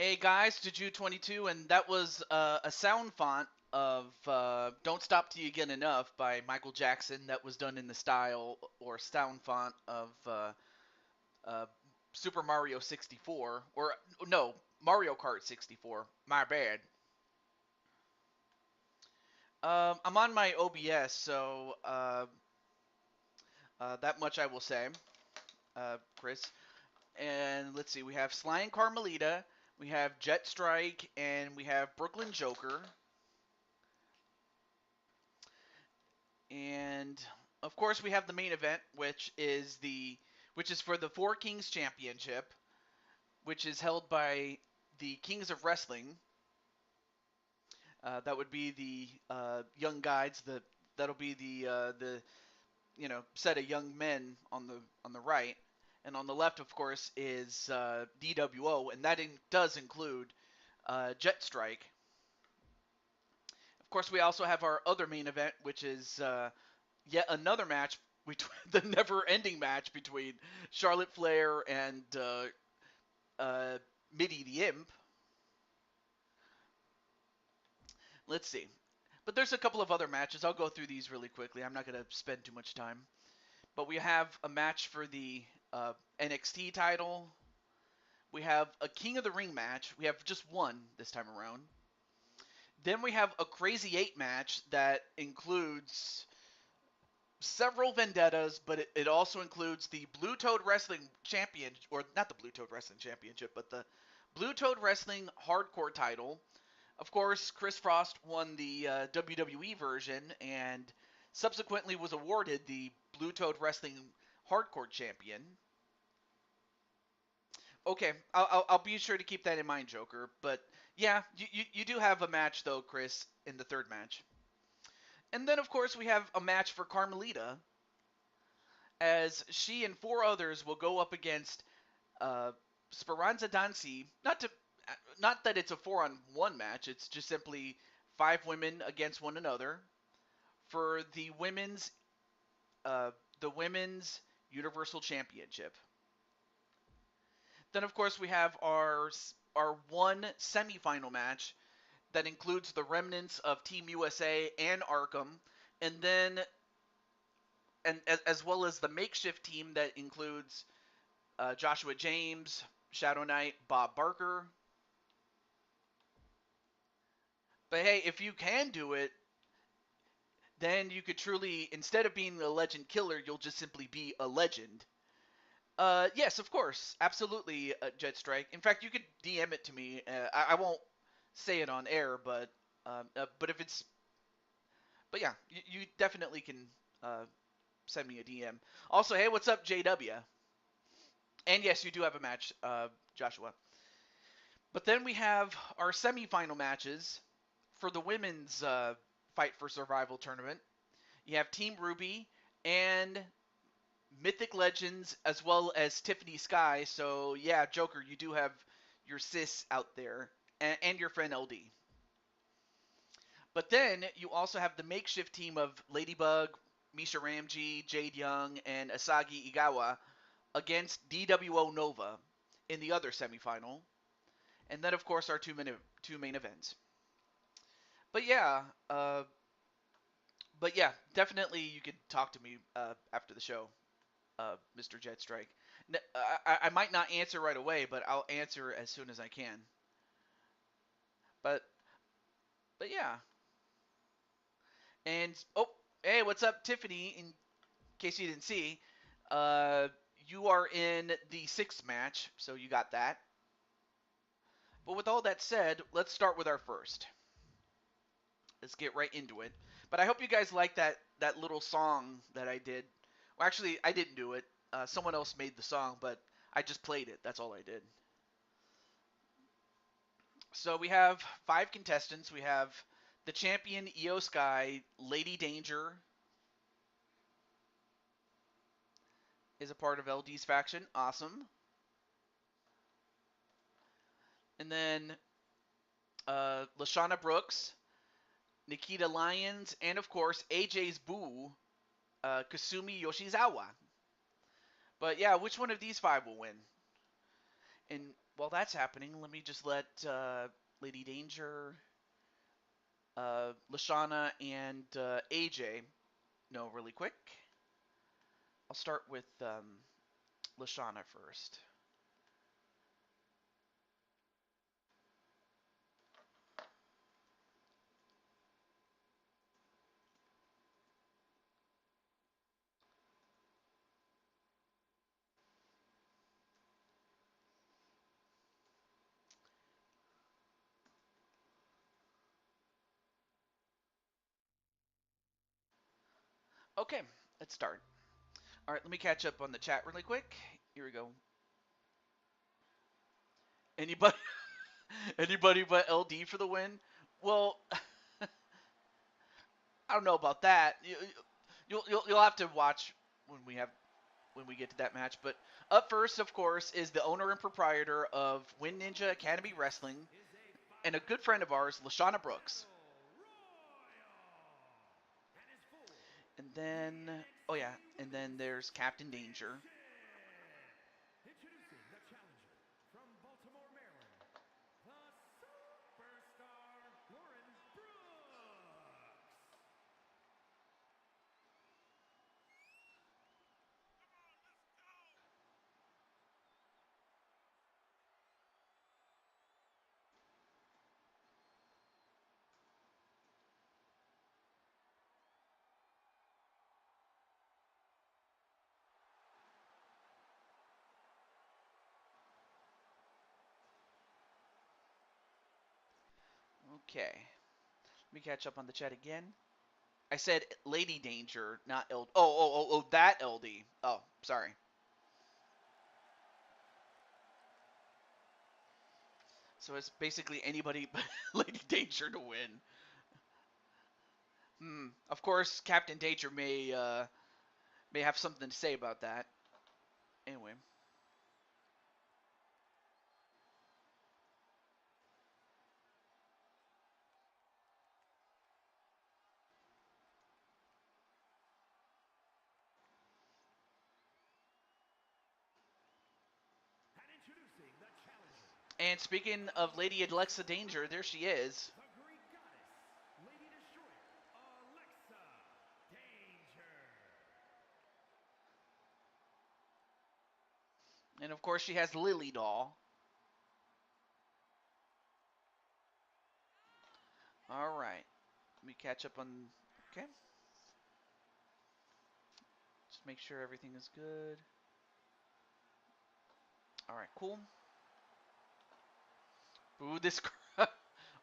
Hey guys, Juju22, and that was a sound font of Don't Stop Till You Get Enough by Michael Jackson that was done in the style or sound font of uh, Super Mario 64. Or, no, Mario Kart 64. My bad. I'm on my OBS, so that much I will say, Chris. And let's see, we have Sly and Carmelita, we have Jet Strike, and we have Brooklyn Joker. And of course, we have the main event, which is for the Four Kings Championship, which is held by the Kings of Wrestling. That would be the young guides. That'll be the set of young men on the right, and on the left, of course, is DWO, and that does include Jet Strike. Of course, we also have our other main event, which is yet another match between the never-ending match between Charlotte Flair and Mitty the Imp. Let's see. But there's a couple of other matches. I'll go through these really quickly. I'm not going to spend too much time. But we have a match for the NXT title. We have a King of the Ring match. We have just one this time around. Then we have a Crazy 8 match that includes several vendettas, but it also includes the Blue Toad Wrestling Champion, or not the Blue Toad Wrestling Championship, but the Blue Toad Wrestling Hardcore title. Of course, Chris Frost won the WWE version and subsequently was awarded the Blue Toad Wrestling Hardcore Champion. Okay, I'll be sure to keep that in mind, Joker. But yeah, you do have a match, though, Chris, in the third match. And then, of course, we have a match for Carmelita, as she and four others will go up against Speranza Dancy. Not that it's a 4-on-1 match. It's just simply five women against one another for the women's Universal Championship. Then, of course, we have our one semifinal match that includes the remnants of Team USA and Arkham, and then as well as the makeshift team that includes Joshua James, Shadow Knight, Bob Barker. But hey, if you can do it, then you could truly, instead of being a legend killer, you'll just simply be a legend. Yes, of course, absolutely, Jet Strike. In fact, you could DM it to me. I won't say it on air, but if it's, but yeah, you definitely can send me a DM. Also, hey, what's up, JW? And yes, you do have a match, Joshua. But then we have our semifinal matches for the women's Fight for Survival tournament. You have Team Ruby and Mythic Legends, as well as Tiffany Sky. So yeah, Joker, you do have your sis out there, and your friend LD. But then you also have the makeshift team of Ladybug, Misha Ramji, Jade Young, and Asagi Igawa against DWO Nova in the other semifinal. And then, of course, our two main events. But yeah, definitely you could talk to me after the show, Mr. Jetstrike. I might not answer right away, but I'll answer as soon as I can. But but yeah, and oh, hey, what's up, Tiffany? In case you didn't see, uh, you are in the sixth match, so you got that. But with all that said, let's start with our first. Let's get right into it. But I hope you guys like that little song that I did. Well, actually, I didn't do it. Someone else made the song, but I just played it. That's all I did. So we have five contestants. We have the champion Io Sky, Lady Danger is a part of LD's faction. Awesome. And then Lashana Brooks, Nikita Lyons, and of course AJ's Boo, Kasumi Yoshizawa. But yeah, which one of these five will win? And while that's happening, let me just let Lady Danger, Lashana, and AJ know really quick. I'll start with Lashana first. Okay, let's start. All right, let me catch up on the chat really quick. Here we go. Anybody, anybody but LD for the win? Well, I don't know about that. You'll have to watch when we get to that match. But up first, of course, is the owner and proprietor of Win Ninja Academy Wrestling, and a good friend of ours, Lashana Brooks. And then, oh yeah, and then there's Captain Danger. Introducing the challenger from Baltimore, Maryland, the superstar Lauren Brooks. Okay, let me catch up on the chat again. I said Lady Danger, not LD. Oh, that LD. Oh, sorry. So it's basically anybody but Lady Danger to win. Of course, Captain Danger may have something to say about that. Anyway. And introducing the challenger, And speaking of Lady Alexa Danger, there she is. the Greek goddess, Lady Destroyer, Alexa Danger. And of course, she has Lily Doll. All right. Let me catch up on. Okay. Just make sure everything is good. All right, cool. Ooh, this.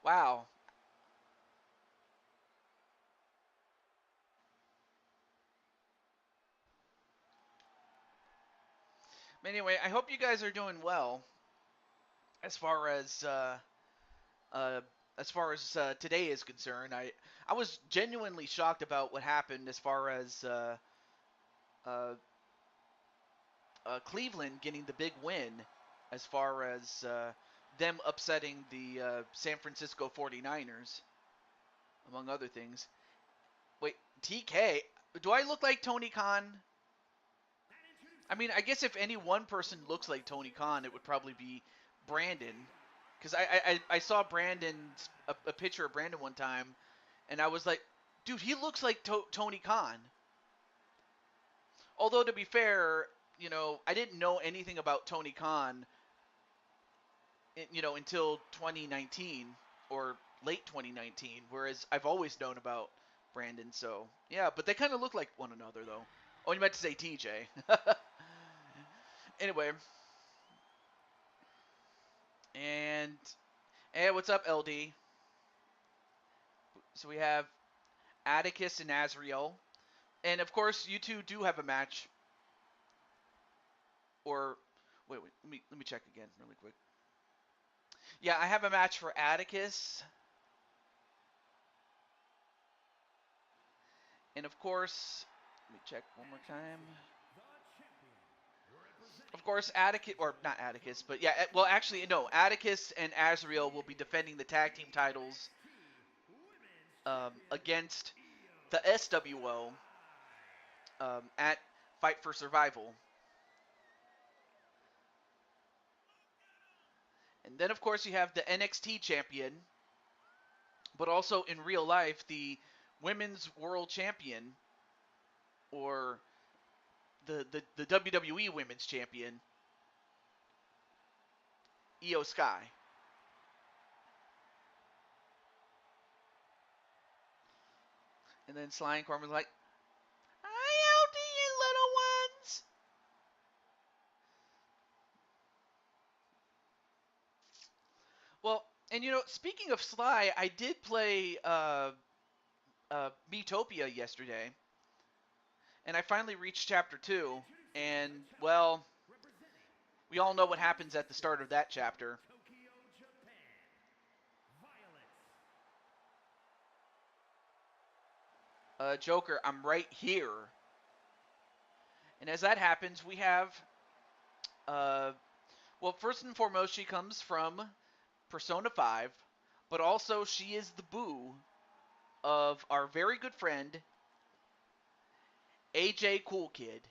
Wow. Anyway, I hope you guys are doing well. As far as uh, today is concerned, I was genuinely shocked about what happened as far as uh, Cleveland getting the big win, as far as them upsetting the San Francisco 49ers, among other things. Wait, TK? Do I look like Tony Khan? I mean, I guess if any one person looks like Tony Khan, it would probably be Brandon. Because I saw a picture of Brandon one time, and I was like, dude, he looks like Tony Khan. Although, to be fair, I didn't know anything about Tony Khan, until 2019 or late 2019, whereas I've always known about Brandon. So, yeah, but they kind of look like one another, though. Oh, you meant to say TJ. Anyway. And, hey, what's up, LD? So we have Atticus and Azriel. And, of course, you two do have a match. Or, wait, let me check again really quick. Yeah, I have a match for Atticus. And, of course, let me check one more time. Of course, Atticus, or not Atticus, but yeah, well, actually, no, Atticus and Azriel will be defending the tag team titles against the SWO at Fight for Survival. And then, of course, you have the NXT champion, but also in real life, the women's world champion, or the WWE women's champion, Io Sky. And then Sly and Carmen's like, "Hi, LD, you little ones." Well, and speaking of Sly, I did play Metopia yesterday, and I finally reached chapter 2, and, well, Representing we all know what happens at the start of that chapter. Tokyo, Japan. Violence. Joker, I'm right here. And as that happens, we have, well, first and foremost, she comes from Persona 5, but also she is the boo of our very good friend, AJ Cool Kid.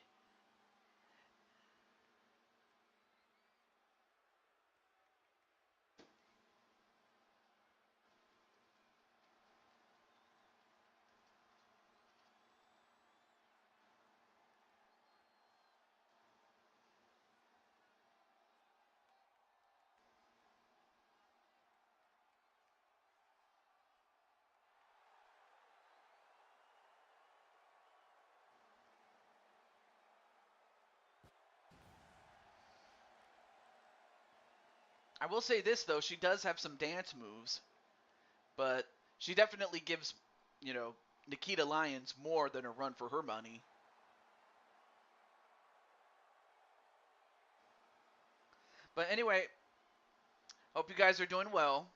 I will say this, though, she does have some dance moves, but she definitely gives, Nikita Lyons more than a run for her money. But anyway, hope you guys are doing well,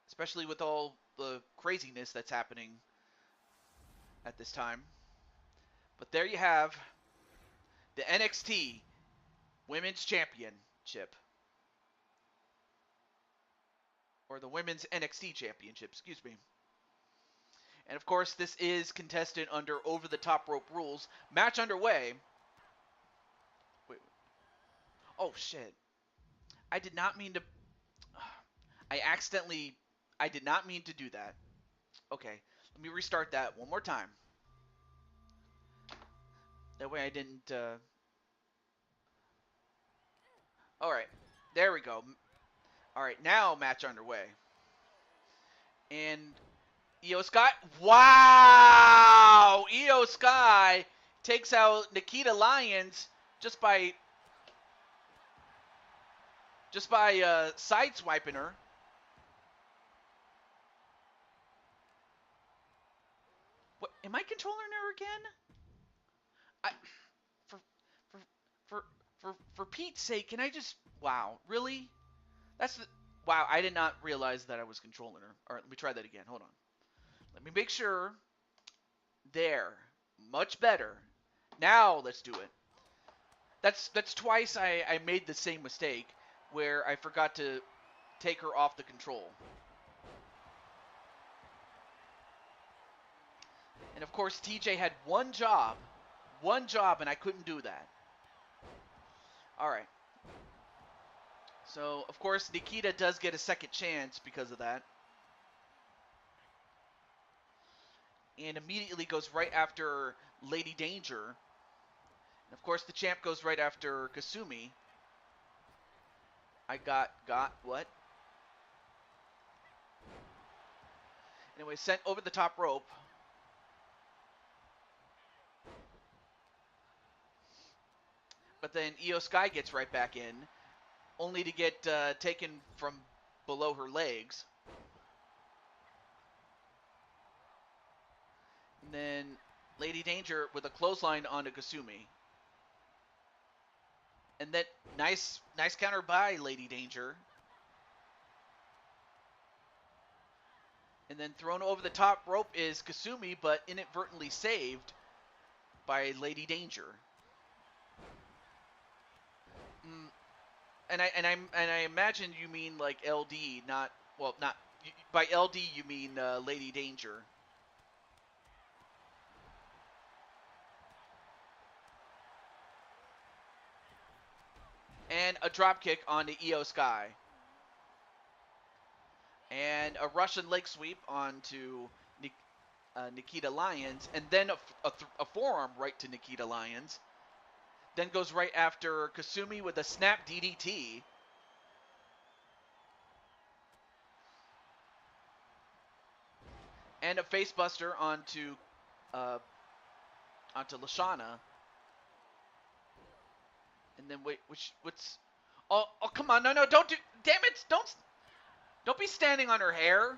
especially with all the craziness that's happening at this time. But there you have the NXT Women's Championship. Or the Women's NXT Championship, excuse me. And of course, this is contested under over the top rope rules. Match underway. Wait. Oh, shit. I did not mean to. I did not mean to do that. Okay. Let me restart that one more time. That way I didn't. Alright. There we go. Alright, now match underway. And Io Sky. Wow! Io Sky takes out Nikita Lyons just by sideswiping her. What? Am I controlling her again? I for for for Pete's sake, can I just? Wow, really? Wow. I did not realize that I was controlling her. All right, let me try that again. Hold on. Let me make sure. There, much better. Now let's do it. That's twice I made the same mistake where I forgot to take her off the control. And of course, TJ had one job, and I couldn't do that. All right. So, of course, Nikita does get a second chance because of that. And immediately goes right after Lady Danger. And of course, the champ goes right after Kasumi. I got what? Anyway, sent over the top rope. But then Io Sky gets right back in, only to get taken from below her legs. And then Lady Danger with a clothesline onto Kasumi. And then nice counter by Lady Danger. And then thrown over the top rope is Kasumi, but inadvertently saved by Lady Danger. And I imagine you mean like LD, not by LD you mean Lady Danger. And a drop kick onto Io Sky. And a Russian leg sweep onto Nikita Lyons. And then a forearm right to Nikita Lyons. Then goes right after Kasumi with a snap DDT. And a facebuster onto Lashana. And then wait, what's? Oh, come on, no, don't do, damn it, don't be standing on her hair.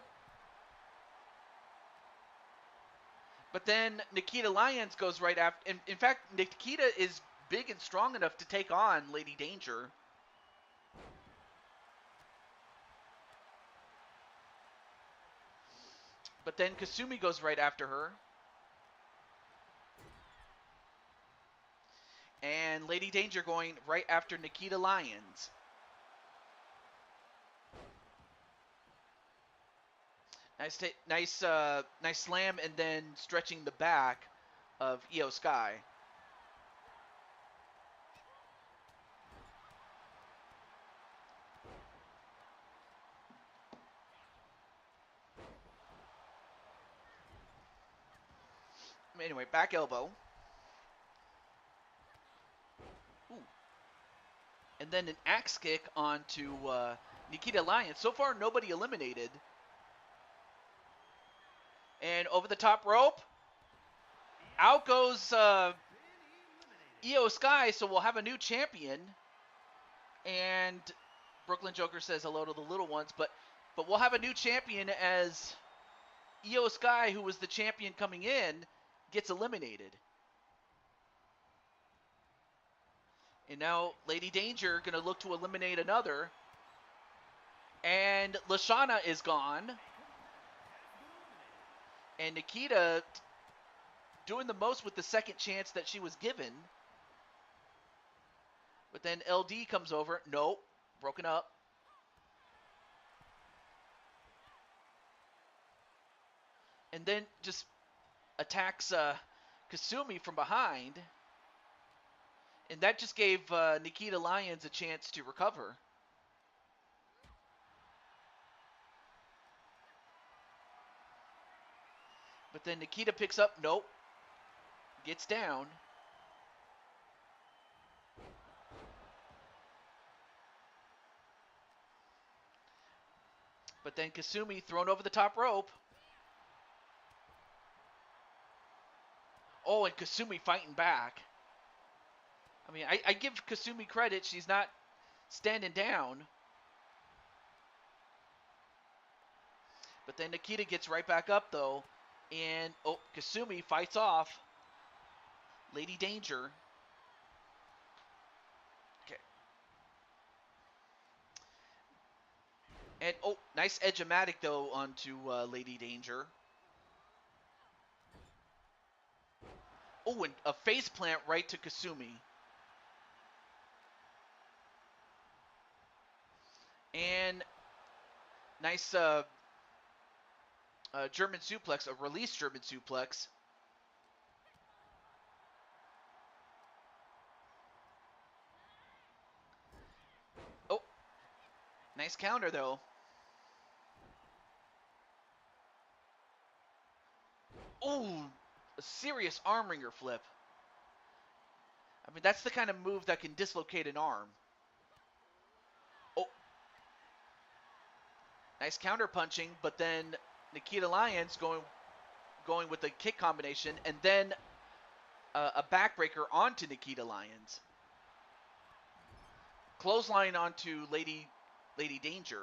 But then Nikita Lyons goes right after. In fact, Nikita is big and strong enough to take on Lady Danger. But then Kasumi goes right after her. And Lady Danger going right after Nikita Lyons. Nice slam, and then stretching the back of Io Sky. Anyway, back elbow. Ooh. And then an axe kick onto Nikita Lyons. So far, nobody eliminated. And over the top rope. Out goes Io Sky, so we'll have a new champion. And Brooklyn Joker says hello to the little ones, but we'll have a new champion as Io Sky, who was the champion coming in, gets eliminated. And now Lady Danger going to look to eliminate another. And Lashana is gone. And Nikita doing the most with the second chance that she was given. But then LD comes over. Nope. Broken up. And then just attacks Kasumi from behind. And that just gave Nikita Lyons a chance to recover. But then Nikita picks up. Nope. Gets down. But then Kasumi thrown over the top rope. Oh, and Kasumi fighting back. I mean, I give Kasumi credit. She's not standing down. But then Nikita gets right back up, though. And, oh, Kasumi fights off Lady Danger. Okay. And, oh, nice edge-o-matic, though, onto Lady Danger. Oh, and a face plant right to Kasumi. And nice German suplex, a release German suplex. Oh, nice counter, though. Oh, a serious arm wringer flip. I mean, that's the kind of move that can dislocate an arm. Oh, nice counter punching, but then Nikita Lyons going with the kick combination, and then a backbreaker onto Nikita Lyons. Clothesline onto Lady Danger.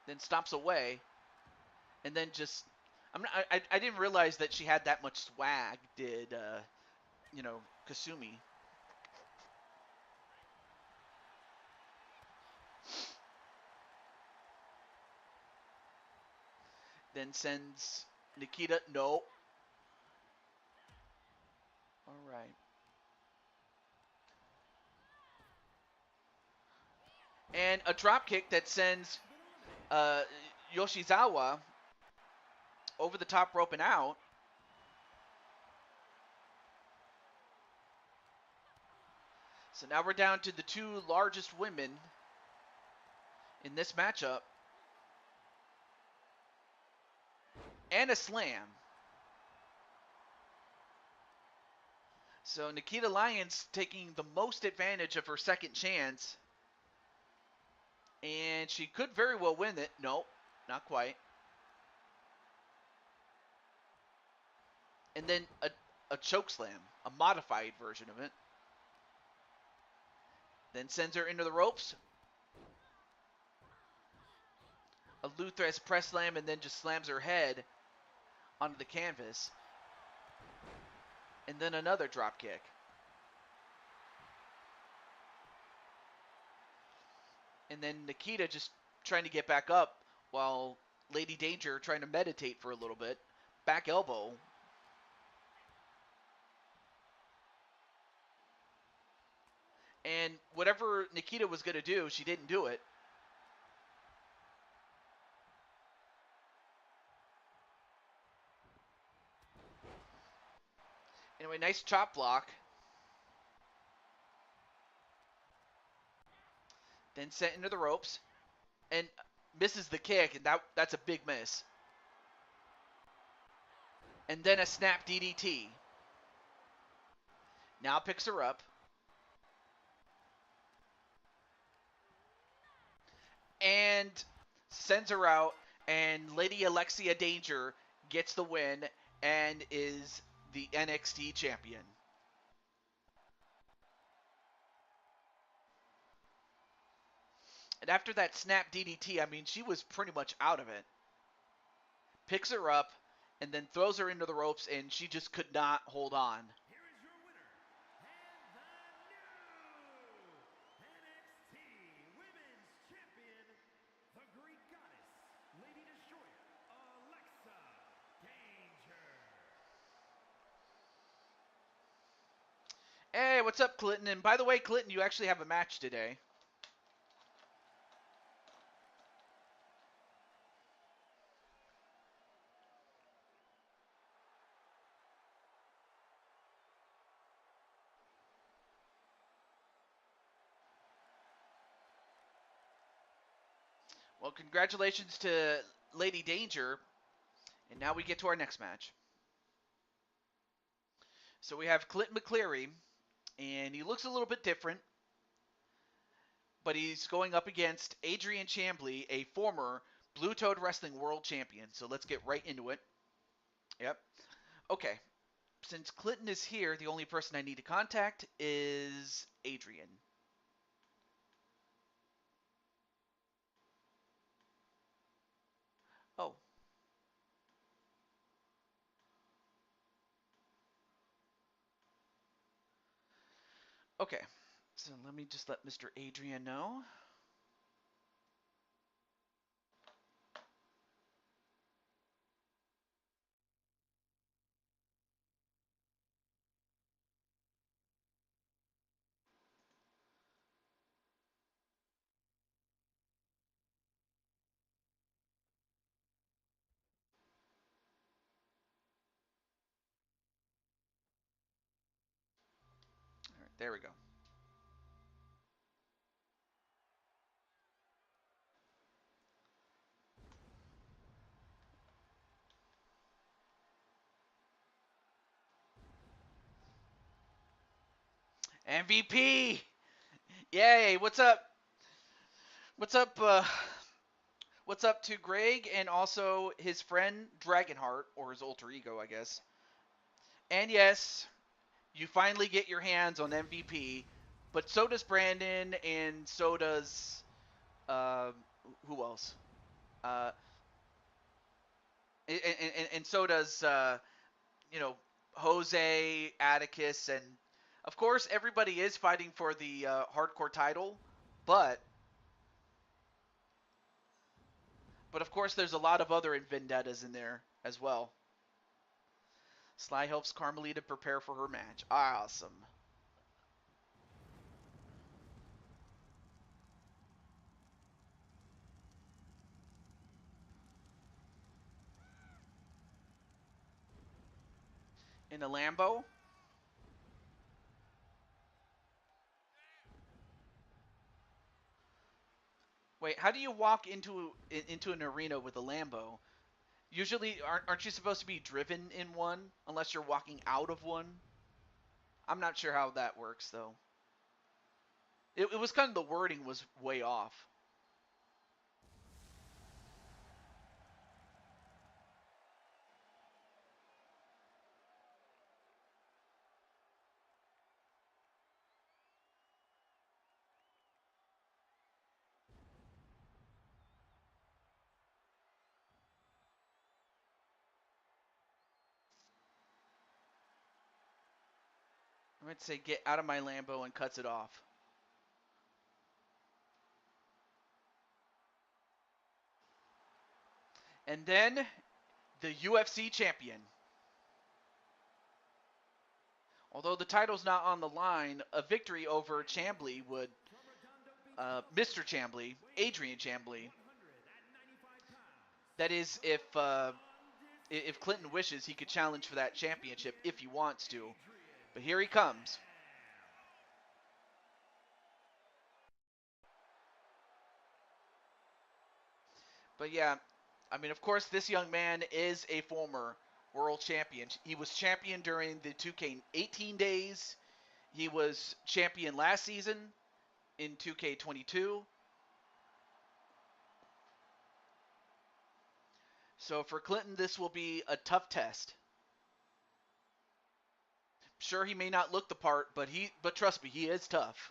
Then stomps away, and then just I didn't realize that she had that much swag. Did Kasumi? Then sends Nikita. No. All right. And a drop kick that sends Yoshizawa over the top rope and out. So now we're down to the two largest women in this matchup. And a slam. So Nikita Lyons taking the most advantage of her second chance. And she could very well win it. No, not quite. And then a choke slam, a modified version of it. Then sends her into the ropes. A Luthras press slam and then just slams her head onto the canvas. And then another drop kick. And then Nikita just trying to get back up while Lady Danger trying to meditate for a little bit. Back elbow. And whatever Nikita was going to do, she didn't do it. Anyway, nice chop block. Then sent into the ropes. And misses the kick, and that's a big miss. And then a snap DDT. Now picks her up. And sends her out, and Lady Alexia Danger gets the win and is the NXT champion. And after that snap DDT, I mean, she was pretty much out of it. Picks her up and then throws her into the ropes, and she just could not hold on. Here is your winner, and the new NXT Women's Champion, the Greek Goddess, Lady Destroyer, Alexa Danger. Hey, what's up, Clinton? And by the way, Clinton, you actually have a match today. Well, congratulations to Lady Danger. And now we get to our next match. So we have Clinton McCleary, and he looks a little bit different, but he's going up against Adrian Chambly, a former Blue Toad Wrestling World Champion. So let's get right into it. Yep. Okay. Since Clinton is here, the only person I need to contact is Adrian. Oh. Okay. So let me just let Mr. Adrian know. All right, there we go. MVP! Yay! What's up? What's up? What's up to Greg and also his friend Dragonheart, or his alter ego, I guess. And yes, you finally get your hands on MVP, but so does Brandon, and so does uh, who else? Uh, and so does you know, Jose, Atticus, and of course everybody is fighting for the hardcore title, but of course there's a lot of other vendettas in there as well. Sly helps Carmelita prepare for her match. Awesome. In a Lambo. Wait, how do you walk into an arena with a Lambo? Usually, aren't you supposed to be driven in one unless you're walking out of one? I'm not sure how that works though. It was kind of the wording was way off. I might say get out of my Lambo and cuts it off. And then the UFC champion. Although the title's not on the line, a victory over Chambly would, Mr. Chambly, Adrian Chambly. That is, if Clinton wishes, he could challenge for that championship if he wants to. But here he comes. But yeah, I mean, of course, this young man is a former world champion. He was champion during the 2K18 days. He was champion last season in 2K22. So for Clinton, this will be a tough test. Sure, he may not look the part, but trust me, he is tough.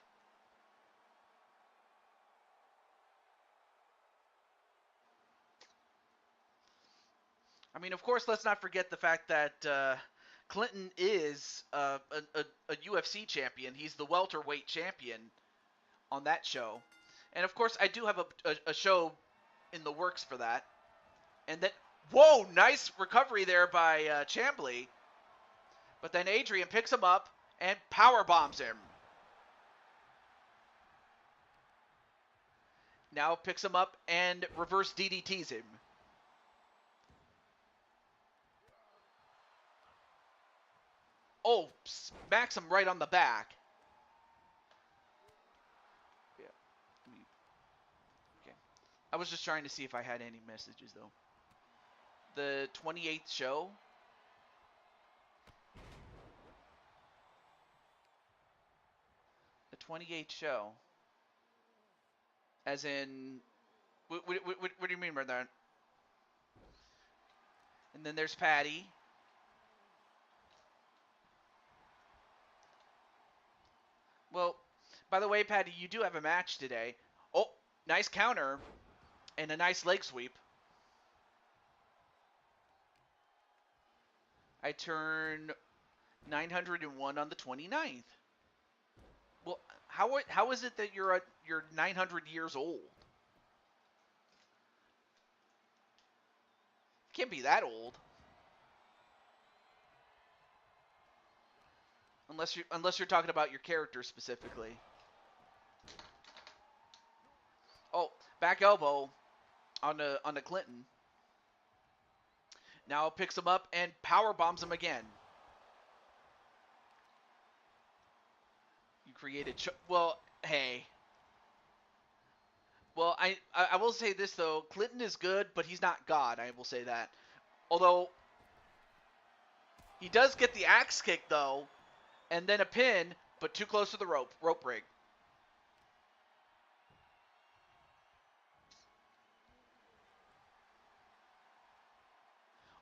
I mean, of course, let's not forget the fact that Clinton is a UFC champion. He's the welterweight champion on that show. And of course, I do have a show in the works for that. And then, whoa, nice recovery there by Chambly. But then Adrian picks him up and power bombs him. Now picks him up and reverse DDTs him. Oh, smacks him right on the back. Yeah. Okay. I was just trying to see if I had any messages, though. The 28th show. The 28th show. As in, what do you mean by that? And then there's Patty. Well, by the way, Patty, you do have a match today. Oh, nice counter and a nice leg sweep. I turn 901 on the 29th. Well, how is it that you're 900 years old? Can't be that old. Unless you're talking about your character specifically. Oh, back elbow on the Clinton. Now picks him up and power bombs him again. You created well, hey. Well, I will say this though, Clinton is good, but he's not God. I will say that. Although he does get the axe kick though, and then a pin, but too close to the rope break.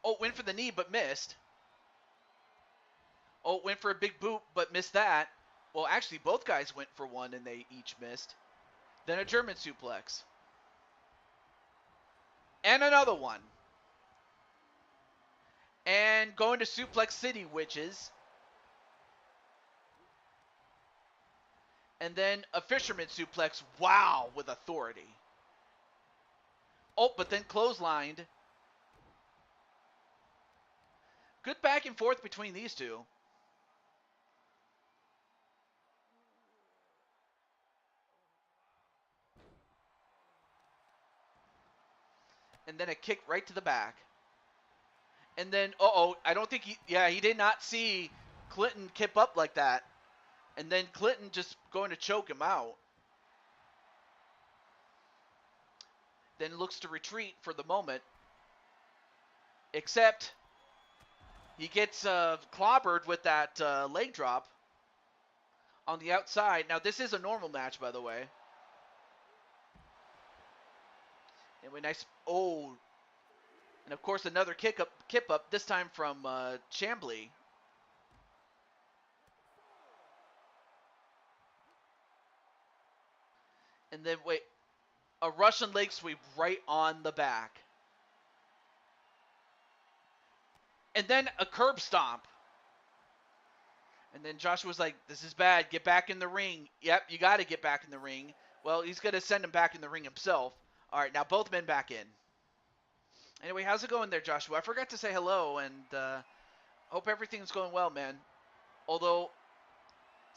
Oh, went for the knee, but missed. Oh, went for a big boot, but missed that. Well, actually, both guys went for one, and they each missed. Then a German suplex. And another one. And going to Suplex City, witches. And then a fisherman suplex. Wow, with authority. Oh, but then clotheslined. Good back and forth between these two. And then a kick right to the back. And then, I don't think he did not see Clinton kip up like that. And then Clinton just going to choke him out. then looks to retreat for the moment. Except he gets clobbered with that leg drop on the outside. Now, this is a normal match, by the way. Anyway, nice. Oh, and of course another kip up. This time from Chambly. And then wait, a Russian leg sweep right on the back. And then a curb stomp. And then Joshua's like, this is bad. Get back in the ring. Yep, you got to get back in the ring. Well, he's going to send him back in the ring himself. All right, now both men back in. Anyway, how's it going there, Joshua? I forgot to say hello, and hope everything's going well, man. Although,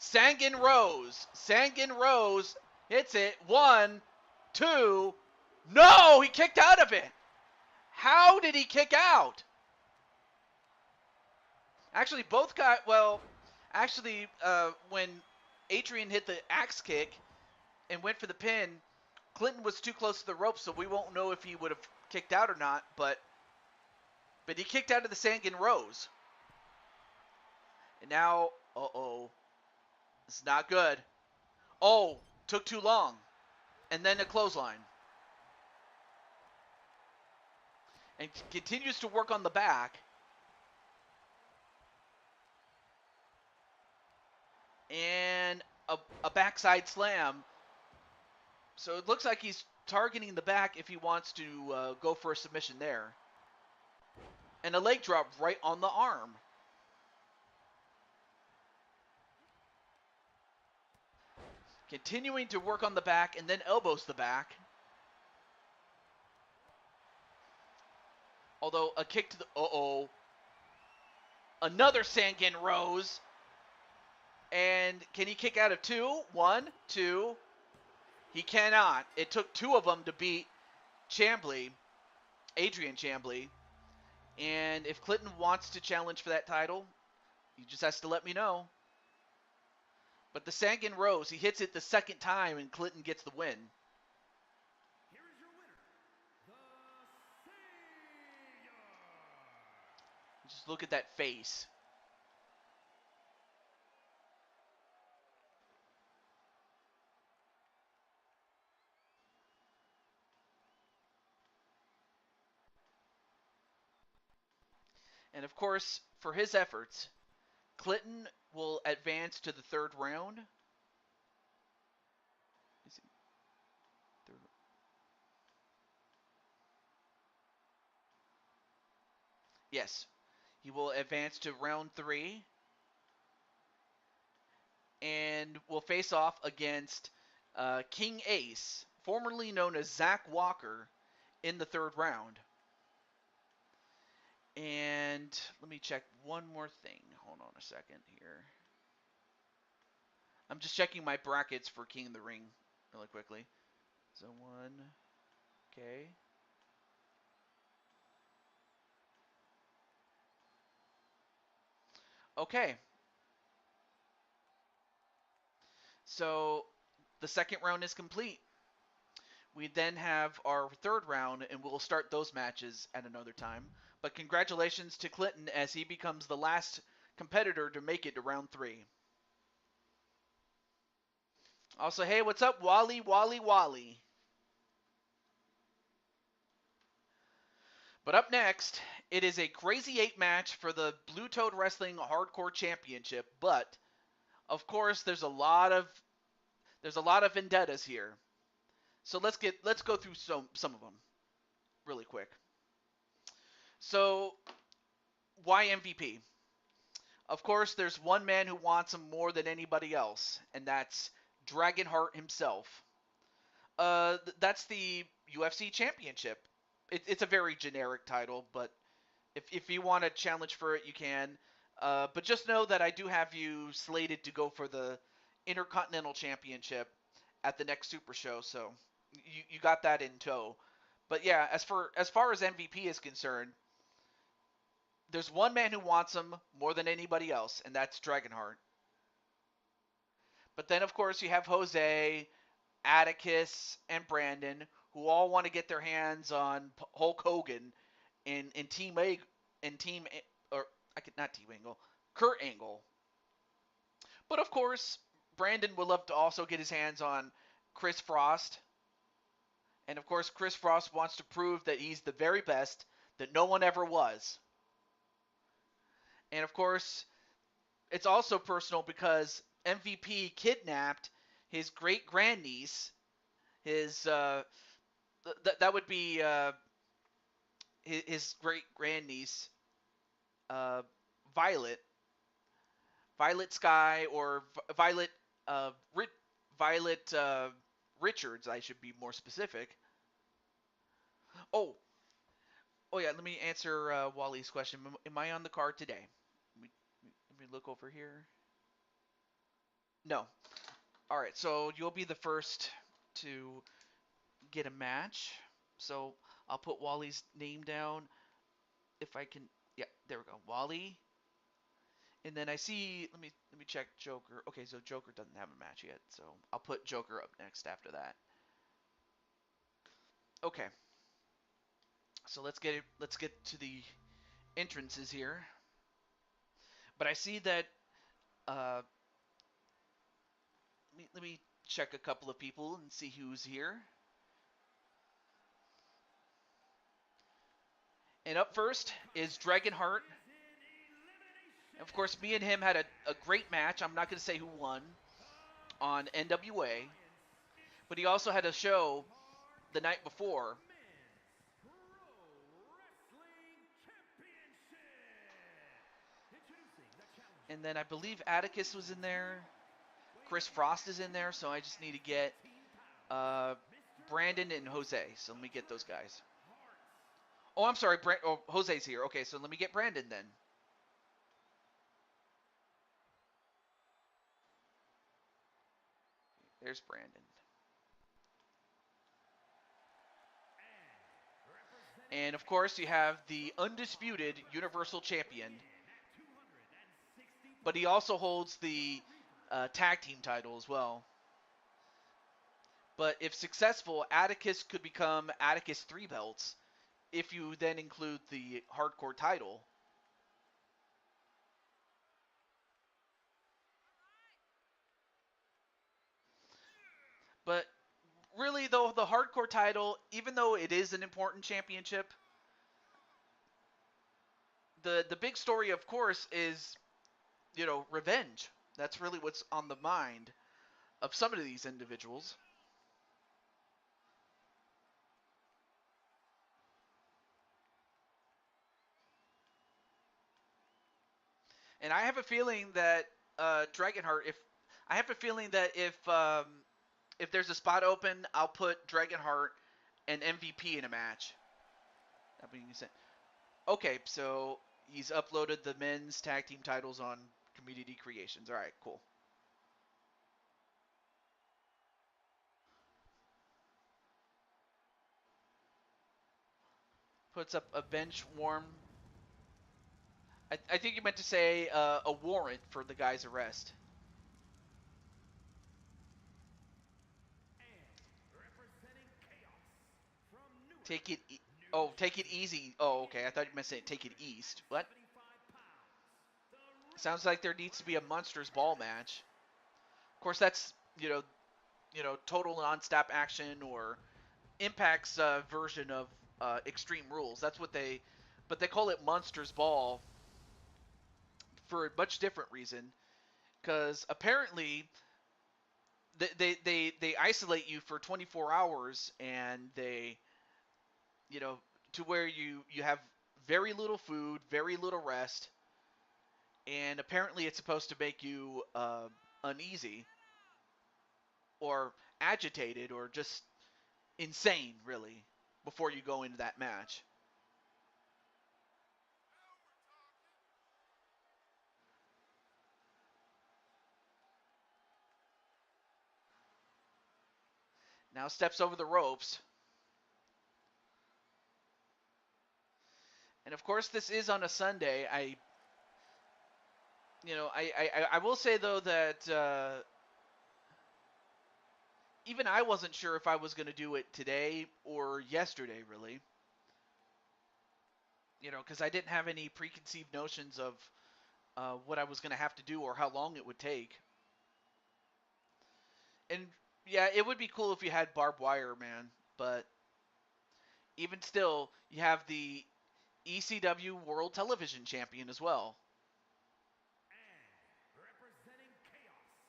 Sangan Rose hits it. 1, 2. No, he kicked out of it. How did he kick out? Actually, both got, well, actually, when Adrian hit the axe kick and went for the pin, Clinton was too close to the rope, so we won't know if he would have kicked out or not, but he kicked out of the Sangan Rose. And now, uh-oh, it's not good. Oh, took too long. And then a clothesline. And continues to work on the back. And a backside slam. So it looks like he's targeting the back if he wants to go for a submission there. And a leg drop right on the arm. Continuing to work on the back and then elbows the back. Although a kick to the... Uh-oh. Another Sangan Rose. And can he kick out of 2? 1, 2. He cannot. It took 2 of them to beat Chambly, Adrian Chambly. And if Clinton wants to challenge for that title, he just has to let me know. But the Sangan Rose, he hits it the second time and Clinton gets the win. Here is your winner, the Savior. Just look at that face. And of course, for his efforts, Clinton will advance to the 3rd round. Yes, he will advance to round 3 and will face off against King Ace, formerly known as Zach Walker, in the 3rd round. And let me check one more thing. Hold on a second here. I'm just checking my brackets for King of the Ring really quickly. So 1, okay. Okay. So the 2nd round is complete. We then have our 3rd round, and we'll start those matches at another time. But congratulations to Clinton as he becomes the last competitor to make it to round 3. Also, hey, what's up, Wally? But up next, it is a Crazy 8 match for the Blue Toad Wrestling Hardcore Championship. But of course, there's a lot of vendettas here. So let's go through some of them really quick. So why MVP? Of course, there's one man who wants him more than anybody else, and that's Dragonheart himself. That's the UFC Championship. It's a very generic title, but if you want to challenge for it, you can. But just know that I do have you slated to go for the Intercontinental Championship at the next Super Show, so you got that in tow. But yeah, as far as MVP is concerned, there's one man who wants him more than anybody else, and that's Dragonheart. But then, of course, you have Jose, Atticus, and Brandon, who all want to get their hands on Hulk Hogan in Team A in Team A, or I could not Team Angle, Kurt Angle. But of course, Brandon would love to also get his hands on Chris Frost. And of course, Chris Frost wants to prove that he's the very best that no one ever was. And of course, it's also personal because MVP kidnapped his great grandniece. His that would be his great grandniece, uh, Violet, Violet Sky, or Violet Violet Richards. I should be more specific. Oh, oh yeah. Let me answer Wally's question. Am I on the card today? Let me look over here. No. All right. So you'll be the first to get a match. So I'll put Wally's name down if I can. Yeah, there we go. Wally. And then I see. Let me check Joker. Okay, so Joker doesn't have a match yet, so I'll put Joker up next after that. Okay. So let's get to the entrances here. But I see that uh, let me check a couple of people and see who's here. And up first is Dragonheart. Of course, me and him had a great match. I'm not going to say who won on NWA, but he also had a show the night before. And then I believe Atticus was in there. Chris Frost is in there, so I just need to get Brandon and Jose. So let me get those guys. Oh, I'm sorry. Jose's here. Okay, so let me get Brandon then. There's Brandon. And of course, you have the undisputed Universal Champion, but he also holds the tag team title as well. But if successful, Atticus could become Atticus 3 belts if you then include the hardcore title. But really, though, the hardcore title, even though it is an important championship, the big story, of course, is, revenge. That's really what's on the mind of some of these individuals. And I have a feeling that Dragonheart, if there's a spot open, I'll put Dragonheart and MVP in a match. That being said, okay, so he's uploaded the men's tag team titles on Community Creations. All right, cool. Puts up a bench warm. I think you meant to say a warrant for the guy's arrest. Take it. Take it easy. Oh, okay. I thought you meant to say take it east. What? Sounds like there needs to be a Monsters Ball match. Of course, that's total non-stop action or Impact's version of Extreme Rules. That's what but they call it Monsters Ball for a much different reason. Because apparently they isolate you for 24 hours and they to where you have very little food, very little rest, and apparently it's supposed to make you uneasy or agitated or just insane, really, before you go into that match. Now steps over the ropes. And of course, this is on a Sunday. I will say though that even I wasn't sure if I was going to do it today or yesterday, really. Because I didn't have any preconceived notions of what I was going to have to do or how long it would take. And yeah, it would be cool if you had barbed wire, man. But even still, you have the ECW World Television Champion as well. And representing Chaos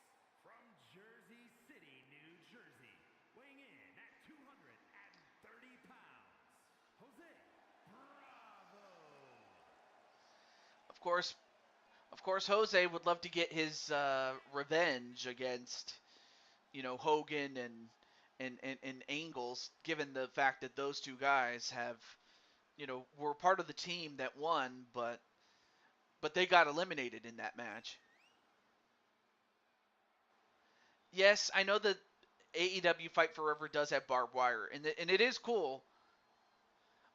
from Jersey City, New Jersey, weighing in at 230 pounds, Jose Bravo. Of course, Jose would love to get his revenge against, Hogan and Angles, given the fact that those two guys have, were part of the team that won, but they got eliminated in that match. Yes, I know that AEW Fight Forever does have barbed wire, and it is cool.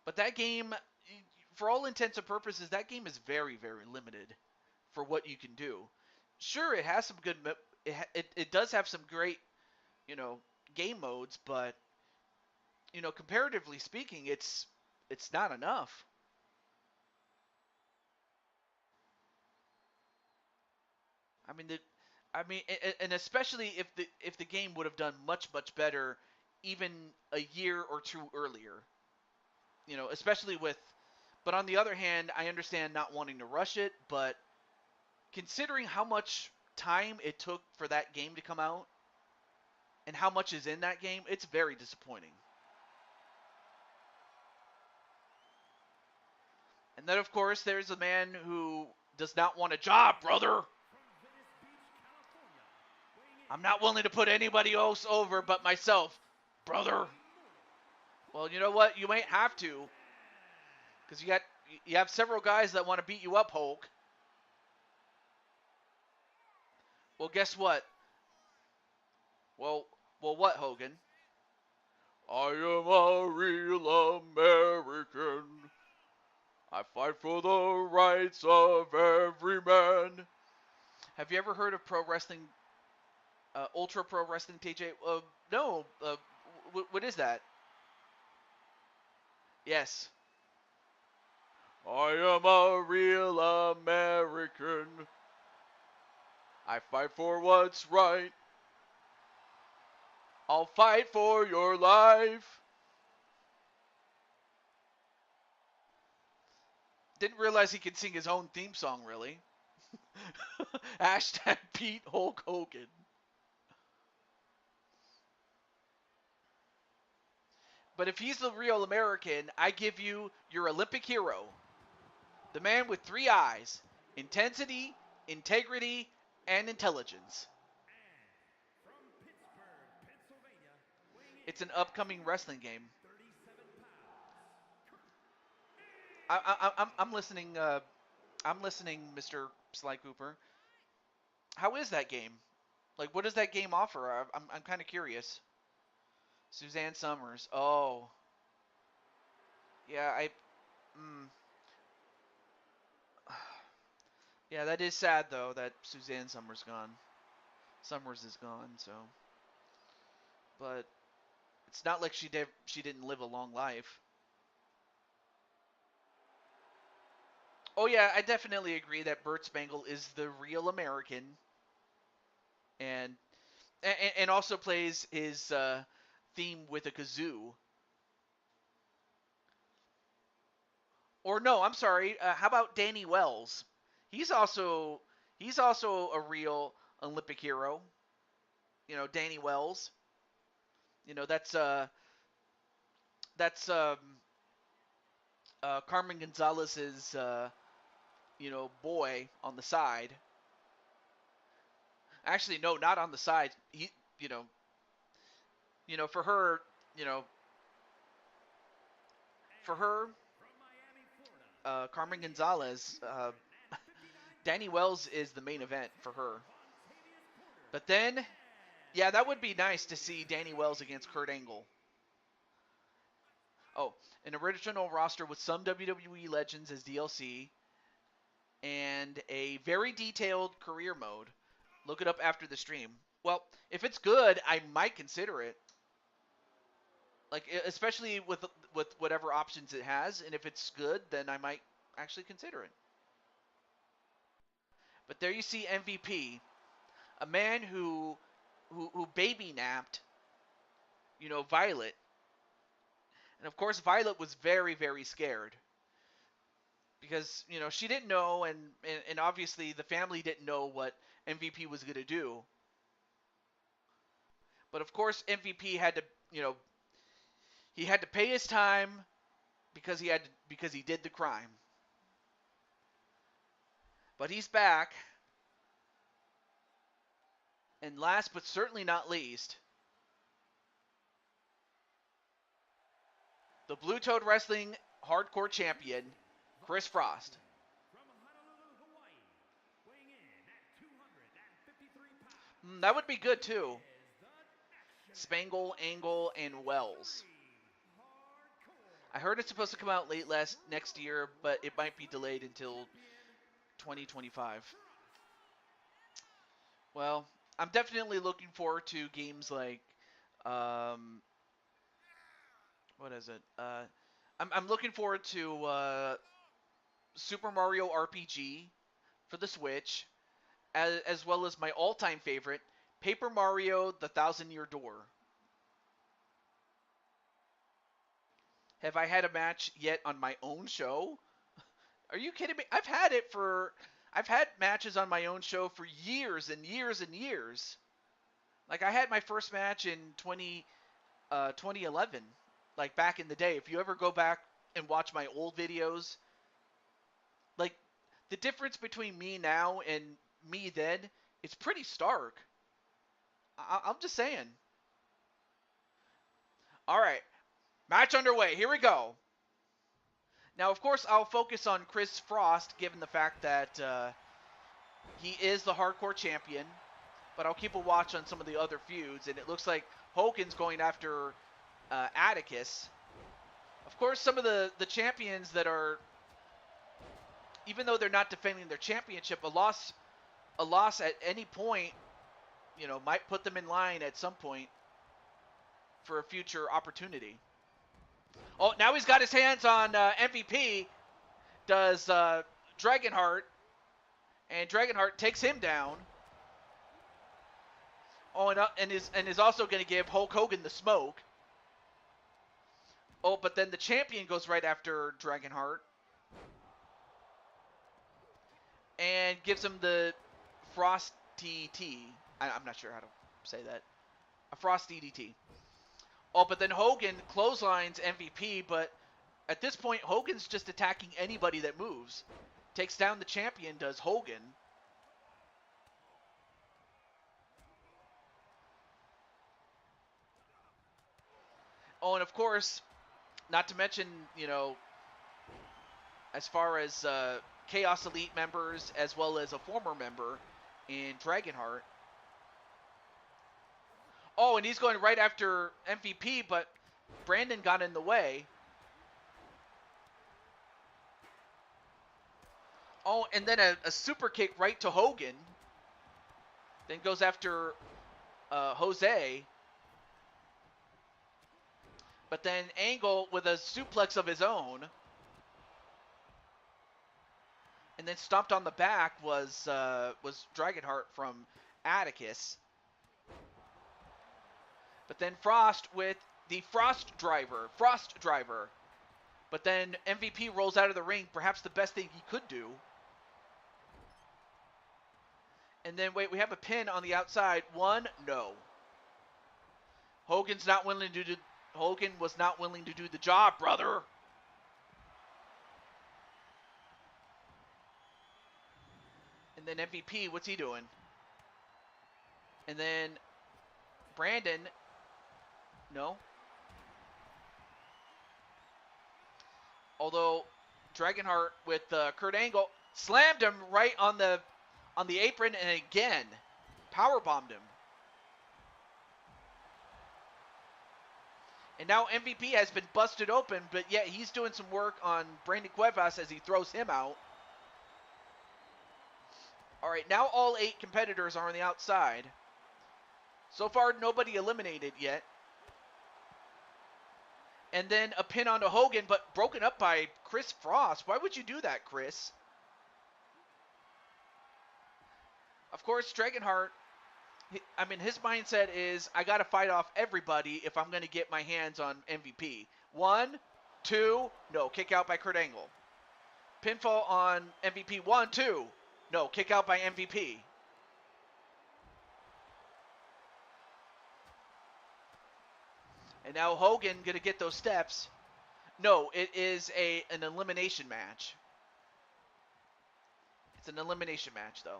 But that game, for all intents and purposes, that game is very, very limited for what you can do. Sure, it has some good. It does have some great, you know, game modes, but comparatively speaking, it's not enough. I mean, and especially if the game would have done much better, even a year or two earlier. Especially with. But on the other hand, I understand not wanting to rush it, but considering how much time it took for that game to come out and how much is in that game, it's very disappointing. And then, of course, there's a man who does not want a job, brother. I'm not willing to put anybody else over but myself, brother. Well, you know what? You might have to, because you have several guys that want to beat you up, Hulk. Well, guess what? Well, what, Hogan? I am a real American. I fight for the rights of every man. Have you ever heard of pro wrestling, Ultra Pro Wrestling, TJ? No. What is that? Yes. I am a real American. I fight for what's right. I'll fight for your life. Didn't realize he could sing his own theme song, really. Hashtag Pete Hulk Hogan. But if he's the real American, I give you your Olympic hero. The man with three eyes: intensity, integrity, and intelligence. It's an upcoming wrestling game. I'm listening. I'm listening, Mr. Sly Cooper. How is that game? Like, what does that game offer? I'm kind of curious. Suzanne Summers. Oh, yeah. Yeah, that is sad though that Suzanne Summers gone. Summers is gone. So, but it's not like she didn't live a long life. Oh yeah, I definitely agree that Burt Spangle is the real American, and and also plays his theme with a kazoo. Or no, I'm sorry. How about Danny Wells? He's also he's also a real Olympic hero. Danny Wells. That's Carmen Gonzalez's boy on the side. Actually, no, not on the side. He for her, you know for her, Carmen Gonzalez, Danny Wells is the main event for her. But then, yeah, that would be nice to see Danny Wells against Kurt Angle. Oh, an original roster with some WWE legends as DLC, and a very detailed career mode. Look it up after the stream. Well, if it's good, I might consider it. Like especially with whatever options it has, and if it's good, then I might actually consider it. But there you see MVP, a man who baby napped, Violet, and of course Violet was very very scared because she didn't know, and obviously the family didn't know what MVP was going to do. But of course MVP had to he had to pay his time because he did the crime. But he's back, and last but certainly not least, the Blue Toad Wrestling Hardcore Champion, Chris Frost. From Honolulu, Hawaii, weighing in at 253 pounds, That would be good too. is the Action Spangle, Angle, and Wells. Hardcore I heard it's supposed to come out next year, but it might be delayed until 2025. Well, I'm definitely looking forward to games like, what is it? I'm looking forward to Super Mario RPG for the Switch, as well as my all-time favorite, Paper Mario: The Thousand-Year Door. Have I had a match yet on my own show? Are you kidding me? I've had matches on my own show for years and years and years. Like I had my first match in 2011, like back in the day. If you ever go back and watch my old videos, like the difference between me now and me then, it's pretty stark. I'm just saying. All right, match underway. Here we go. Now, of course, I'll focus on Chris Frost, given the fact that he is the hardcore champion, but I'll keep a watch on some of the other feuds, and it looks like Hogan's going after Atticus. Of course, some of the champions that are, even though they're not defending their championship, a loss at any point, might put them in line at some point for a future opportunity. Oh, now he's got his hands on MVP, does Dragonheart, and Dragonheart takes him down. Oh, and is also going to give Hulk Hogan the smoke. Oh, but then the champion goes right after Dragonheart and gives him the Frosty T. I'm not sure how to say that. A Frosty DT. Oh, but then Hogan clotheslines MVP, but at this point, Hogan's just attacking anybody that moves. Takes down the champion, does Hogan. Oh, and of course, not to mention, as far as Chaos Elite members, as well as a former member in Dragonheart. Oh, and he's going right after MVP, but Brandon got in the way. Oh, and then a super kick right to Hogan. Then goes after Jose. But then Angle with a suplex of his own. And then stomped on the back was Dragonheart from Atticus. But then Frost with the Frost Driver. But then MVP rolls out of the ring, perhaps the best thing he could do. And then, wait, we have a pin on the outside. One, no. Hogan was not willing to do the job, brother. And then MVP, what's he doing? And then Brandon, no. Although Dragonheart with Kurt Angle slammed him right on the apron, and again powerbombed him. And now MVP has been busted open, but yet he's doing some work on Brandon Cuevas as he throws him out. All right, now all 8 competitors are on the outside. So far, nobody eliminated yet. And then a pin onto Hogan, but broken up by Chris Frost. Why would you do that, Chris? Of course, Dragonheart, I mean, his mindset is, I got to fight off everybody if I'm going to get my hands on MVP. 1, 2, no, kick out by Kurt Angle. Pinfall on MVP. 1, 2, no, kick out by MVP. And now Hogan going to get those steps. No, it is an elimination match. It's an elimination match, though.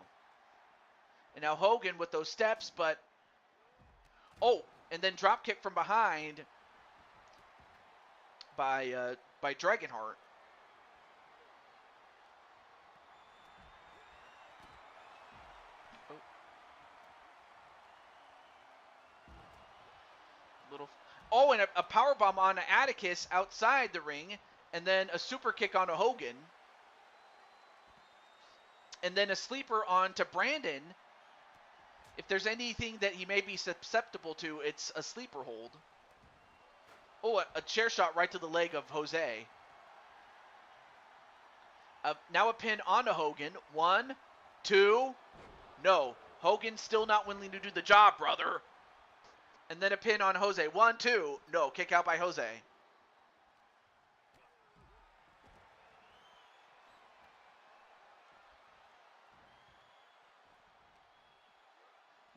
And now Hogan with those steps, but... Oh, and then drop kick from behind by Dragonheart. Oh, and a powerbomb on Atticus outside the ring, and then a super kick onto Hogan. And then a sleeper onto Brandon. If there's anything that he may be susceptible to, it's a sleeper hold. Oh, a chair shot right to the leg of Jose. Now a pin onto Hogan. 1, 2, no. Hogan's still not willing to do the job, brother. And then a pin on Jose. 1, 2, no. Kick out by Jose.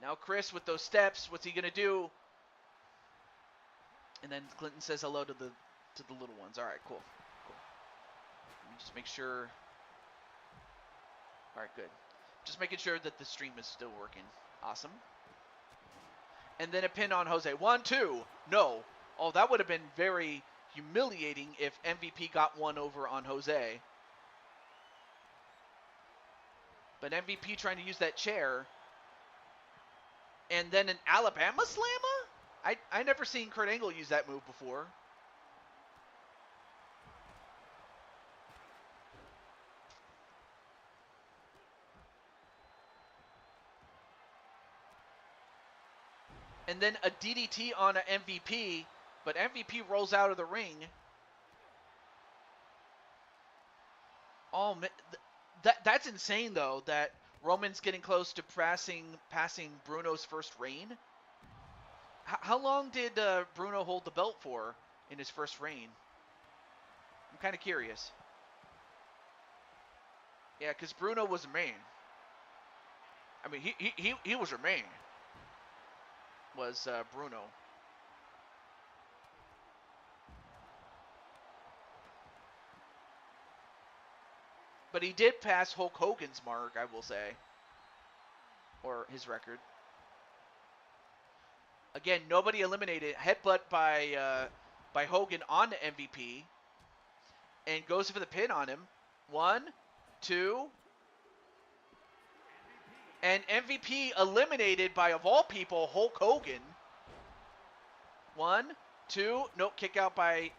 Now Chris with those steps, what's he gonna do? And then Clinton says hello to the little ones. All right, cool. Let me just make sure. All right, good. Just making sure that the stream is still working. Awesome. And then a pin on Jose. 1, 2, no. Oh, that would have been very humiliating if MVP got one over on Jose. But MVP trying to use that chair. And then an Alabama Slammer? I never seen Kurt Angle use that move before. And then a DDT on an MVP, but MVP rolls out of the ring. Oh, man, that's insane, though, that Roman's getting close to passing Bruno's first reign. How long did Bruno hold the belt for in his first reign? I'm kind of curious. Yeah, because Bruno was a man. I mean, he was a man. Was Bruno. But he did pass Hulk Hogan's mark, I will say. Or his record. Again, nobody eliminated. Headbutt by Hogan on the MVP. And goes for the pin on him. 1, 2. And MVP eliminated by, of all people, Hulk Hogan. 1, 2. Nope, kick out by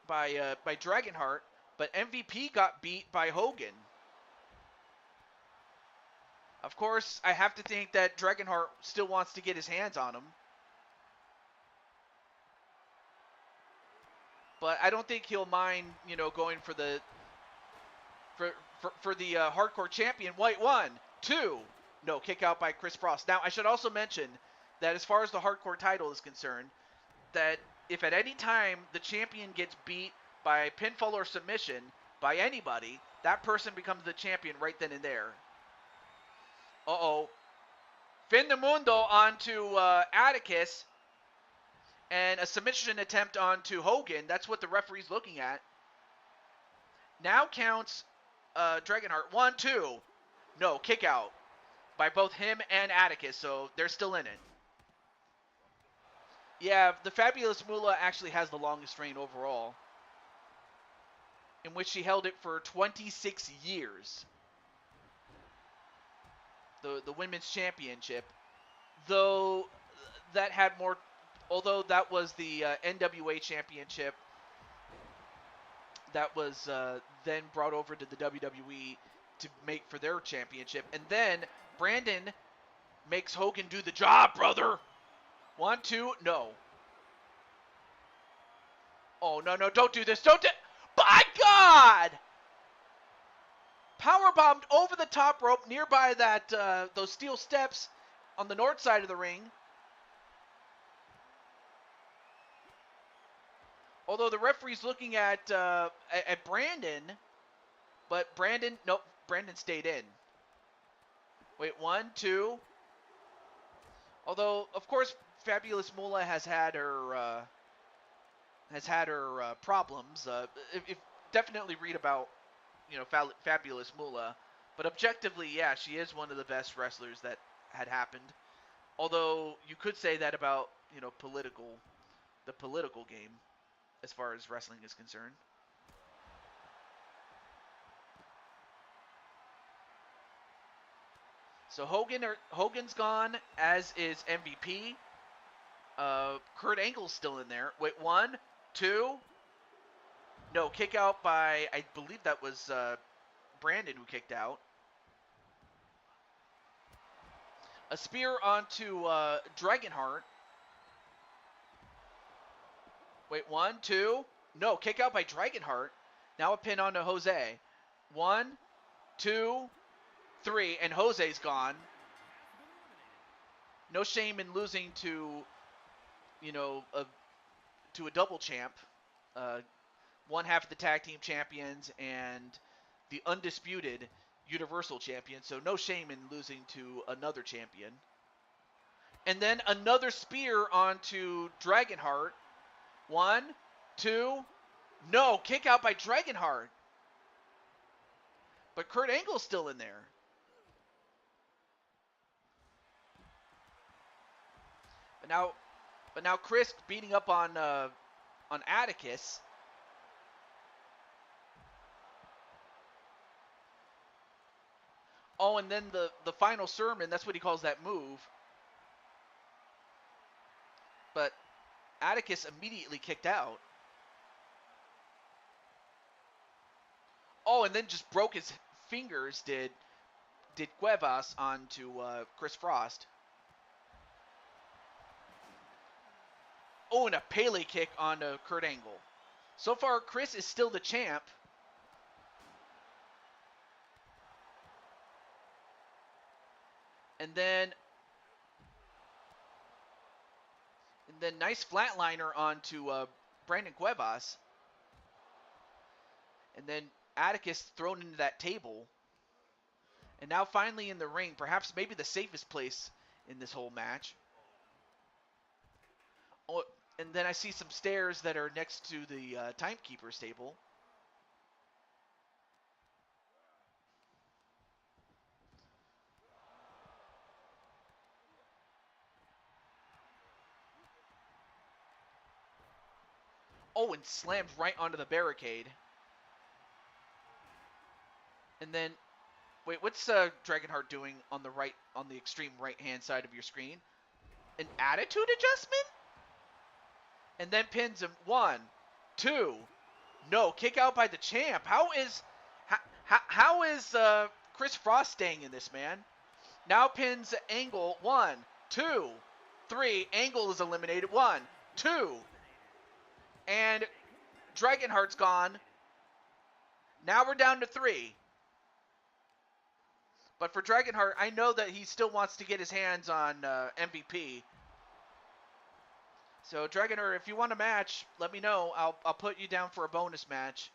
Dragonheart. But MVP got beat by Hogan. Of course, I have to think that Dragonheart still wants to get his hands on him. But I don't think he'll mind, going for the hardcore champion. White 1, 2. No, kick out by Chris Frost. Now, I should also mention that as far as the hardcore title is concerned, that if at any time the champion gets beat by pinfall or submission by anybody, that person becomes the champion right then and there. Uh-oh. Fin de Mundo onto Atticus. And a submission attempt onto Hogan. That's what the referee's looking at. Now counts Dragonheart. 1, 2. No, kick out by both him and Atticus, so they're still in it. Yeah, the Fabulous Moolah actually has the longest reign overall, in which she held it for 26 years. The women's championship, though that had more, although that was the NWA championship that was then brought over to the WWE to make for their championship. And then Brandon Makes Hogan do the job, brother. 1, 2, no. Oh, no, don't do this. Don't do... By God! Powerbombed over the top rope nearby that those steel steps on the north side of the ring. Although the referee's looking at Brandon, but nope, Brandon stayed in. Wait, 1, 2. Although, of course, Fabulous Moolah has had her problems. If definitely read about Fabulous Moolah, but objectively, yeah, she is one of the best wrestlers that had happened. Although you could say that about the political game, as far as wrestling is concerned. So Hogan's gone, as is MVP. Kurt Angle's still in there. Wait, 1, 2. No, kick out by, I believe that was Brandon who kicked out. A spear onto Dragonheart. Wait, 1, 2. No, kick out by Dragonheart. Now a pin onto Jose. 1, 2, 3, and Jose's gone. No shame in losing to, to a double champ. One half of the tag team champions and the undisputed Universal champion. So no shame in losing to another champion. And then another spear onto Dragonheart. 1, 2. No, kick out by Dragonheart. But Kurt Angle's still in there. But now Chris beating up on Atticus. Oh, and then the final sermon, that's what he calls that move. But Atticus immediately kicked out. Oh, and then just broke his fingers, did Cuevas onto Chris Frost. Oh, and a Pele kick onto Kurt Angle. So far, Chris is still the champ. And then nice flatliner onto Brandon Cuevas. And then Atticus thrown into that table. And now finally in the ring, perhaps maybe the safest place in this whole match. Oh, and then I see some stairs that are next to the timekeeper's table. Oh, and slammed right onto the barricade. And then, wait, what's Dragonheart doing on the extreme right-hand side of your screen? An attitude adjustment? And then pins him. 1, 2. No, kick out by the champ. How is Chris Frost staying in this, man? Now pins Angle. 1, 2, 3. Angle is eliminated. 1, 2. And Dragonheart's gone. Now we're down to 3. But for Dragonheart, I know that he still wants to get his hands on MVP. So Dragonheart, if you want a match, let me know. I'll put you down for a bonus match,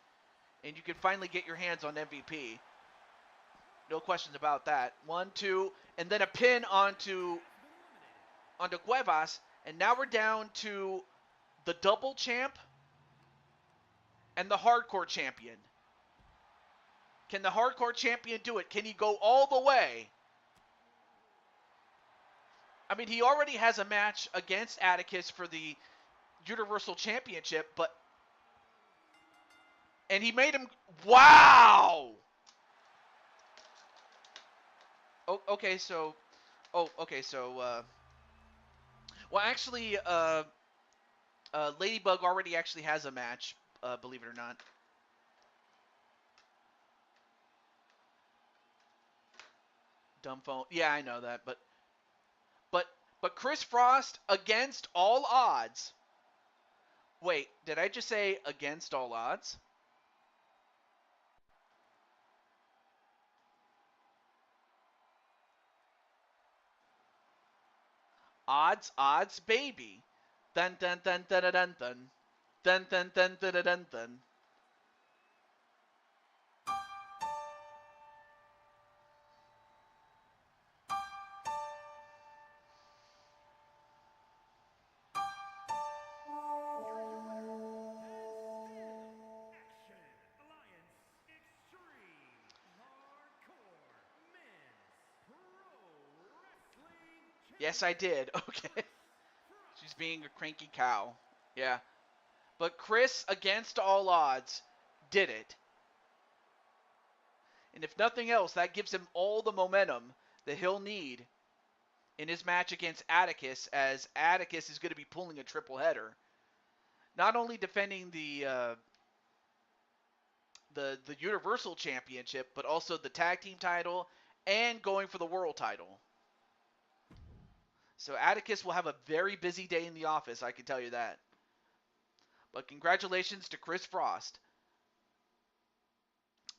and you can finally get your hands on MVP. No questions about that. 1, 2, and then a pin onto Cuevas, and now we're down to the double champ and the hardcore champion. Can the hardcore champion do it? Can he go all the way? I mean, he already has a match against Atticus for the Universal Championship, and he made him, wow! Okay, so, well, actually, Ladybug already actually has a match, believe it or not. Dumb phone. Yeah, I know that, but But Chris Frost, against all odds. Wait, did I just say against all odds? Odds, baby. Dun dun dun dun dun dun dun. Dun dun dun dun dun dun dun. Action Alliance Extreme Hardcore Men's Pro Wrestling Yes, I did. Championship. Okay. Chris She's Frost. being a cranky cow. Yeah. But Chris, against all odds, did it. And if nothing else, that gives him all the momentum that he'll need in his match against Atticus, as Atticus is going to be pulling a triple header. Not only defending the Universal Championship, but also the Tag Team title and going for the World title. So Atticus will have a very busy day in the office, I can tell you that. But congratulations to Chris Frost.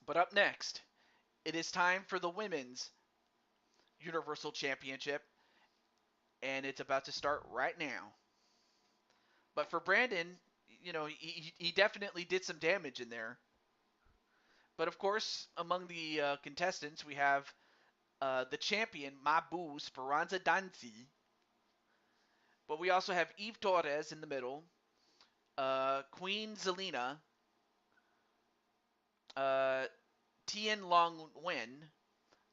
But up next, it is time for the Women's Universal Championship, and it's about to start right now. But for Brandon, you know, he definitely did some damage in there. But of course, among the contestants, we have the champion, Mabu Speranza Danzi. But we also have Eve Torres in the middle, Queen Zelina, uh, Tien Long Wen,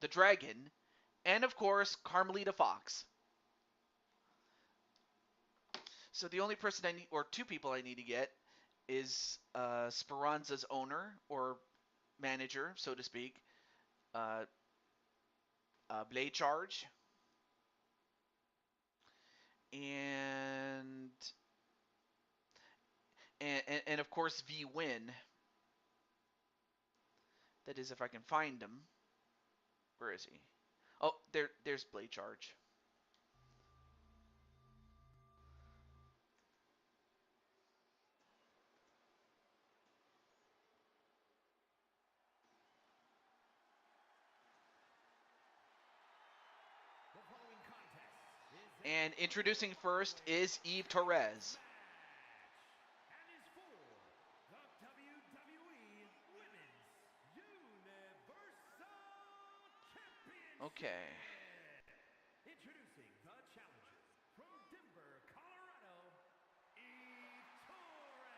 the Dragon, and of course, Carmelita Fox. So the only person I need, or two people I need to get, is Speranza's owner, or manager, so to speak, uh, Blade Charge, and and of course V Win. That is, if I can find him. Where is he? Oh, there's Blade Charge. The following contest is a And introducing first heavyweight is Eve Torres. championship match and is for the WWE Women's Universal Championship. Okay. Introducing the challenger from Denver, Colorado, Eve Torres.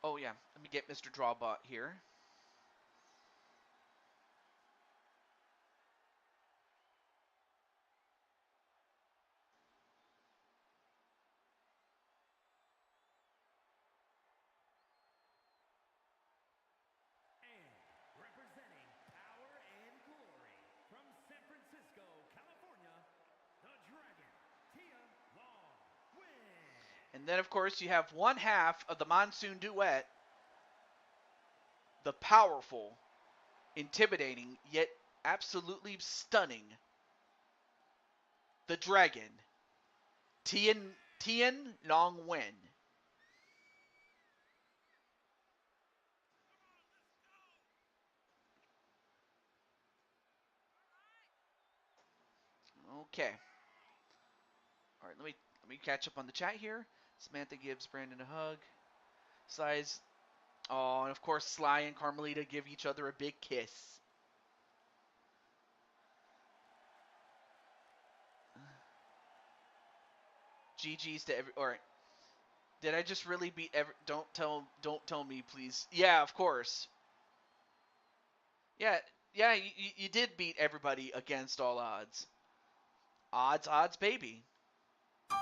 Oh yeah, let me get Mr. Drawbot here. And representing Power and Glory from San Francisco, California, the Dragon, Tia Long Win. And then of course you have one half of the Monsoon Duet, the powerful, intimidating, yet absolutely stunning, the Dragon, Tien Long Wen. Okay. All right, let me catch up on the chat here. Samantha gives Brandon a hug. Sly's, oh, and of course Sly and Carmelita give each other a big kiss. GG's to every. All right. Did I just really beat every? Don't tell me, please. Yeah, of course. Yeah, yeah. You did beat everybody against all odds. Odds, baby. And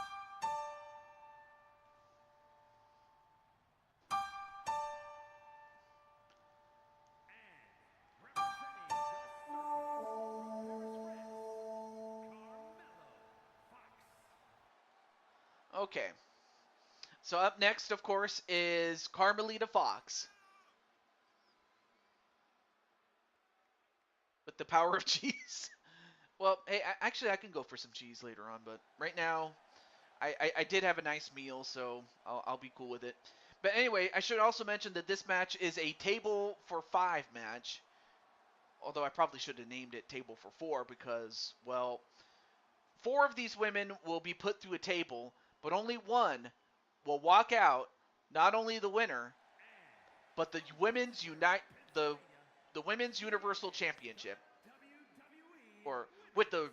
representing the Serpent from Paris, France, Carmelo Fox. Okay. So up next, of course, is Carmelita Fox. With the power of cheese. Well, hey, actually, I can go for some cheese later on, but right now, I did have a nice meal, so I'll be cool with it. But anyway, I should also mention that this match is a table for 5 match. Although I probably should have named it table for 4 because, well, 4 of these women will be put through a table, but only one will walk out, not only the winner, but the women's the women's Universal Championship, or with the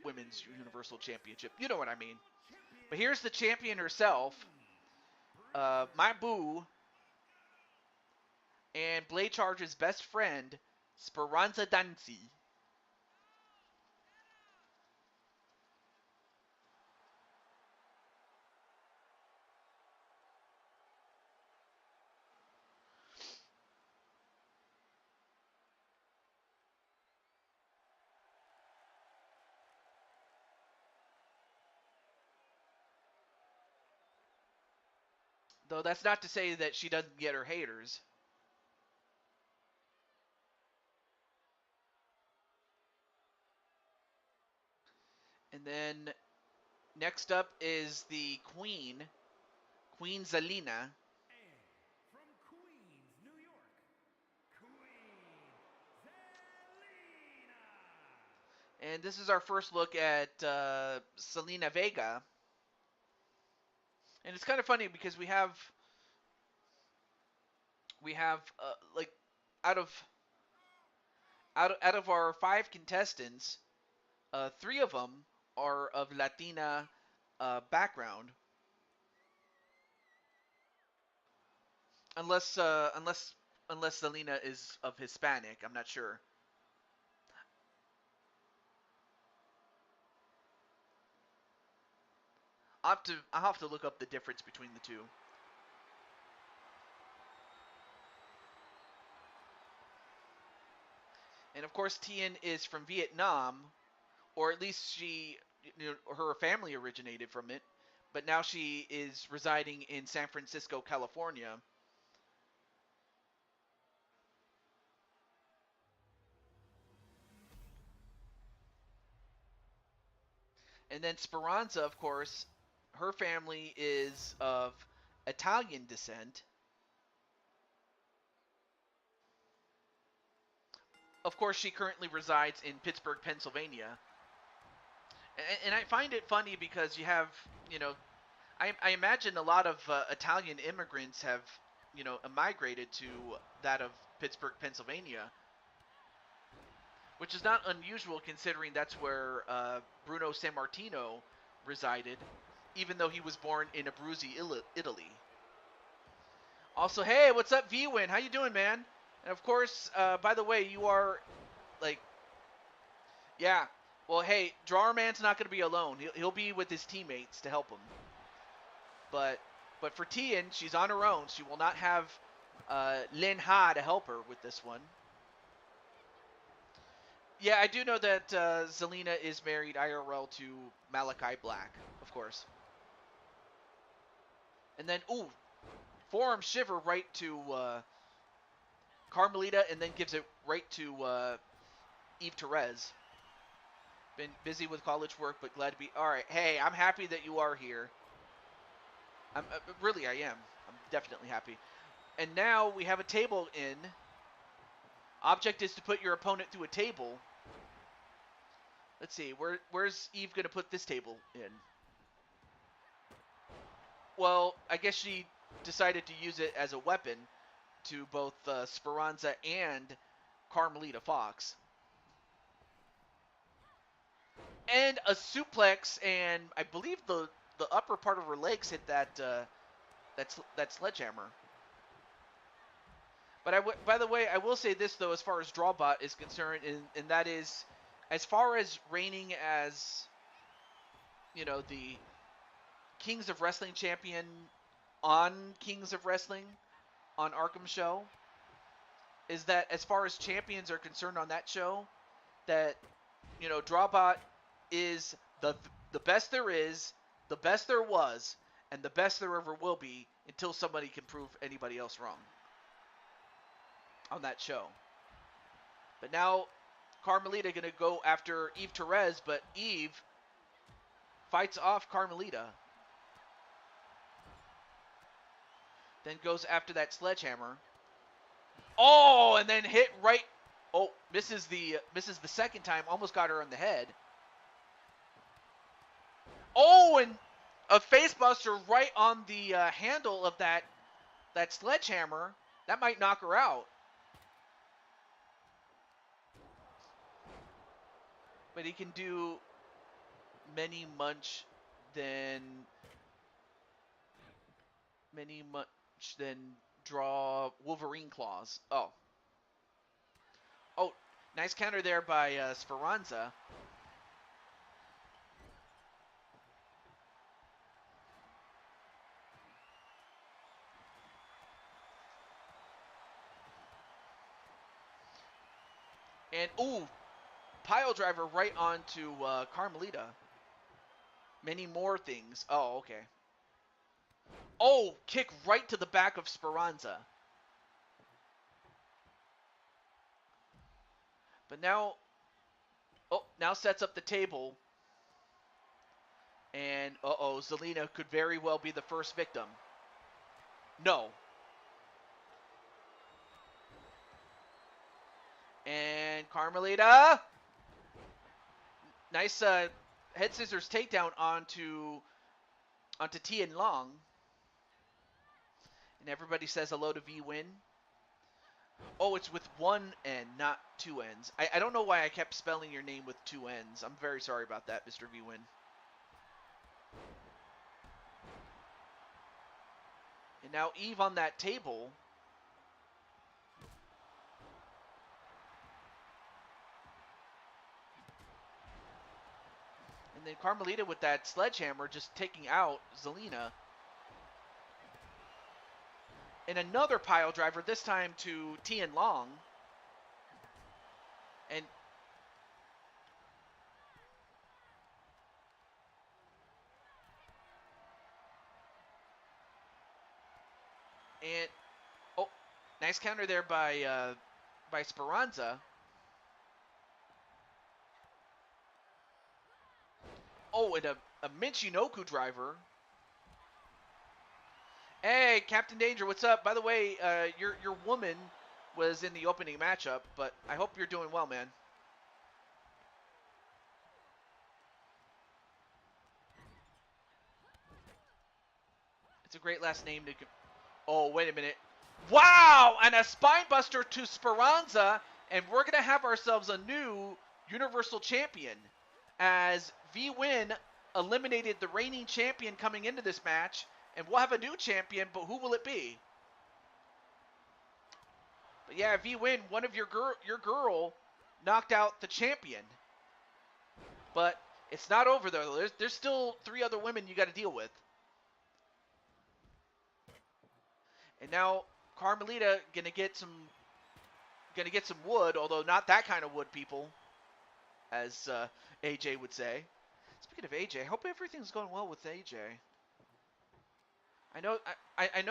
women's Universal Championship. You know what I mean. But here's the champion herself, my boo, and Blade Charge's best friend, Speranza Danzi. Though that's not to say that she doesn't get her haters. And then next up is the Queen, Queen Zelina. And from Queens, New York, Queen Zelina. And this is our first look at Selena Vega. And it's kind of funny because we have like out of out of our 5 contestants, 3 of them are of Latina background, unless Selena is of Hispanic. I'm not sure. I'll have to look up the difference between the two. And of course, Tien is from Vietnam, or at least her family originated from it. But now she is residing in San Francisco, California. And then Speranza, of course, her family is of Italian descent. Of course, she currently resides in Pittsburgh, Pennsylvania. And I find it funny because you have, I imagine a lot of Italian immigrants have, migrated to that of Pittsburgh, Pennsylvania, which is not unusual considering that's where Bruno Sammartino resided, even though he was born in Abruzzi, Italy. Also, hey, what's up, V-Win? How you doing, man? And of course, by the way, you are, like, yeah. Well, hey, Drawer Man's not going to be alone. He'll be with his teammates to help him. But for Tien, she's on her own. She will not have Lin Ha to help her with this one. Yeah, I do know that Zelina is married IRL to Malachi Black, of course. And then, forearm shiver right to Carmelita, and then gives it right to Eve Therese. Been busy with college work, but glad to be. All right, hey, I'm happy that you are here. I am. I'm definitely happy. And now we have a table in. Object is to put your opponent through a table. Let's see, where's Eve going to put this table in? Well, I guess she decided to use it as a weapon to both Speranza and Carmelita Fox. And a suplex, and I believe the upper part of her legs hit that sledgehammer. But by the way, I will say this though, as far as Drawbot is concerned, and that is, as far as reigning as, the Kings of Wrestling champion on Kings of Wrestling on Arkham Show, is that as far as champions are concerned on that show, that, Drawbot is the best there is, the best there was, and the best there ever will be until somebody can prove anybody else wrong on that show. But now Carmelita going to go after Eve Therese, but Eve fights off Carmelita. Then goes after that sledgehammer. Oh, and then hit right. Oh, misses the second time. Almost got her on the head. Oh, and a facebuster right on the handle of that sledgehammer. That might knock her out. But he can do many much than draw Wolverine claws. Oh, nice counter there by Speranza. And ooh, pile driver right onto Carmelita. Many more things. Oh, okay. Oh, kick right to the back of Speranza. But now, now sets up the table. And, Zelina could very well be the first victim. No. And Carmelita. Nice head scissors takedown onto Tian Long. And everybody says hello to V-Win. Oh, it's with one N, not two N's. I don't know why I kept spelling your name with two N's. I'm very sorry about that, Mr. V-Win. And now Eve on that table. And then Carmelita with that sledgehammer just taking out Zelina. And another pile driver, this time to Tian Long. And oh, nice counter there by Speranza. Oh, and a Michinoku driver. Hey, Captain Danger, what's up? By the way, your woman was in the opening matchup, but I hope you're doing well, man. It's a great last name to... Oh, wait a minute. Wow! And a spine buster to Speranza, and we're going to have ourselves a new Universal Champion, as V-Win eliminated the reigning champion coming into this match, and we'll have a new champion, but who will it be? But yeah, V-Win, one of your girl knocked out the champion. But it's not over though. There's still 3 other women you got to deal with. And now Carmelita gonna get some wood, although not that kind of wood, people, as AJ would say. Speaking of AJ, I hope everything's going well with AJ. I know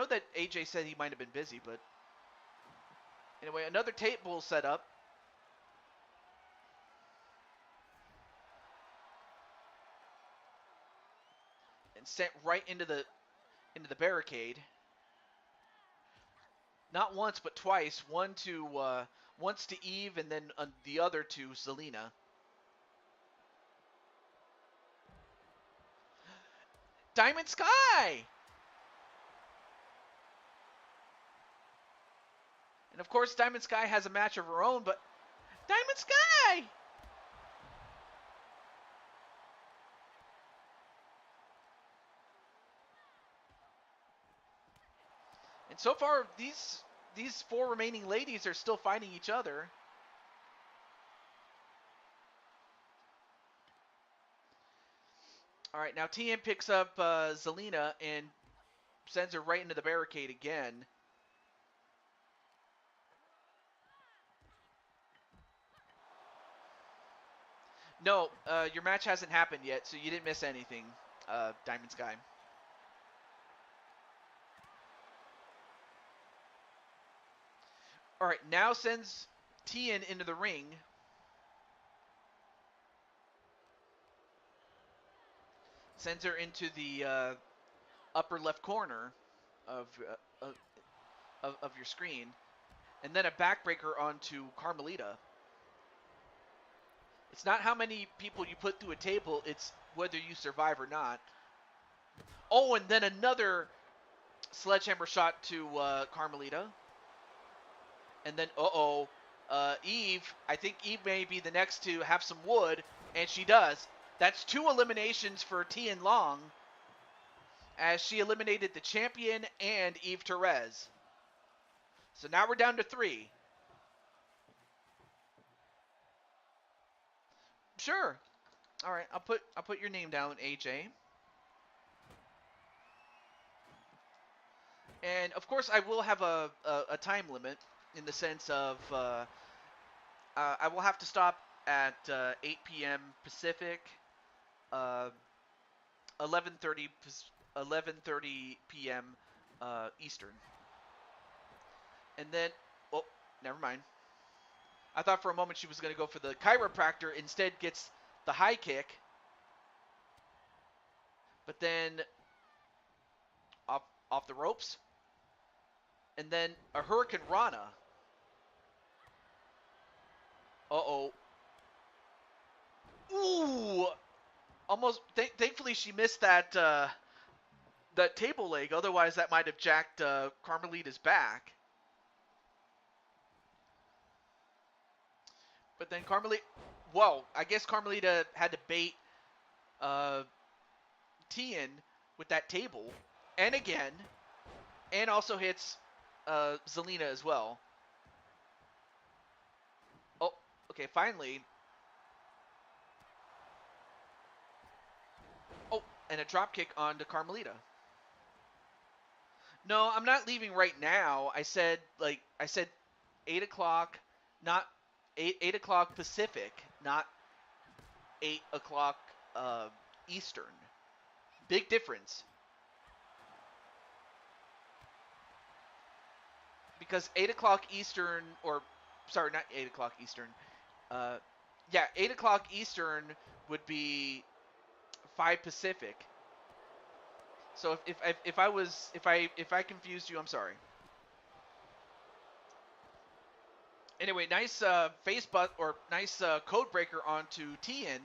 that AJ said he might have been busy, but anyway, another table set up. And sent right into the barricade. Not once, but twice. Once to Eve, and then the other to Zelina. Diamond Sky! And of course, Diamond Sky has a match of her own, but Diamond Sky! And so far, these 4 remaining ladies are still fighting each other. All right, now TM picks up Zelina and sends her right into the barricade again. No, your match hasn't happened yet, so you didn't miss anything, Diamond Sky. All right, now sends Tian into the ring. Sends her into the upper left corner of, of your screen. And then a backbreaker onto Carmelita. It's not how many people you put through a table, it's whether you survive or not. Oh, and then another sledgehammer shot to Carmelita. And then, Eve, I think Eve may be the next to have some wood, and she does. That's 2 eliminations for Tian Long, as she eliminated the champion and Eve Therese. So now we're down to 3. Sure. All right, I'll put your name down, AJ. And of course, I will have a time limit in the sense of I will have to stop at 8 p.m. Pacific, uh, 11:30 p.m. Eastern, and then oh, never mind. I thought for a moment she was going to go for the chiropractor. Instead, gets the high kick, but then off the ropes, and then a Hurricane Rana. Uh-oh. Ooh! Almost. Thankfully, she missed that that table leg. Otherwise, that might have jacked Carmelita's back. But then Carmelita. Whoa! I guess Carmelita had to bait Tian with that table, and again, and also hits Zelina as well. Oh, okay. Finally. Oh, and a drop kick onto Carmelita. No, I'm not leaving right now. I said 8 o'clock, not 8 o'clock Pacific, not 8 o'clock Eastern. Big difference. Because 8 o'clock Eastern, or sorry, not 8 o'clock Eastern. Yeah, 8 o'clock Eastern would be 5 Pacific. So if I confused you, I'm sorry. Anyway, nice face butt or nice code breaker onto Tian,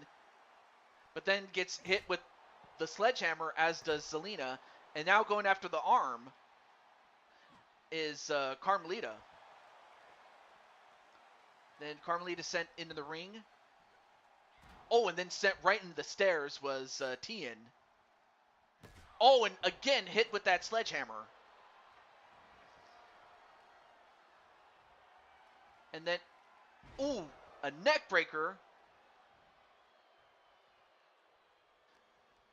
but then gets hit with the sledgehammer, as does Zelina, and now going after the arm is Carmelita. Then Carmelita sent into the ring. Oh, and then sent right into the stairs was Tian. Oh, and again hit with that sledgehammer. And then, ooh, a neck breaker.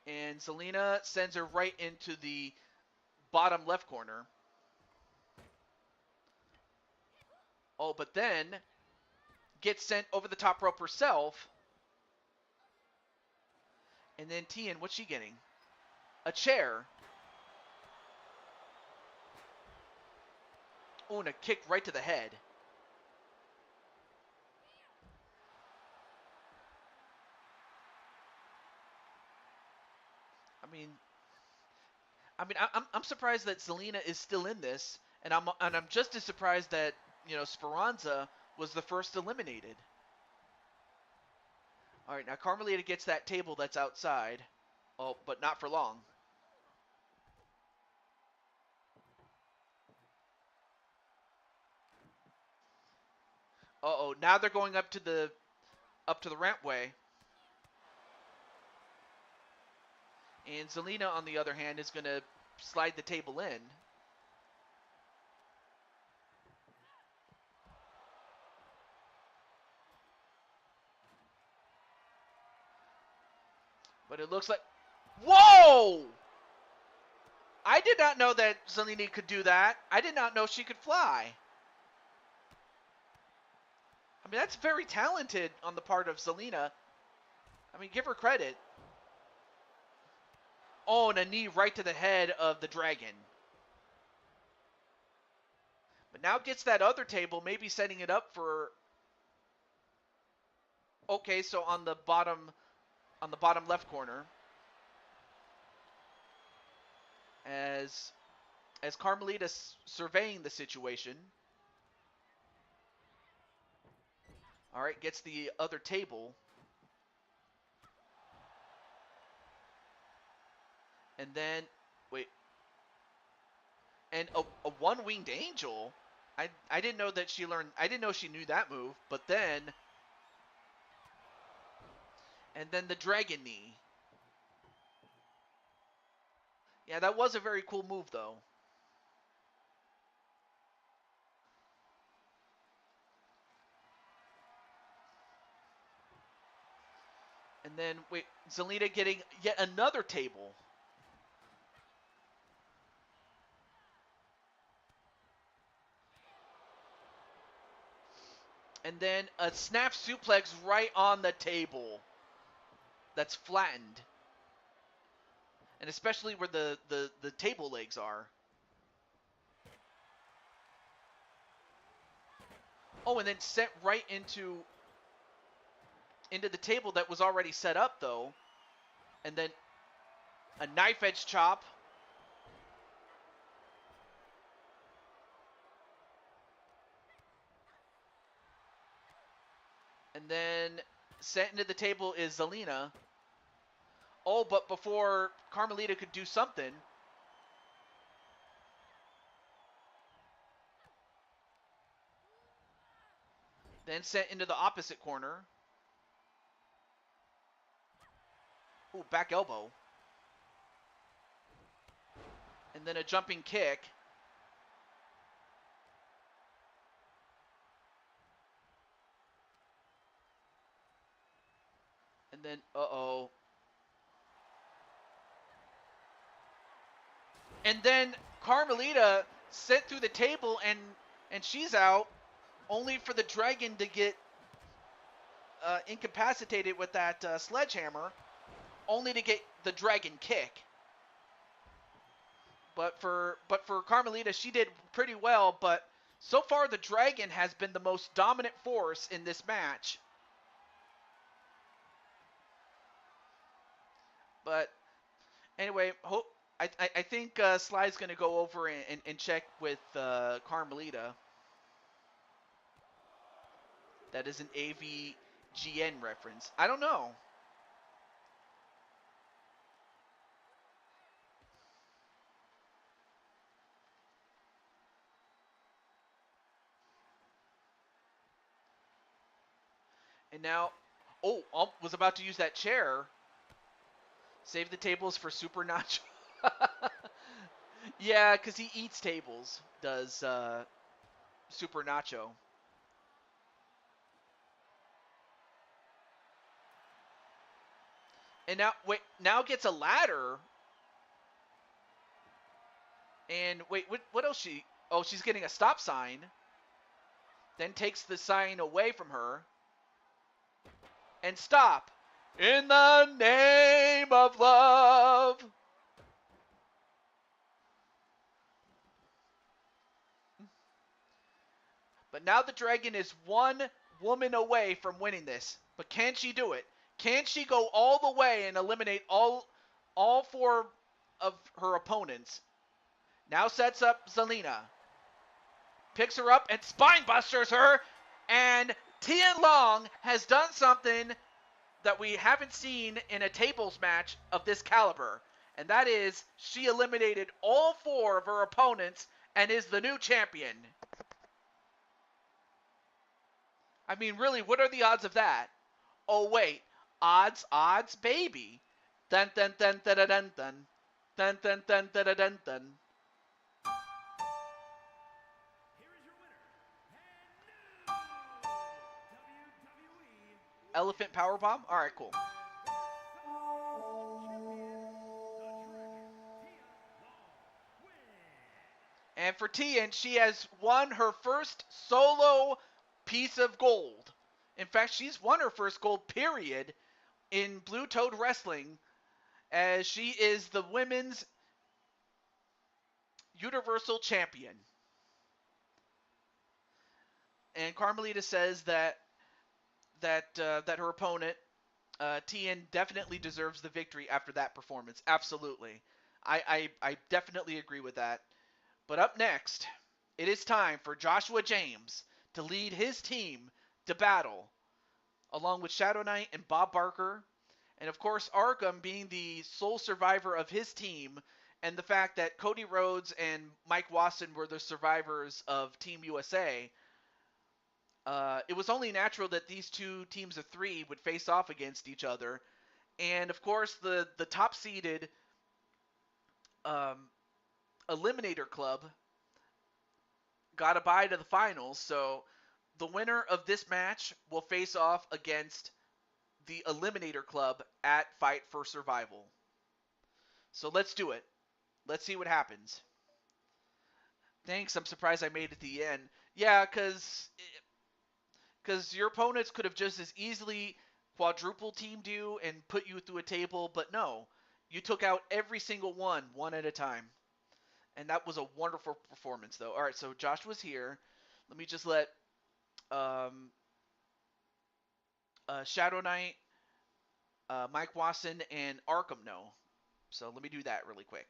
And Zelina sends her right into the bottom left corner. Oh, but then gets sent over the top rope herself. And then Tian, what's she getting? A chair. Oh, and a kick right to the head. I'm surprised that Zelina is still in this, and I'm just as surprised that Speranza was the first eliminated. All right, now Carmelita gets that table that's outside. Oh, but not for long. Uh-oh, now they're going up to the rampway. And Zelina, on the other hand, is going to slide the table in. But it looks like... Whoa! I did not know that Zelina could do that. I did not know she could fly. I mean, that's very talented on the part of Zelina. I mean, give her credit. Oh, and a knee right to the head of the dragon. But now gets that other table, maybe setting it up for... Okay, so on the bottom left corner. as Carmelita's surveying the situation. All right, gets the other table. And then, wait. And a one-winged angel? I didn't know that she learned, I didn't know she knew that move, but then, and then the dragon knee. Yeah, that was a very cool move, though. And then, wait, Zelina getting yet another table. And then a snap suplex right on the table. That's flattened. And especially where the table legs are. Oh, and then sent right into the table that was already set up, though. And then a knife edge chop. And then sent into the table is Zelina. Oh, but before Carmelita could do something, then sent into the opposite corner. Ooh, back elbow. And then a jumping kick. And then, uh-oh. And then Carmelita sent through the table and she's out, only for the dragon to get incapacitated with that sledgehammer, only to get the dragon kick. But for Carmelita, she did pretty well, but so far the dragon has been the most dominant force in this match. But anyway, I think Sly's going to go over and check with Carmelita. That is an AVGN reference. I don't know. And now, was about to use that chair. Save the tables for Super Nacho. Yeah, because he eats tables, does Super Nacho. And now gets a ladder. And wait, what else oh, she's getting a stop sign. Then takes the sign away from her. And stop. In the name of love. But now the dragon is one woman away from winning this. But can she do it? Can she go all the way and eliminate all four of her opponents? Now sets up Zelina. Picks her up and spinebusters her. And Tian Long has done something that we haven't seen in a tables match of this caliber. And that is she eliminated all four of her opponents and is the new champion. I mean, really, what are the odds of that? Oh, wait. Odds, baby. Dun dun dun dun dun dun dun. Dun dun dun dun dun dun dun. Here is your winner, and new WWE Elephant powerbomb? Alright, cool. And for Tian, she has won her first solo piece of gold. In fact, she's won her first gold, period, in Blue Toad Wrestling, as she is the women's Universal Champion. And Carmelita says that her opponent, Tian, definitely deserves the victory after that performance. Absolutely. I definitely agree with that. But up next, it is time for Joshua James to lead his team to battle, along with Shadow Knight and Bob Barker, and of course Arkham being the sole survivor of his team, and the fact that Cody Rhodes and Mike Wasson were the survivors of Team USA. It was only natural that these two teams of three would face off against each other, and of course the top seeded um, Eliminator Club got a bye to the finals, so the winner of this match will face off against the Eliminator Club at Fight for Survival. So let's do it. Let's see what happens. Thanks. I'm surprised I made it to the end. Yeah, because your opponents could have just as easily quadruple teamed you and put you through a table, but no, you took out every single one at a time, and that was a wonderful performance, though. All right, so Joshua's here. Let me just let um, Shadow Knight, Mike Wasson, and Arkham know. So let me do that really quick.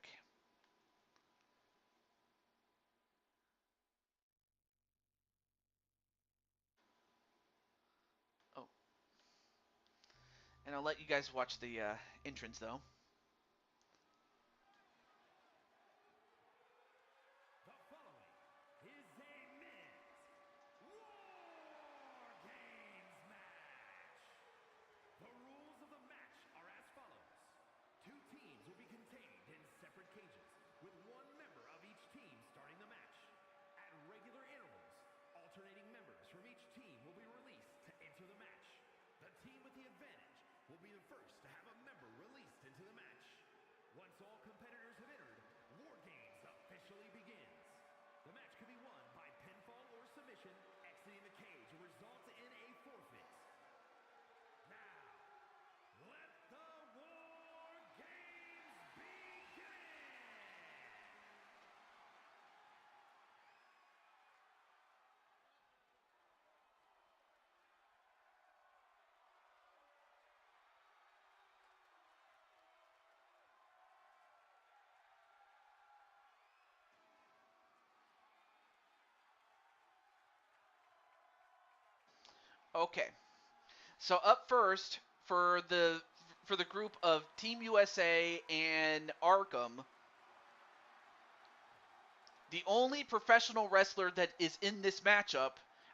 Oh, and I'll let you guys watch the entrance, though. The following is a men's War Games match. The rules of the match are as follows. Two teams will be contained in separate cages, with one member of each team starting the match. At regular intervals, alternating members from each team will be released to enter the match. The team with the advantage will be the first to have a member released into the match. Once all competitors have entered, War Games officially begins. The match can be won by pinfall or submission. Exiting the cage will result in a forfeit. Now, let the War Games begin! Okay, so up first for the group of Team USA and Arkham, the only professional wrestler that is in this matchup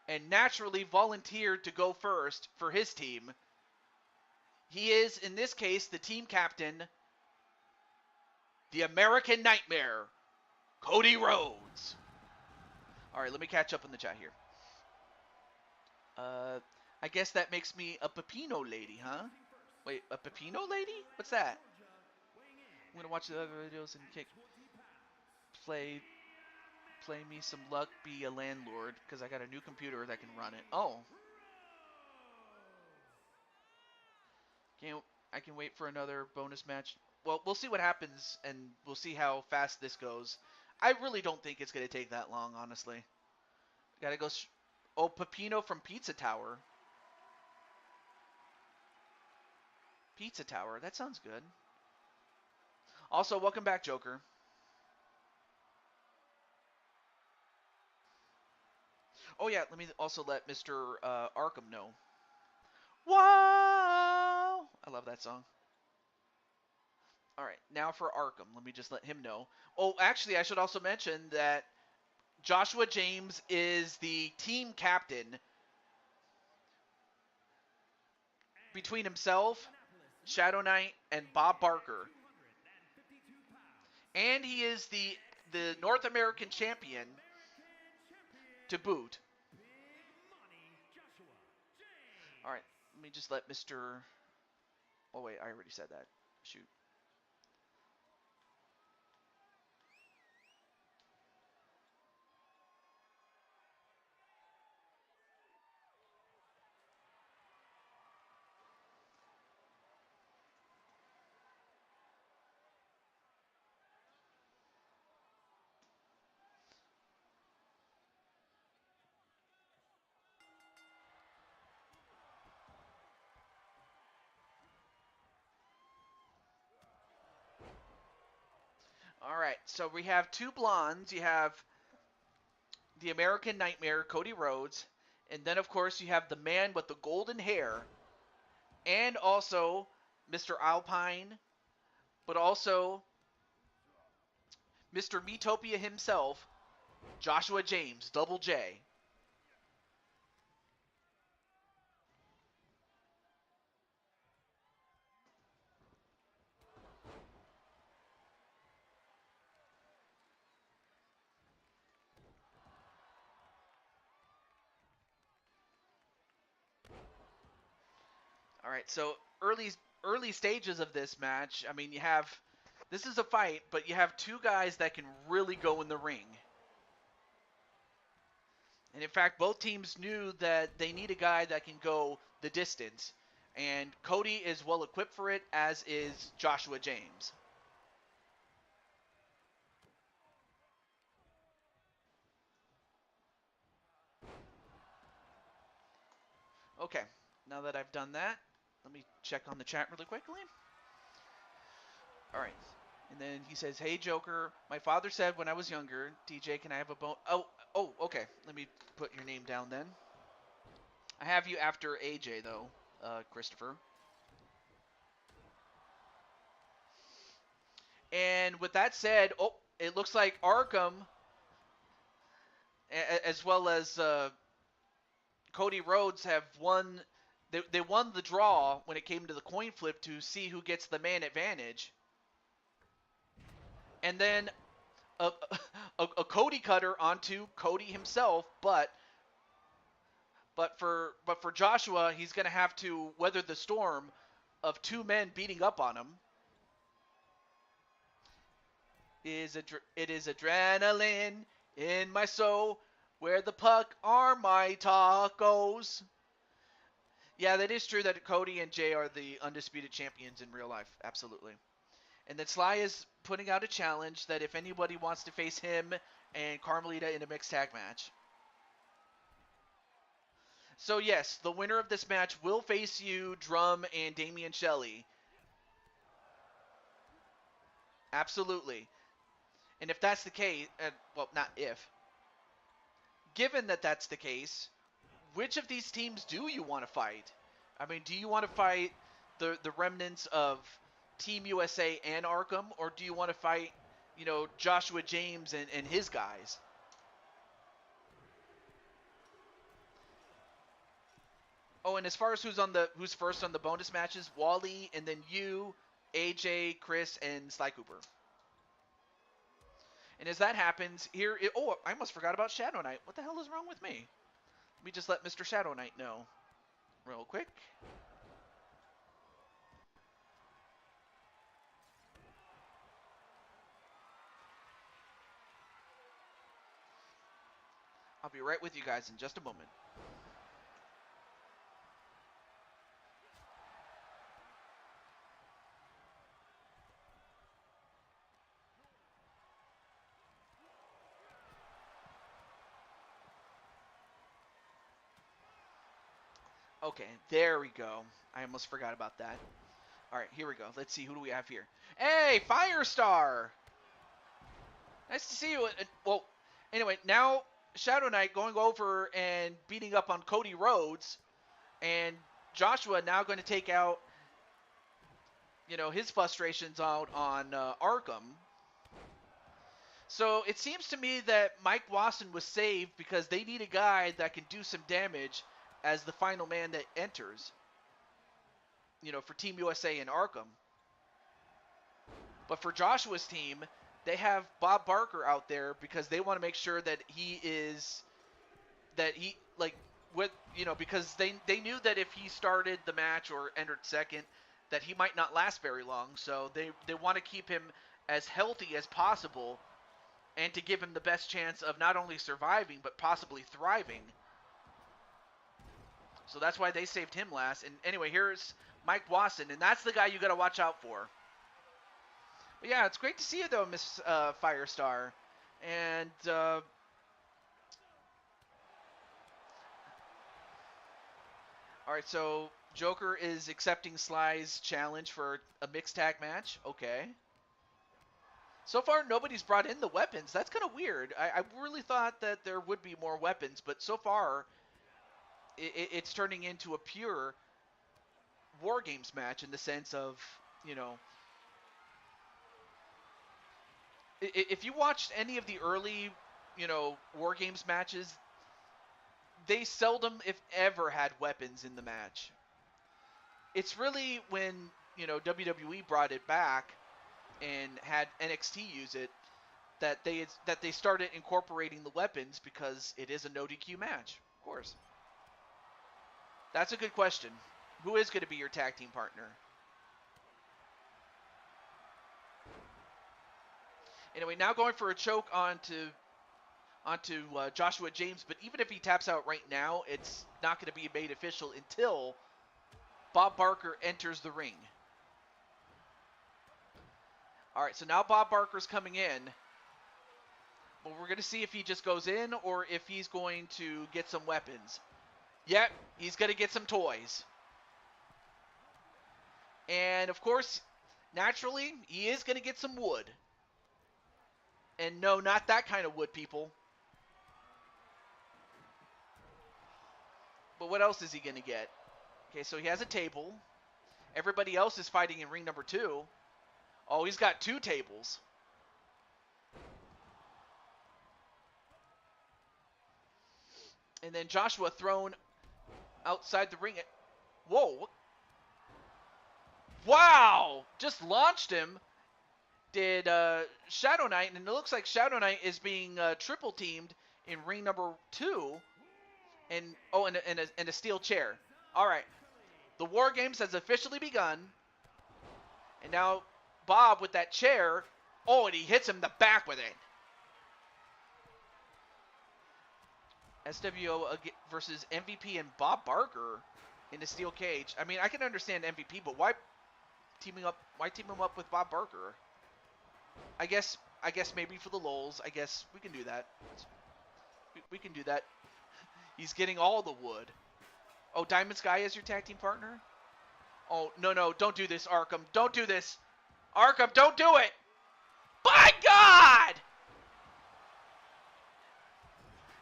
and naturally volunteered to go first for his team. He is, in this case, the team captain, the American Nightmare, Cody Rhodes. All right, let me catch up on the chat here. I guess that makes me a Pepino lady, huh? Wait, a Pepino lady? What's that? I'm gonna watch the other videos and play play me some luck, be a landlord, because I got a new computer that can run it. Oh, I can wait for another bonus match. Well, we'll see what happens, and we'll see how fast this goes. I really don't think it's gonna take that long, honestly. Gotta go. Oh, Pepino from Pizza Tower. Pizza Tower. That sounds good. Also, welcome back, Joker. Oh yeah, let me also let Mr. Arkham know. Wow! I love that song. All right, now for Arkham. Let me just let him know. Oh, actually, I should also mention that Joshua James is the team captain between himself, Shadow Knight, and Bob Barker. And he is the North American champion to boot. All right, let me just let Mr. Oh wait, I already said that. Shoot. All right, so we have two blondes. You have the American Nightmare, Cody Rhodes, and then of course you have the man with the golden hair, and also Mr. Alpine, but also Mr. Metopia himself, Joshua James, Double J. All right, so early stages of this match. I mean, you have this is a fight, but you have two guys that can really go in the ring. And in fact, both teams knew that they need a guy that can go the distance. And Cody is well equipped for it, as is Joshua James. Okay, now that I've done that, let me check on the chat really quickly. All right. And then he says, "Hey Joker, my father said when I was younger, DJ, can I have a bone?" Oh, okay. Let me put your name down then. I have you after AJ though, Christopher. And with that said, oh, it looks like Arkham, as well as Cody Rhodes, have won. They won the draw when it came to the coin flip to see who gets the man advantage. And then a Cody cutter onto Cody himself, but for Joshua, he's going to have to weather the storm of two men beating up on him. It is adrenaline in my soul, where the puck are my tacos. Yeah, that is true that Cody and Jay are the undisputed champions in real life. Absolutely. And then Sly is putting out a challenge that if anybody wants to face him and Carmelita in a mixed tag match. So yes, the winner of this match will face you, Drum and Damian Shelley. Absolutely. And if that's the case, well, not if, given that that's the case, which of these teams do you want to fight? I mean, do you want to fight the remnants of Team USA and Arkham, or do you want to fight, Joshua James and his guys? Oh, and as far as who's first on the bonus matches, Wally, and then you, AJ, Chris, and Sly Cooper. And as that happens, I almost forgot about Shadow Knight. What the hell is wrong with me? Let me just let Mr. Shadow Knight know real quick. I'll be right with you guys in just a moment. Okay, there we go. I almost forgot about that. All right, here we go. Let's see, who do we have here? Hey, Firestar! Nice to see you. Well, anyway, now Shadow Knight going over and beating up on Cody Rhodes, and Joshua now going to take out, his frustrations out on Arkham. So it seems to me that Mike Wasson was saved because they need a guy that can do some damage as the final man that enters, for Team USA and Arkham. But for Joshua's team, they have Bob Barker out there because they want to make sure that because they knew that if he started the match or entered second, that he might not last very long. So they want to keep him as healthy as possible and to give him the best chance of not only surviving but possibly thriving. So that's why they saved him last. And anyway, here's Mike Wasson, and that's the guy you got to watch out for. But yeah, it's great to see you though, Miss Firestar. And all right, so Joker is accepting Sly's challenge for a mixed tag match. Okay. So far, nobody's brought in the weapons. That's kind of weird. I really thought that there would be more weapons, but so far, it's turning into a pure War Games match in the sense of, you know, if you watched any of the early, War Games matches, they seldom, if ever, had weapons in the match. It's really when, WWE brought it back and had NXT use it that they started incorporating the weapons because it is a no DQ match, of course. That's a good question. Who is going to be your tag team partner? Anyway, now going for a choke onto Joshua James, but even if he taps out right now, it's not going to be made official until Bob Barker enters the ring. All right, so now Bob Barker's coming in. But we're going to see if he just goes in or if he's going to get some weapons. Yep, he's going to get some toys. And, of course, naturally, he is going to get some wood. And no, not that kind of wood, people. But what else is he going to get? Okay, so he has a table. Everybody else is fighting in ring number 2. Oh, he's got 2 tables. And then Joshua thrown outside the ring. Whoa. Wow! Just launched him. Did Shadow Knight, and it looks like Shadow Knight is being triple teamed in ring number 2. And a steel chair. All right. The War Games has officially begun. And now Bob with that chair. Oh, and he hits him in the back with it. SWO versus MVP and Bob Barker in the steel cage. I mean, I can understand MVP, but why team him up with Bob Barker? I guess maybe for the lulz. I guess we can do that. We can do that. He's getting all the wood. Oh, Diamond Sky is your tag team partner? Oh, no, don't do this, Arkham. Don't do this. Arkham, don't do it! By God!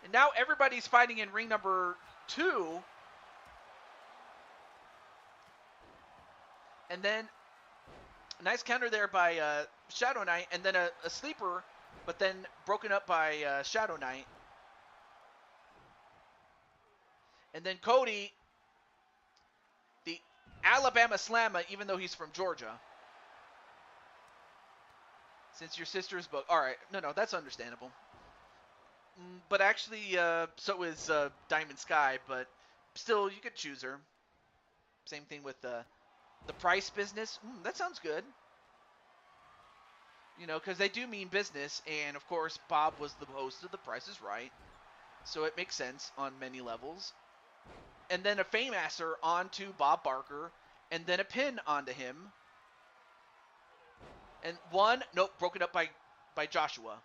And now everybody's fighting in ring number 2. And then a nice counter there by Shadow Knight. And then a sleeper, but then broken up by Shadow Knight. And then Cody, the Alabama Slammer, even though he's from Georgia. Since your sister's book. All right. No, that's understandable. But actually, so is Diamond Sky, but still, you could choose her. Same thing with the Price business. That sounds good. Because they do mean business, and of course, Bob was the host of The Price is Right, so it makes sense on many levels. And then a Fameasser onto Bob Barker, and then a pin onto him. And broken up by Joshua.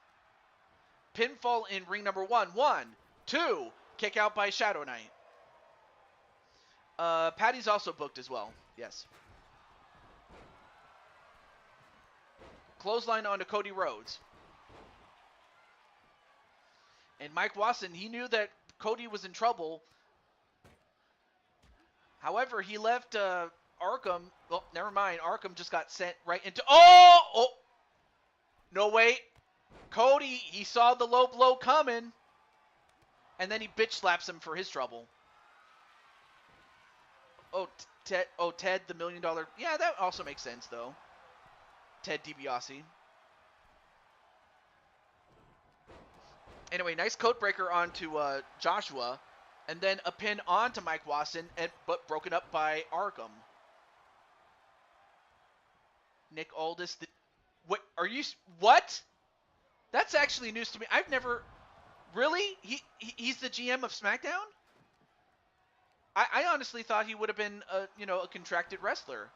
Pinfall in ring number 1. 1, 2, kick out by Shadow Knight. Patty's also booked as well. Yes. Clothesline onto Cody Rhodes. And Mike Wasson, he knew that Cody was in trouble. However, he left Arkham. Well, never mind. Arkham just got sent right into... Oh! No, wait. Cody, he saw the low blow coming. And then he bitch slaps him for his trouble. Oh, Ted, the $1 million... Yeah, that also makes sense, though. Ted DiBiase. Anyway, nice coat breaker onto Joshua. And then a pin onto Mike Wasson, but broken up by Arkham. Nick Aldis. What? That's actually news to me. I've never... Really? He's the GM of SmackDown? I honestly thought he would have been a contracted wrestler.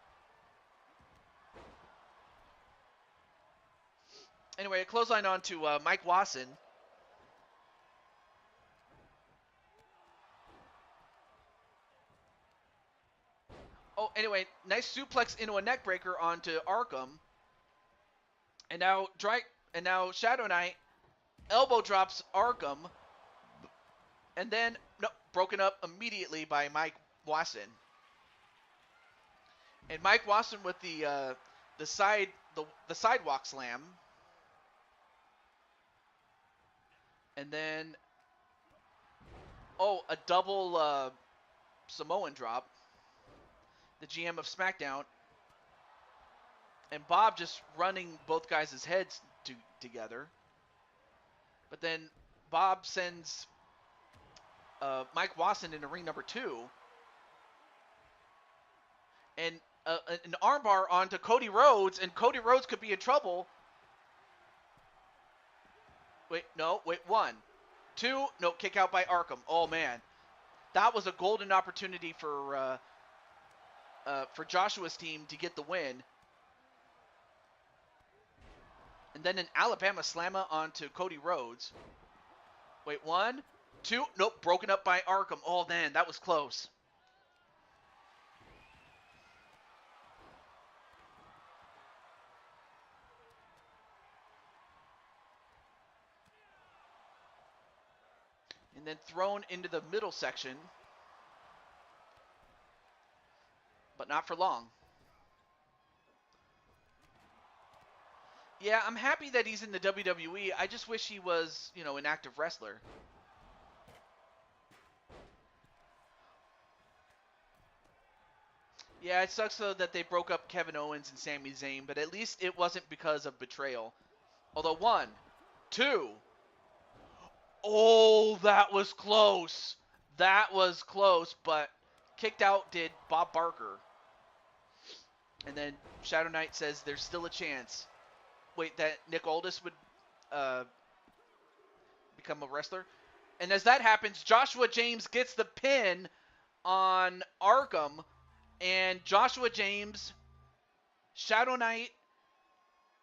Anyway, a clothesline on to Mike Wasson. Oh, anyway, nice suplex into a neck breaker onto Arkham. And now And now Shadow Knight elbow drops Arkham, and then no, broken up immediately by Mike Wasson. And Mike Wasson with the sidewalk slam, and then a double Samoan drop. The GM of SmackDown, and Bob just running both guys' heads together. But then Bob sends Mike Wasson into ring number 2, and an armbar onto Cody Rhodes, and Cody Rhodes could be in trouble. Wait, 1, 2, no, kick out by Arkham. Oh man, that was a golden opportunity for Joshua's team to get the win. And then an Alabama slammer onto Cody Rhodes. Wait, 1, 2, nope, broken up by Arkham. Oh man, that was close. And then thrown into the middle section, but not for long. Yeah, I'm happy that he's in the WWE. I just wish he was, an active wrestler. Yeah, it sucks though that they broke up Kevin Owens and Sami Zayn, but at least it wasn't because of betrayal. Although 1, 2. Oh, that was close. That was close, but kicked out did Bob Barker. And then Shadow Knight says there's still a chance. Wait, that Nick Aldis would become a wrestler? And as that happens, Joshua James gets the pin on Arkham, and Joshua James, Shadow Knight,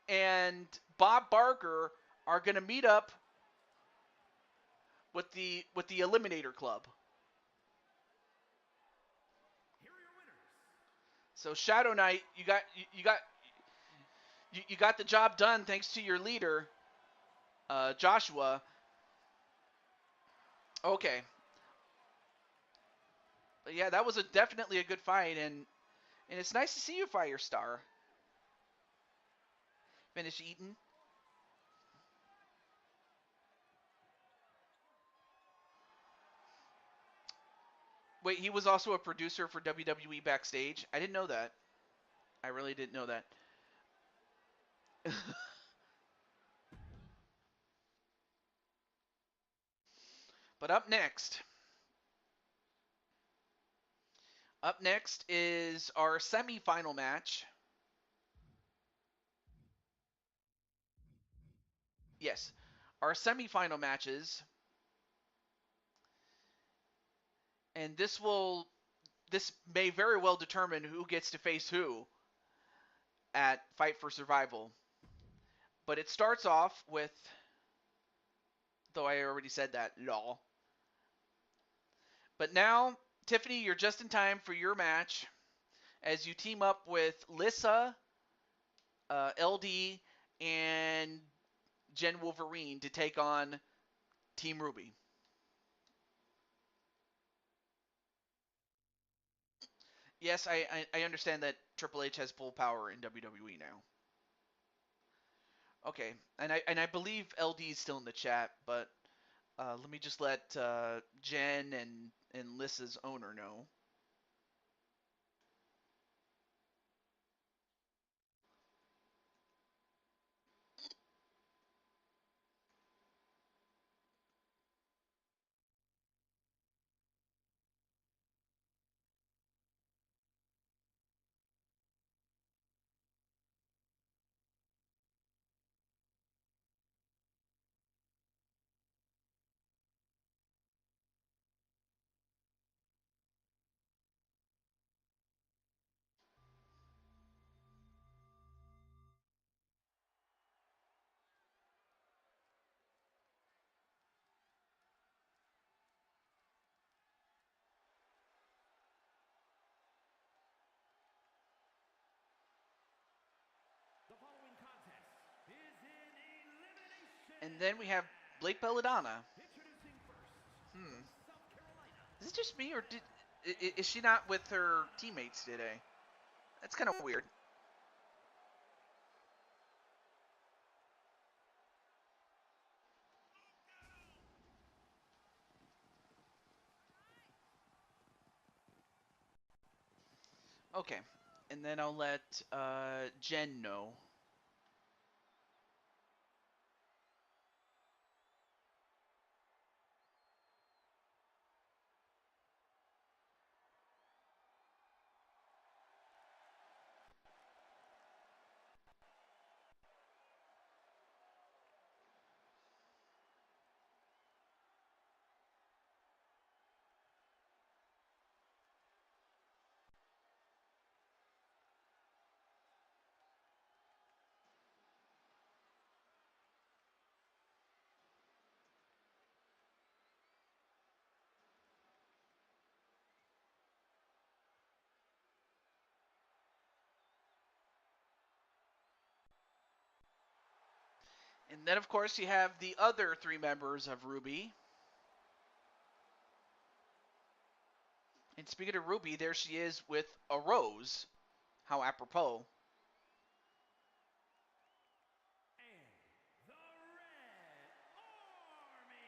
and Bob Barker are going to meet up with the Eliminator Club. So Shadow Knight, you got the job done thanks to your leader, Joshua. Okay. But yeah, that was definitely a good fight, and it's nice to see you, Firestar. Finish eating. Wait, he was also a producer for WWE Backstage? I didn't know that. I really didn't know that. But up next is our semi-final match. Yes, our semi-final matches. And this may very well determine who gets to face who at Fight for Survival. But it starts off with, though I already said that, lol. But now, Tiffany, you're just in time for your match as you team up with Lissa, LD, and Jen Wolverine to take on Team Ruby. Yes, I understand that Triple H has full power in WWE now. Okay, and I believe LD is still in the chat, but let me just let Jen and Lissa's owner know. And then we have Blake Belladonna. Introducing first, Hmm. from South Carolina. Is it just me, or is she not with her teammates today? That's kind of weird. Okay. And then I'll let Jen know. And then, of course, you have the other three members of Ruby. And speaking of Ruby, there she is with a rose. How apropos. And the Red Army.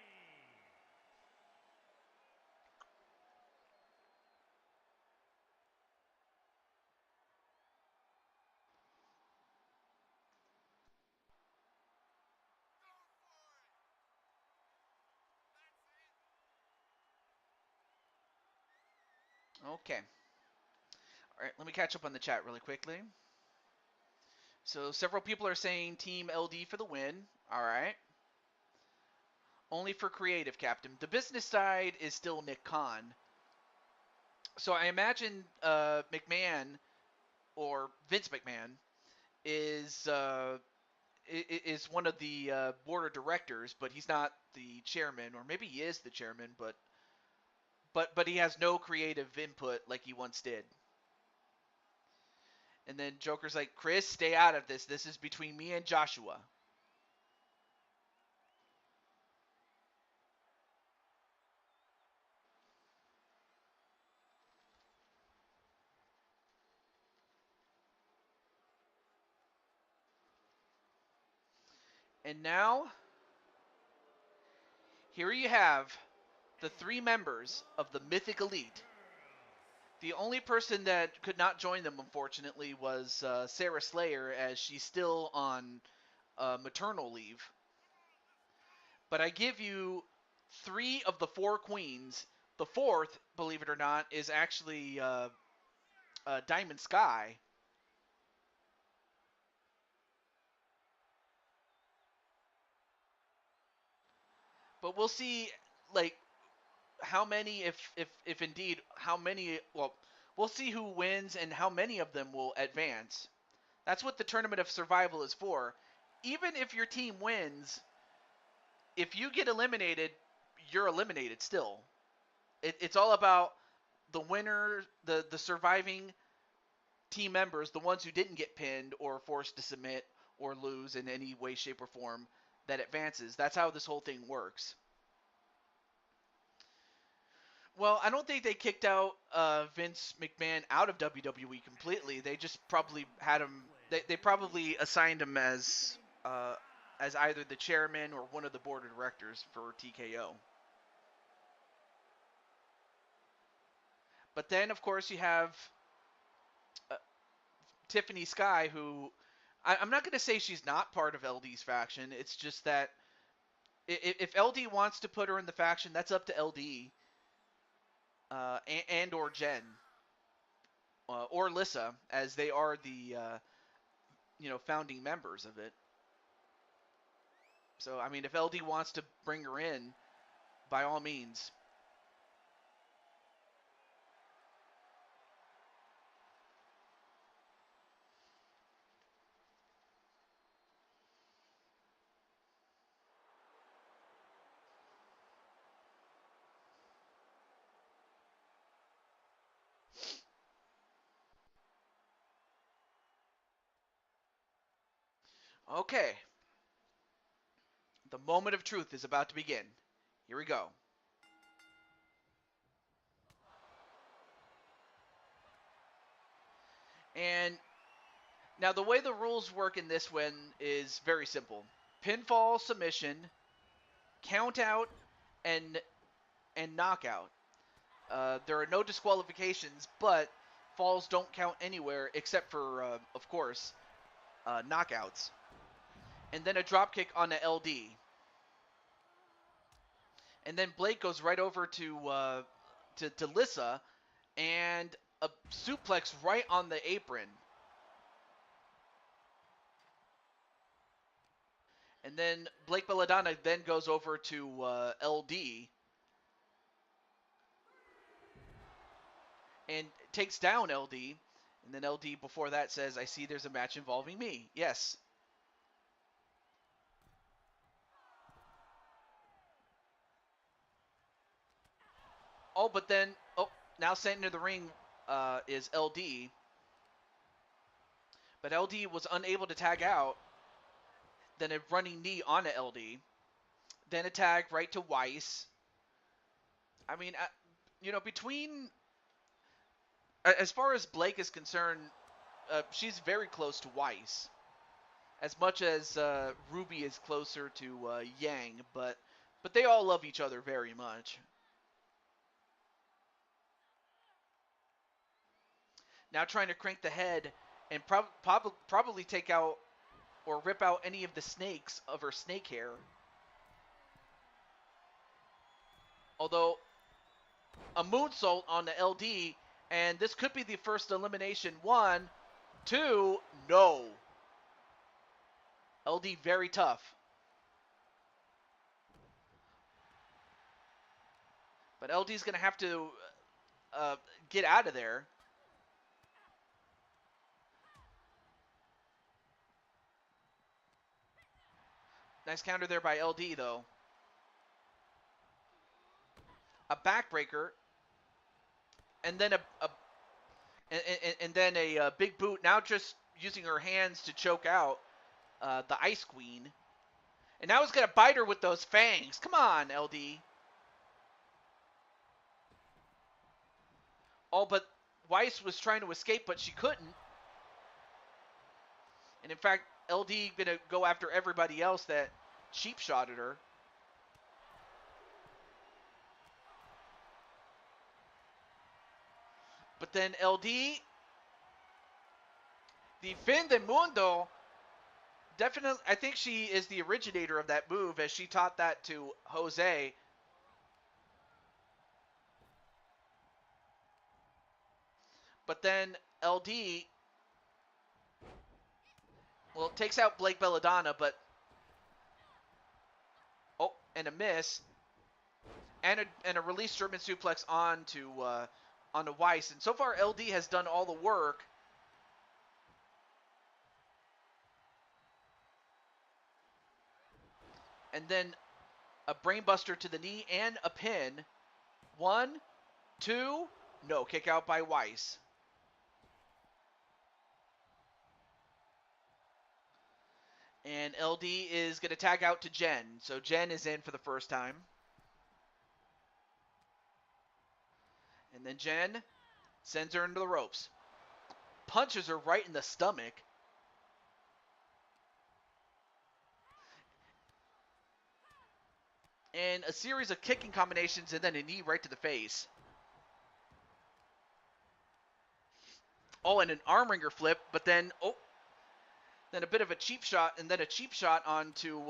Okay. All right, let me catch up on the chat really quickly. So several people are saying Team LD for the win. All right. Only for creative, Captain. The business side is still Nick Khan. So I imagine McMahon or Vince McMahon is is one of the board of directors, but he's not the chairman, or maybe he is the chairman, but he has no creative input like he once did. And then Joker's like, Chris, stay out of this. This is between me and Joshua. And now, here you have the three members of the Mythic Elite. The only person that could not join them, unfortunately, was Sarah Slayer, as she's still on maternal leave. But I give you three of the four queens. The fourth, believe it or not, is actually Diamond Sky. But we'll see, like, how many, if indeed, how many, well, we'll see who wins and how many of them will advance. That's what the Tournament of Survival is for. Even if your team wins, if you get eliminated, you're eliminated still. It's all about the winner, the surviving team members, the ones who didn't get pinned or forced to submit or lose in any way, shape, or form, that advances. That's how this whole thing works. Well, I don't think they kicked out Vince McMahon out of WWE completely. They just probably had him. They probably assigned him as either the chairman or one of the board of directors for TKO. But then, of course, you have uh, Tiffany Sky, who I'm not going to say she's not part of LD's faction. It's just that if LD wants to put her in the faction, that's up to LD and or Jen or Lissa, as they are the founding members of it. So I mean, if LD wants to bring her in, by all means. Okay. The moment of truth is about to begin. Here we go. And now the way the rules work in this one is very simple. Pinfall, submission, count out, and knockout. There are no disqualifications, but falls don't count anywhere except for, of course, knockouts. And then a dropkick on the LD. And then Blake goes right over to Lissa and a suplex right on the apron. And then Blake Belladonna then goes over to LD and takes down LD. And then LD before that says, I see there's a match involving me. Yes. Oh, but then, now sent into the ring is LD. But LD was unable to tag out. Then a running knee on a LD. Then a tag right to Weiss. I mean, between... As far as Blake is concerned, she's very close to Weiss. As much as Ruby is closer to Yang, but they all love each other very much. Now trying to crank the head and probably take out or rip out any of the snakes of her snake hair. Although, a moonsault on the LD, and this could be the first elimination. 1, 2, no. LD very tough. But LD's going to have to get out of there. Nice counter there by LD, though. A backbreaker. And then a big boot. Now just using her hands to choke out the Ice Queen. And now he's going to bite her with those fangs. Come on, LD. Oh, but Weiss was trying to escape, but she couldn't. And in fact, LD going to go after everybody else that cheap shotted her. But then LD, the Fin de Mundo, definitely, I think she is the originator of that move, as she taught that to Jose. But then LD, well, takes out Blake Belladonna, but, oh, and a miss. And a release German suplex onto Weiss. And so far, LD has done all the work. And then a brainbuster to the knee and a pin. 1, 2, no, kick out by Weiss. And LD is going to tag out to Jen. So Jen is in for the first time. And then Jen sends her into the ropes. Punches her right in the stomach. And a series of kicking combinations and then a knee right to the face. Oh, and an arm wringer flip, but then, then a bit of a cheap shot, and then a cheap shot onto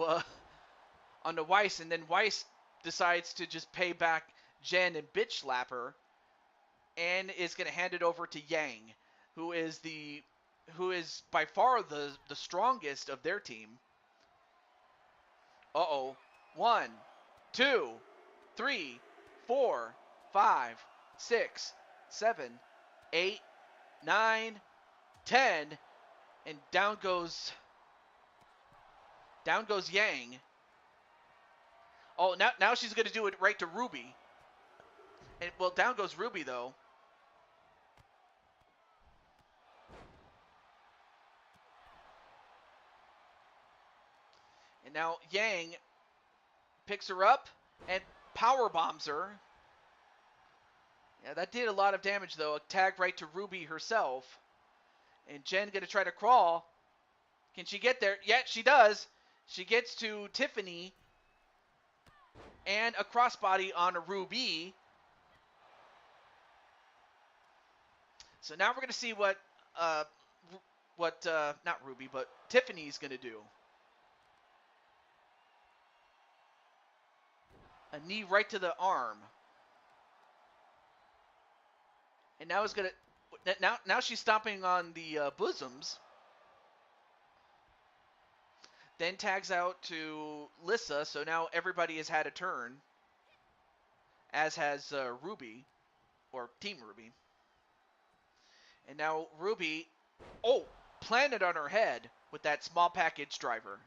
Weiss, and then Weiss decides to just pay back Jen and bitch slap her, and is going to hand it over to Yang, who is by far the strongest of their team. Uh-oh. 1, 2, 3, 4, 5, 6, 7, 8, 9, 10, and down goes Yang. Oh, now she's going to do it right to Ruby. And well, down goes Ruby though. And now Yang picks her up and power bombs her. Yeah, that did a lot of damage, though. A tag right to Ruby herself. And Jen going to try to crawl. Can she get there? Yeah, she does. She gets to Tiffany. And a crossbody on a Ruby. So now we're going to see what not Ruby, but Tiffany's going to do. A knee right to the arm. And now it's going to... Now she's stomping on the bosoms. Then tags out to Lissa, so now everybody has had a turn. As has Ruby, or Team Ruby. And now Ruby, planted on her head with that small package driver.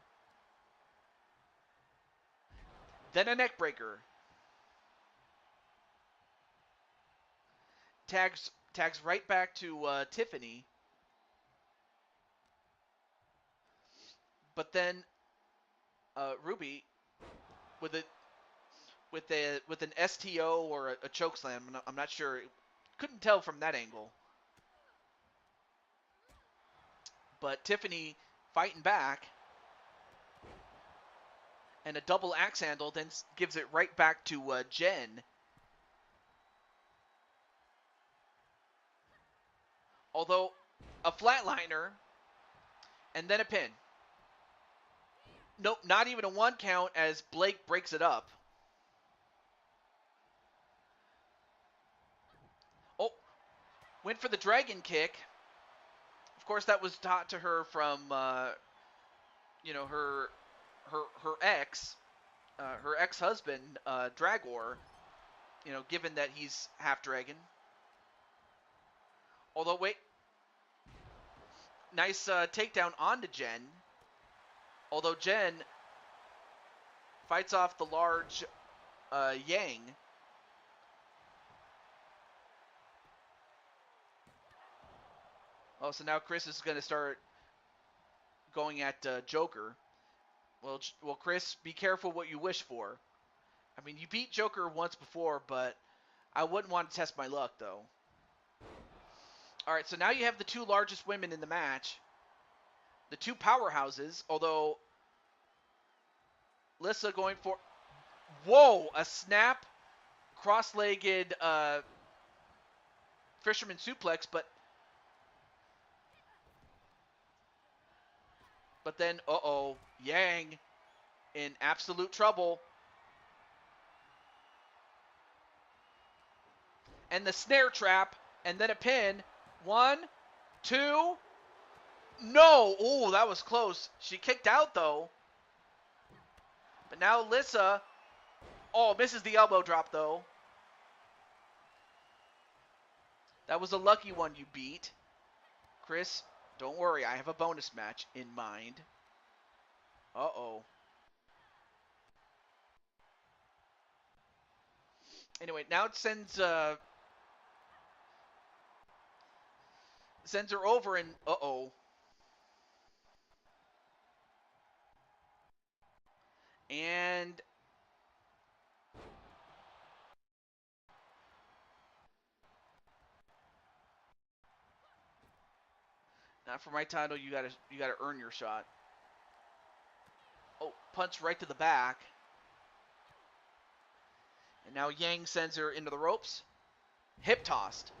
Then a neck breaker. Tags right back to Tiffany. But then Ruby with an STO or a choke slam. I'm not sure. Couldn't tell from that angle. But Tiffany fighting back. And a double axe handle then gives it right back to Jen. Although a flatliner and then a pin. Nope, not even a 1 count as Blake breaks it up. Oh, went for the dragon kick. Of course, that was taught to her from, her ex-husband, Dragor. Given that he's half dragon. Although, wait. Nice takedown onto Jen. Although Jen fights off the large Yang. Oh, so now Chris is going to start going at Joker. Well, Chris, be careful what you wish for. I mean, you beat Joker once before, but I wouldn't want to test my luck, though. All right, so now you have the 2 largest women in the match. The 2 powerhouses, although Lissa going for... Whoa! A snap, cross-legged fisherman suplex, but then, Yang in absolute trouble. And the snare trap, and then a pin. 1, 2. No! Oh, that was close. She kicked out, though. But now Lissa, misses the elbow drop, though. That was a lucky one you beat. Chris, don't worry. I have a bonus match in mind. Uh-oh. Anyway, now it sends her over and And not for my title, you gotta earn your shot. Oh, punch right to the back. And now Yang sends her into the ropes. Hip tossed.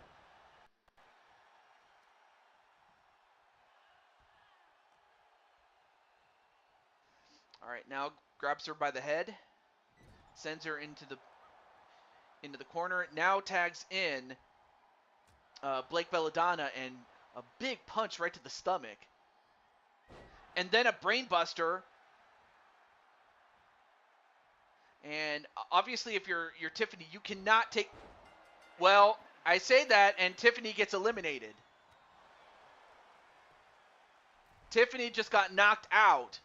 All right, now grabs her by the head. Sends her into the corner. Now tags in Blake Belladonna and a big punch right to the stomach. And then a brainbuster. And obviously, if you're Tiffany, you cannot take... Well, I say that, and Tiffany gets eliminated. Tiffany just got knocked out.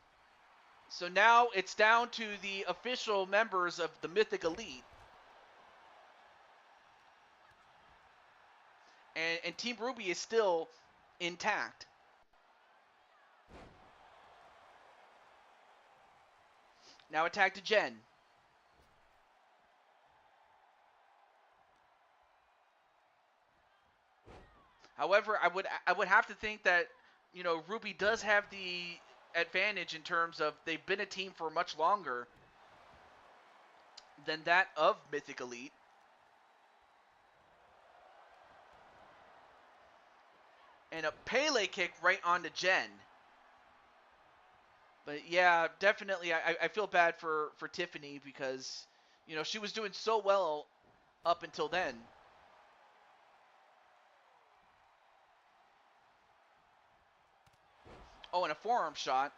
So now it's down to the official members of the Mythic Elite. And Team Ruby is still intact. Now attack to Jen. However, I would have to think that Ruby does have the advantage in terms of they've been a team for much longer than that of Mythic Elite. And a Pele kick right onto Jen. But yeah, definitely, I feel bad for Tiffany because she was doing so well up until then. Oh, and a forearm shot.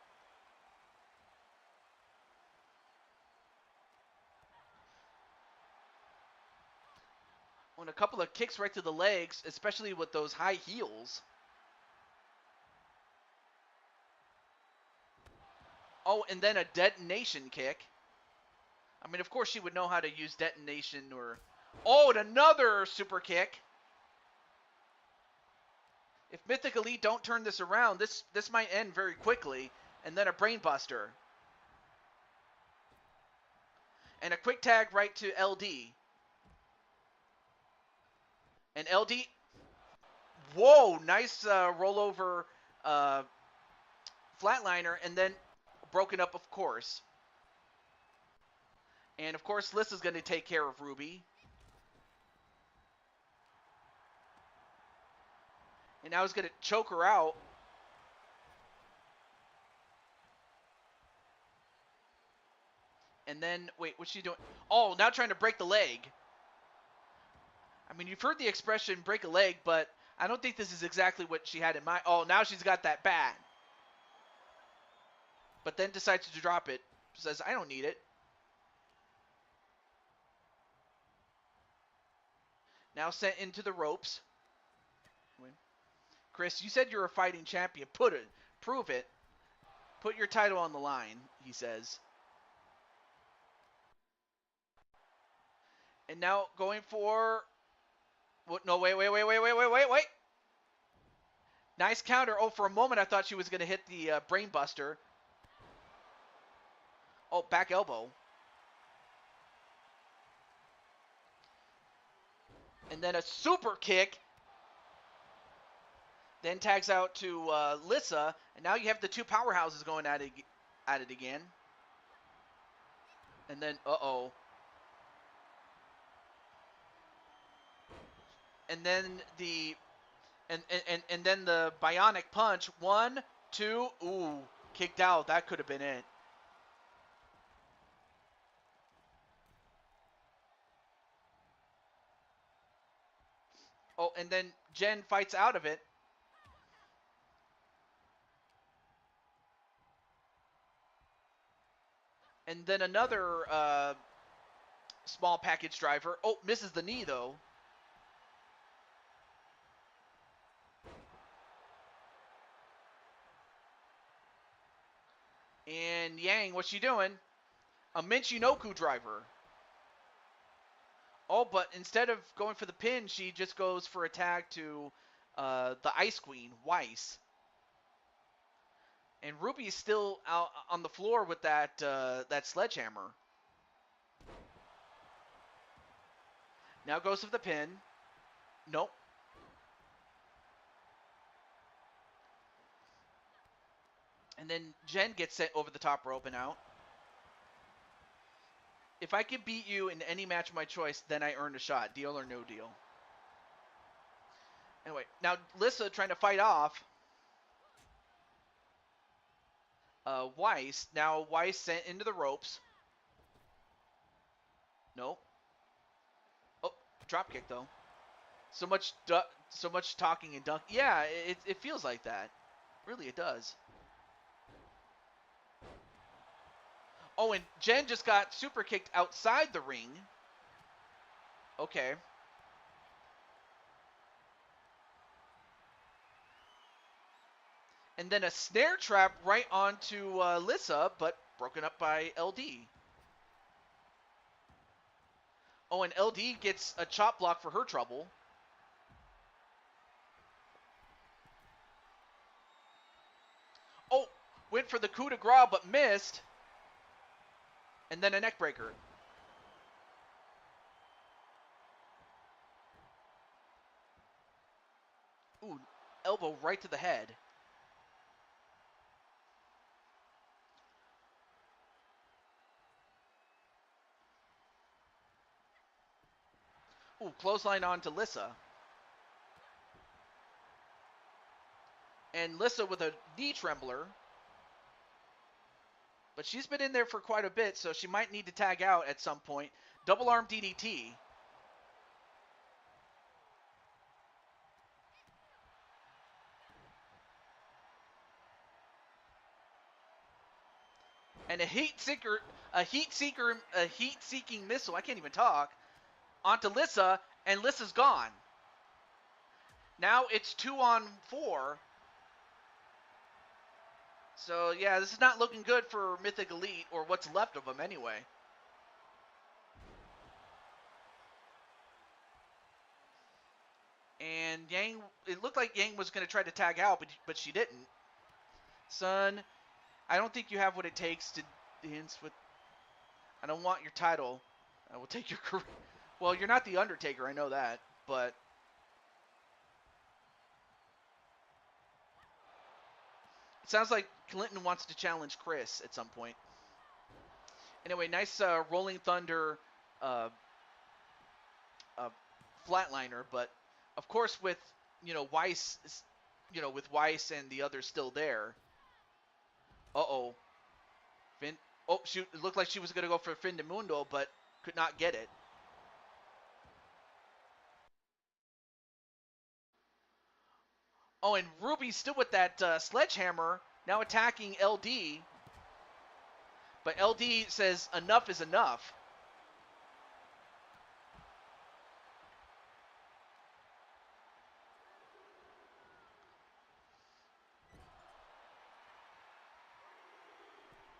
Oh, and a couple of kicks right to the legs, especially with those high heels. Oh, and then a detonation kick. I mean, of course she would know how to use detonation or... Oh, and another super kick. If Mythic Elite don't turn this around, this might end very quickly. And then a brainbuster. And a quick tag right to LD. And LD... Whoa, nice rollover flatliner, and then broken up, of course. And, of course, Lissa's going to take care of Ruby. And now he's going to choke her out. And then, wait, what's she doing? Oh, now trying to break the leg. I mean, you've heard the expression break a leg, but I don't think this is exactly what she had in mind. Oh, now she's got that bat. But then decides to drop it. Says, I don't need it. Now sent into the ropes. Chris, you said you're a fighting champion. Prove it. Put your title on the line, he says. And now going for... No, wait. Nice counter. Oh, for a moment I thought she was going to hit the brain buster. Oh, back elbow. And then a super kick. Then tags out to Lissa. And now you have the two powerhouses going at it again. And then, uh-oh. And then the... And then the bionic punch. 1, 2, ooh, kicked out. That could have been it. Oh, and then Jen fights out of it. And then another small package driver. Oh, misses the knee, though. And Yang, what's she doing? A Michinoku driver. Oh, but instead of going for the pin, she just goes for a tag to the Ice Queen, Weiss. And Ruby's still out on the floor with that sledgehammer. Now goes for the pin. Nope. And then Jen gets sent over the top rope and out. If I can beat you in any match of my choice, then I earn a shot. Deal or no deal. Anyway, now Lissa trying to fight off Weiss. Now Weiss sent into the ropes. Nope. Oh, drop kick though. So much talking and dunk. Yeah, it feels like that. Really, it does. Oh, and Jen just got super kicked outside the ring. Okay. And then a snare trap right onto Lissa, but broken up by LD. Oh, and LD gets a chop block for her trouble. Oh, went for the coup de grace, but missed. And then a neck breaker. Ooh, elbow right to the head. Ooh, clothesline on to Lissa. And Lissa with a knee trembler. But she's been in there for quite a bit, so she might need to tag out at some point. Double arm DDT. And a heat-seeking missile. I can't even talk. Onto Lissa, and Lissa's gone. Now it's 2-on-4. So yeah, this is not looking good for Mythic Elite, or what's left of them anyway. And Yang, it looked like Yang was going to try to tag out, but she didn't. Son, I don't think you have what it takes to dance with. I don't want your title. I will take your career. Well, you're not the Undertaker, I know that, but it sounds like Clinton wants to challenge Chris at some point. Anyway, nice Rolling Thunder flatliner, but of course with Weiss, with Weiss and the others still there. Uh-oh. Finn. Oh, shoot. It looked like she was going to go for Fin de Mundo, but could not get it. Oh, and Ruby's still with that sledgehammer, now attacking LD. But LD says enough is enough.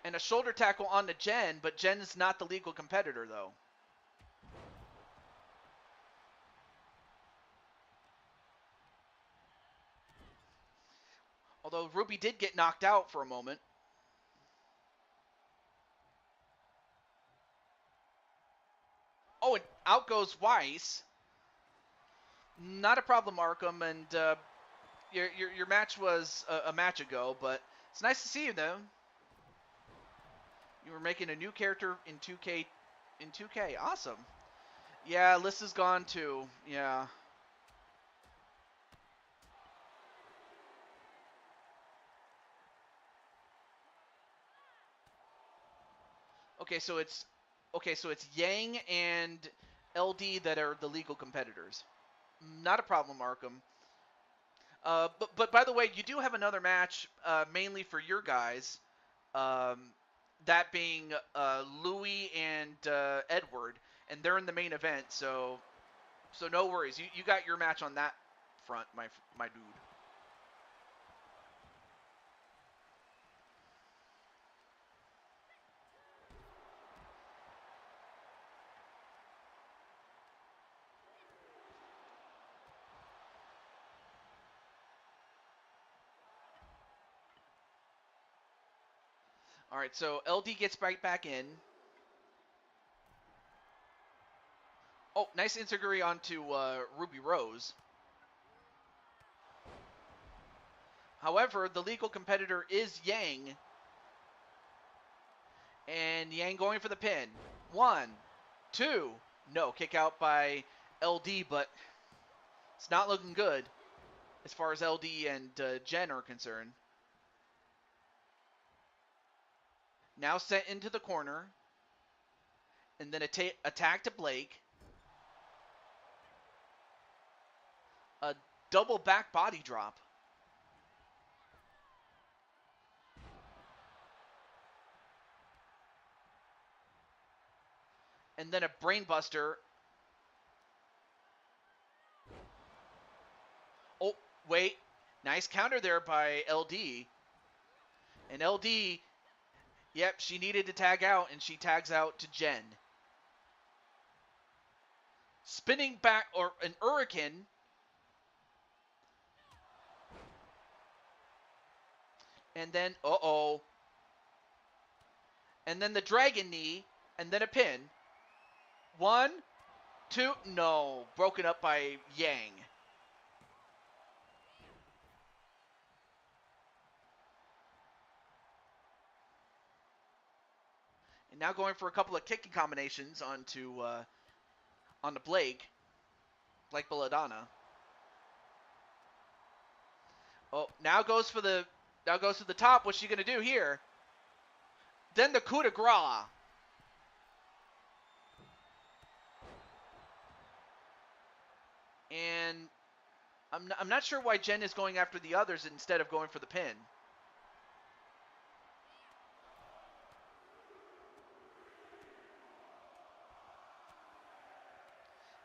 And a shoulder tackle on to Jen, but Jen is not the legal competitor, though. Although Ruby did get knocked out for a moment. Oh, and out goes Weiss. Not a problem, Arkham, and your match was a match ago, but it's nice to see you, though. You were making a new character in 2K. In 2K, awesome. Yeah, Lissa's gone too. Yeah. Okay, so it's Yang and LD that are the legal competitors. Not a problem, Arkham. But by the way, you do have another match mainly for your guys. That being Louis and Edward, and they're in the main event. So no worries. You got your match on that front, my dude. All right, so LD gets right back in. Oh, nice enziguri onto Ruby Rose. However, the legal competitor is Yang. And Yang going for the pin. 1, 2. No, kick out by LD, but it's not looking good as far as LD and Jen are concerned. Now sent into the corner. And then attack to Blake. A double back body drop. And then a brainbuster. Oh, wait. Nice counter there by LD. And LD, yep, she needed to tag out, and she tags out to Jen. Spinning back, or an hurricane. And then, uh-oh. And then the dragon knee, and then a pin. 1, 2, no. Broken up by Yang. And now going for a couple of kicking combinations onto Blake Belladonna. Oh, now goes to the top. What's she gonna do here? Then the coup de grace. And I'm not sure why Jen is going after the others instead of going for the pin.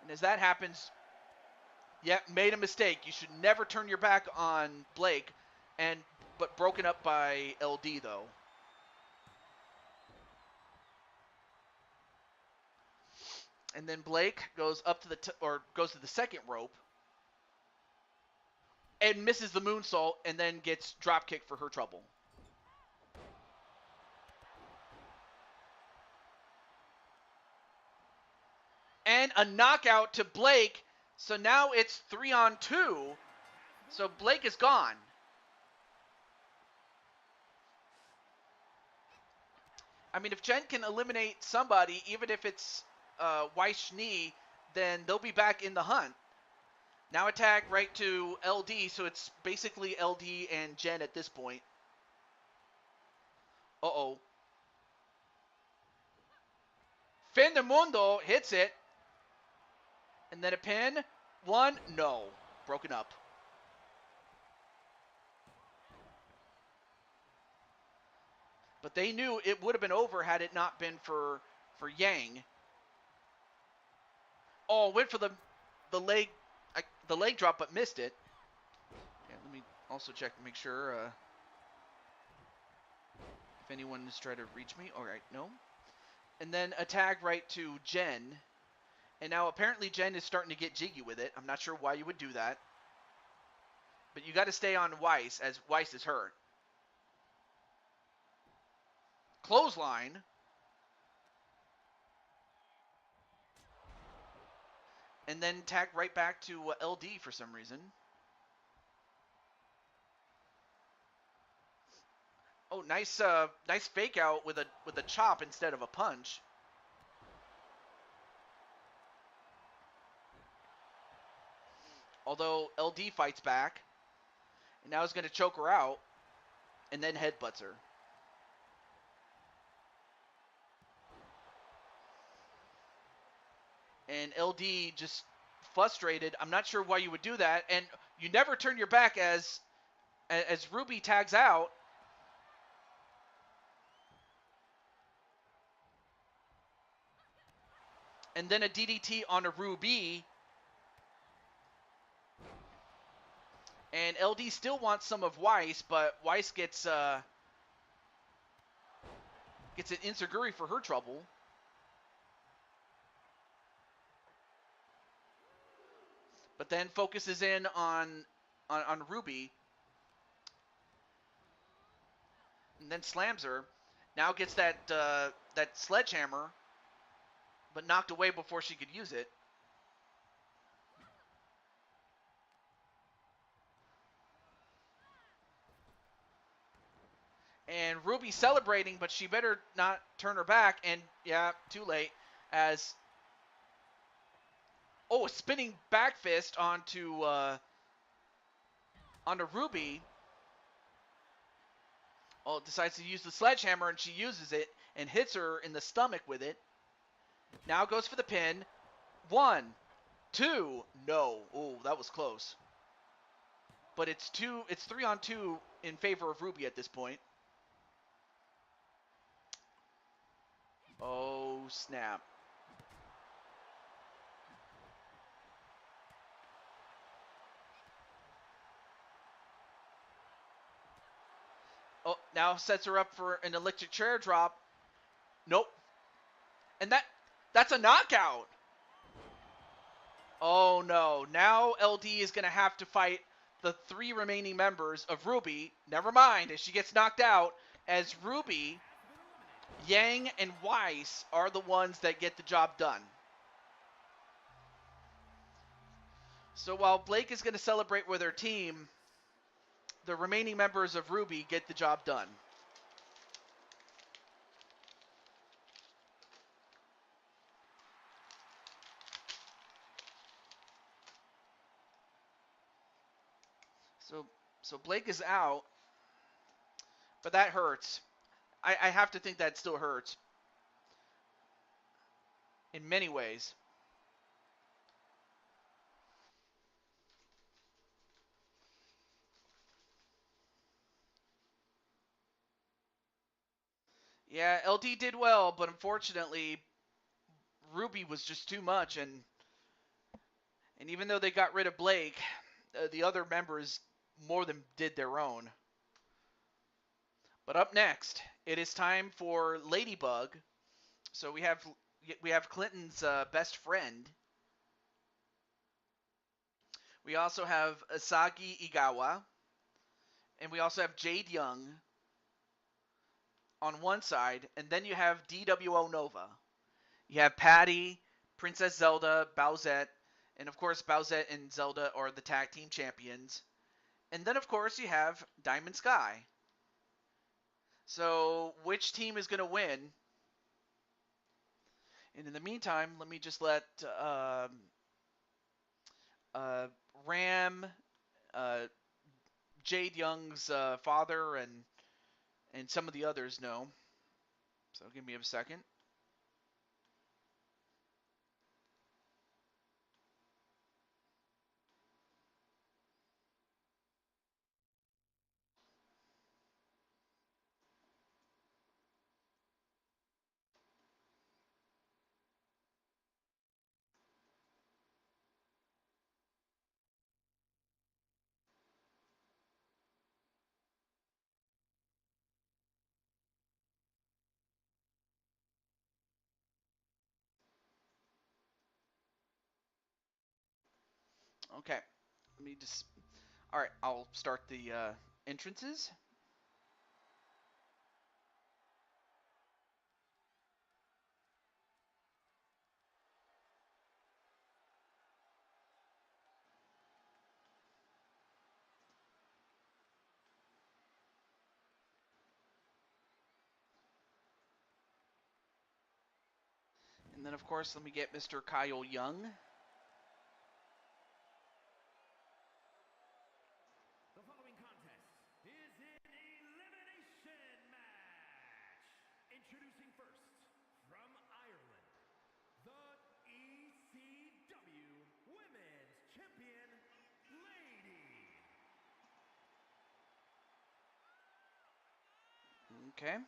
And as that happens, made a mistake. You should never turn your back on Blake, but broken up by LD though. And then Blake goes up to goes to the second rope and misses the moonsault and then gets drop kicked for her trouble. And a knockout to Blake. So now it's 3-on-2. So Blake is gone. I mean, if Jen can eliminate somebody, even if it's Weiss Schnee, then they'll be back in the hunt. Now a tag right to LD, so it's basically LD and Jen at this point. Uh-oh. Fin de Mundo hits it. And then a pin. One. No. Broken up. But they knew it would have been over had it not been for Yang. Oh, went for the leg drop, but missed it. Okay, let me also check to make sure if anyone is trying to reach me. All right, no. And then a tag right to Jen. And now apparently Jen is starting to get jiggy with it. I'm not sure why you would do that. But you got to stay on Weiss, as Weiss is hurt. Clothesline. And then tag right back to LD for some reason. Oh, nice fake out with a chop instead of a punch. Although LD fights back. And now he's going to choke her out. And then headbutts her. And LD just frustrated. I'm not sure why you would do that. And you never turn your back as Ruby tags out. And then a DDT on a Ruby. And LD still wants some of Weiss, but Weiss gets an enziguri for her trouble. But then focuses in on Ruby. And then slams her. Now gets that sledgehammer, but knocked away before she could use it. And Ruby celebrating, but she better not turn her back. And yeah, too late. As a spinning back fist onto Ruby. Oh, decides to use the sledgehammer, and she uses it and hits her in the stomach with it. Now goes for the pin. 1, 2, no. Oh, that was close. But it's 3-on-2 in favor of Ruby at this point. Oh, snap. Oh, now sets her up for an electric chair drop. Nope. And that's a knockout. Oh, no. Now LD is going to have to fight the 3 remaining members of Ruby. Never mind, as she gets knocked out, as Ruby, Yang, and Weiss are the ones that get the job done. So while Blake is going to celebrate with her team, the remaining members of Ruby get the job done. So Blake is out, but that hurts. I have to think that still hurts in many ways. Yeah, LD did well, but unfortunately, Ruby was just too much, and even though they got rid of Blake, the other members more than did their own. But up next, it is time for Ladybug. So we have Clinton's best friend. We also have Asagi Igawa, and we also have Jade Young on one side, and then you have DWO Nova. You have Patty, Princess Zelda, Bowsette, and of course Bowsette and Zelda are the tag team champions. And then of course you have Diamond Sky. So which team is going to win? And in the meantime, let me just let Ram, uh, Jade Young's father, and some of the others know. So give me a second. Okay, let me just. All right, I'll start the entrances. And then, of course, let me get Mr. Kyle Young. The following contest is an elimination match. Introducing first, from Ireland, the ECW Women's Champion, Lady. Okay.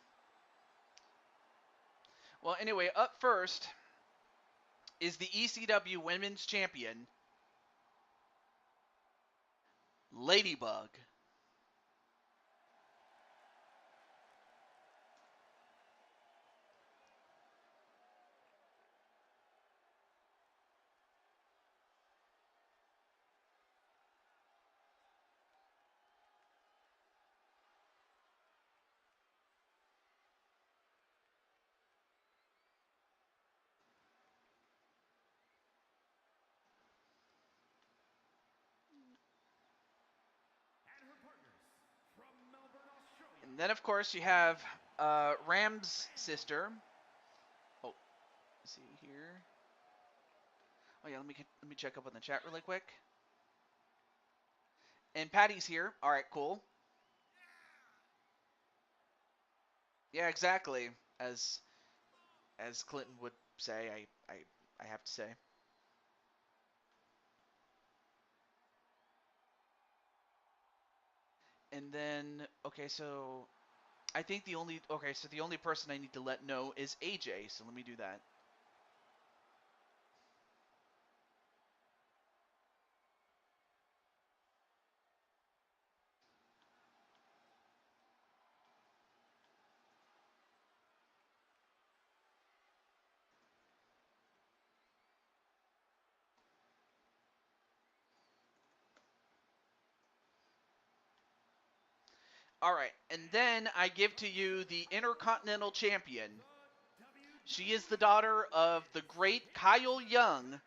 Well, anyway, up first is the ECW Women's Champion, Ladybug. And her partners, from Melbourne, Australia. And then, of course, you have Ram's sister. Oh, let's see here. Oh yeah, let me check up on the chat really quick. And Patty's here. All right, cool. Yeah, exactly. As Clinton would say, I have to say. And then okay, so I think the only person I need to let know is AJ. So let me do that. All right, and then I give to you the Intercontinental Champion. She is the daughter of the great Kyle Young.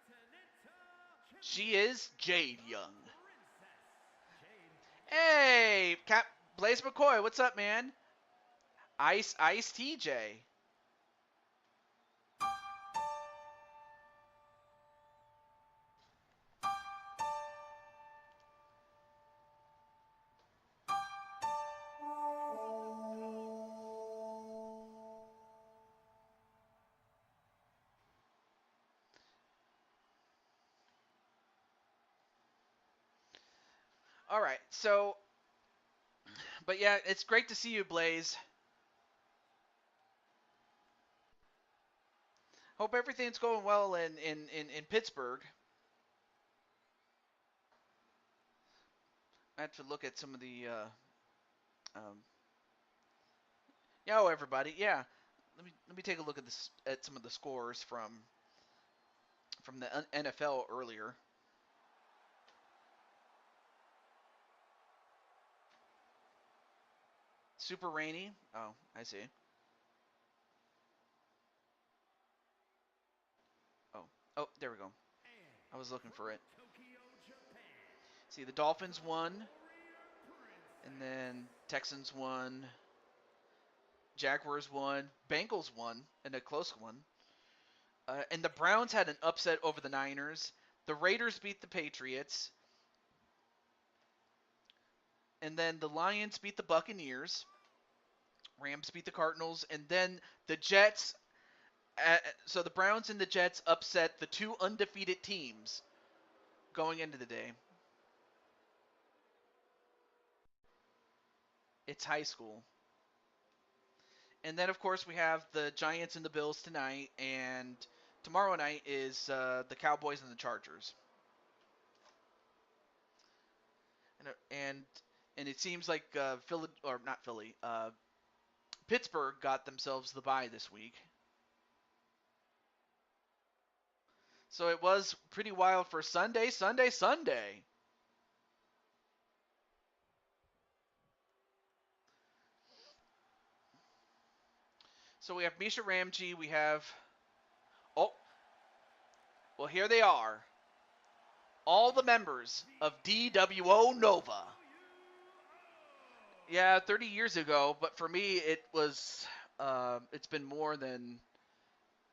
She is Jade Young. Hey, Cap Blaze McCoy, what's up, man? Ice TJ. All right, so, but yeah, it's great to see you, Blaze. Hope everything's going well in Pittsburgh. I have to look at some of the, um, yo, everybody, yeah. Let me take a look at this at some of the scores from the NFL earlier. Super rainy. Oh, I see. Oh, oh, there we go. I was looking for it. Tokyo, Japan, See, the Dolphins won, Warrior and Princess. then Texans won, Jaguars won, Bengals won, and a close one. And the Browns had an upset over the Niners. The Raiders beat the Patriots, and then the Lions beat the Buccaneers. Rams beat the Cardinals, and then the Jets. So the Browns and the Jets upset the two undefeated teams going into the day. It's high school. And then, of course, we have the Giants and the Bills tonight, and tomorrow night is the Cowboys and the Chargers. And and it seems like Philly, or not Philly, Pittsburgh got themselves the bye this week. So it was pretty wild for Sunday, Sunday, Sunday. So we have Misha Ramji, we have, oh, well, here they are. All the members of DWO Nova. Yeah, 30 years ago, but for me, it's been more than,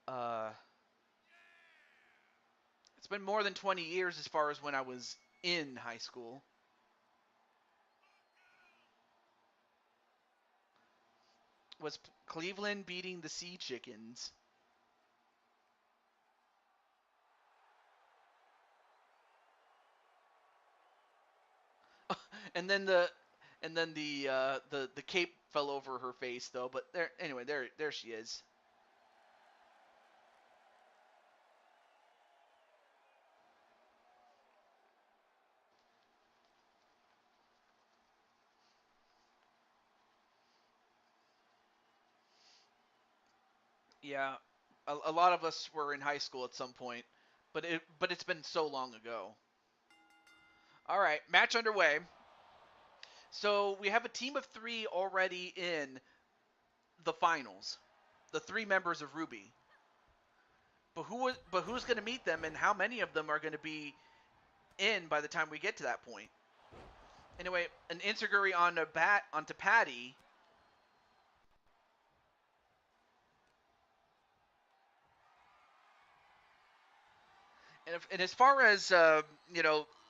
uh, it's been more than 20 years as far as when I was in high school. Was Cleveland beating the Sea Chickens? and then the cape fell over her face though. But there she is. Yeah, a lot of us were in high school at some point, but it's been so long ago. All right, match underway. So we have a team of three already in the finals. The three members of Ruby. But who's going to meet them, and how many of them are going to be in by the time we get to that point? Anyway, an Insuguri onto Patty. And as far as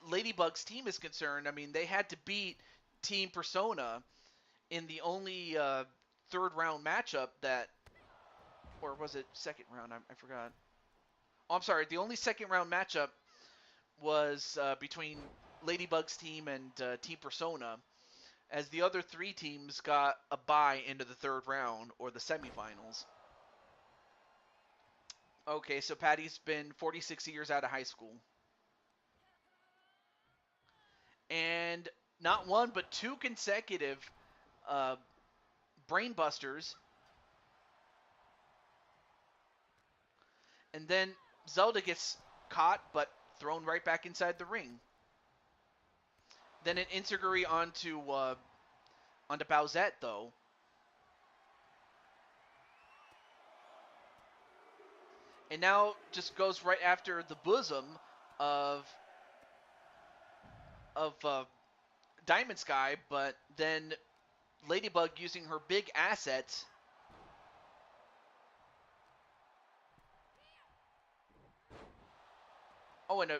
Ladybug's team is concerned, I mean they had to beat Team Persona in the only third round matchup that, or was it second round? I forgot. Oh, I'm sorry. The only second round matchup was between Ladybug's team and Team Persona, as the other three teams got a bye into the third round or the semifinals. Okay, so Patty's been 46 years out of high school. And not one, but two consecutive uh, brainbusters. And then Zelda gets caught, but thrown right back inside the ring. Then an Insuguri onto Bowsette, though. And now just goes right after the bosom of Diamond Sky, but then Ladybug using her big assets. Oh, and a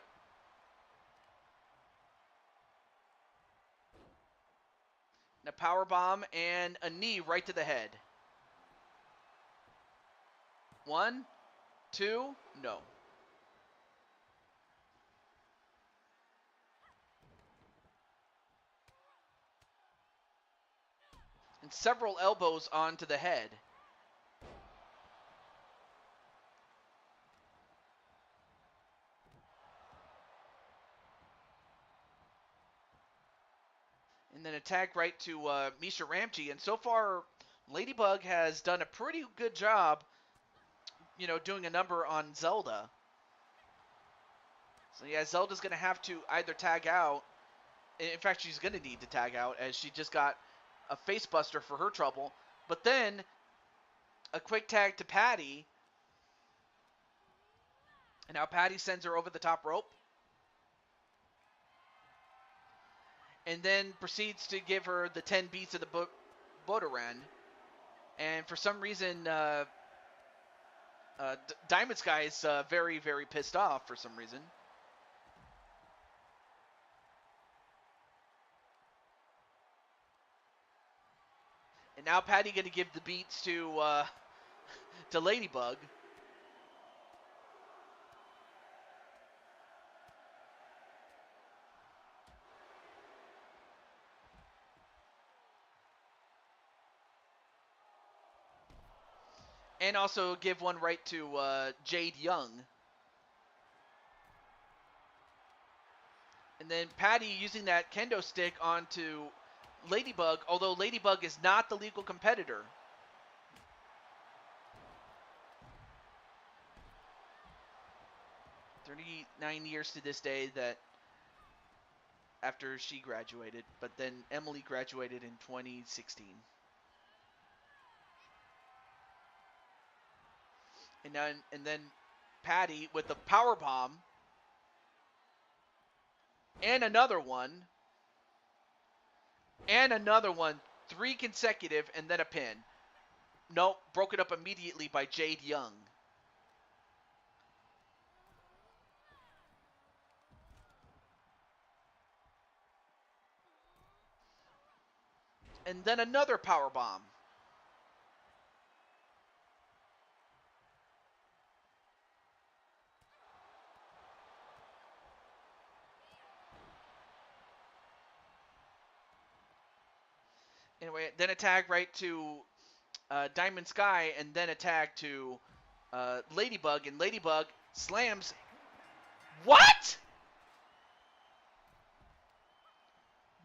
power bomb and a knee right to the head. One, two, no. And several elbows onto the head. And then a tag right to Misha Ramji. And so far, Ladybug has done a pretty good job, doing a number on Zelda. So yeah, Zelda's going to have to either tag out. In fact, she's going to need to tag out as she just got a face buster for her trouble. But then a quick tag to Patty. And now Patty sends her over the top rope. And then proceeds to give her the 10 beats of the Bodoran. And for some reason, Diamond Sky is very, very pissed off for some reason. And now Patty going to give the beats to Ladybug. And also give one right to Jade Young. And then Patty using that kendo stick onto Ladybug, although Ladybug is not the legal competitor. "39 years to this day that after she graduated, but then Emily graduated in 2016. And then Patty with the power bomb. And another one. And another one. 3 consecutive, and then a pin. Nope, broken up immediately by Jade Young. And then another power bomb. Anyway, then a tag right to Diamond Sky, and then a tag to Ladybug, and Ladybug slams. What?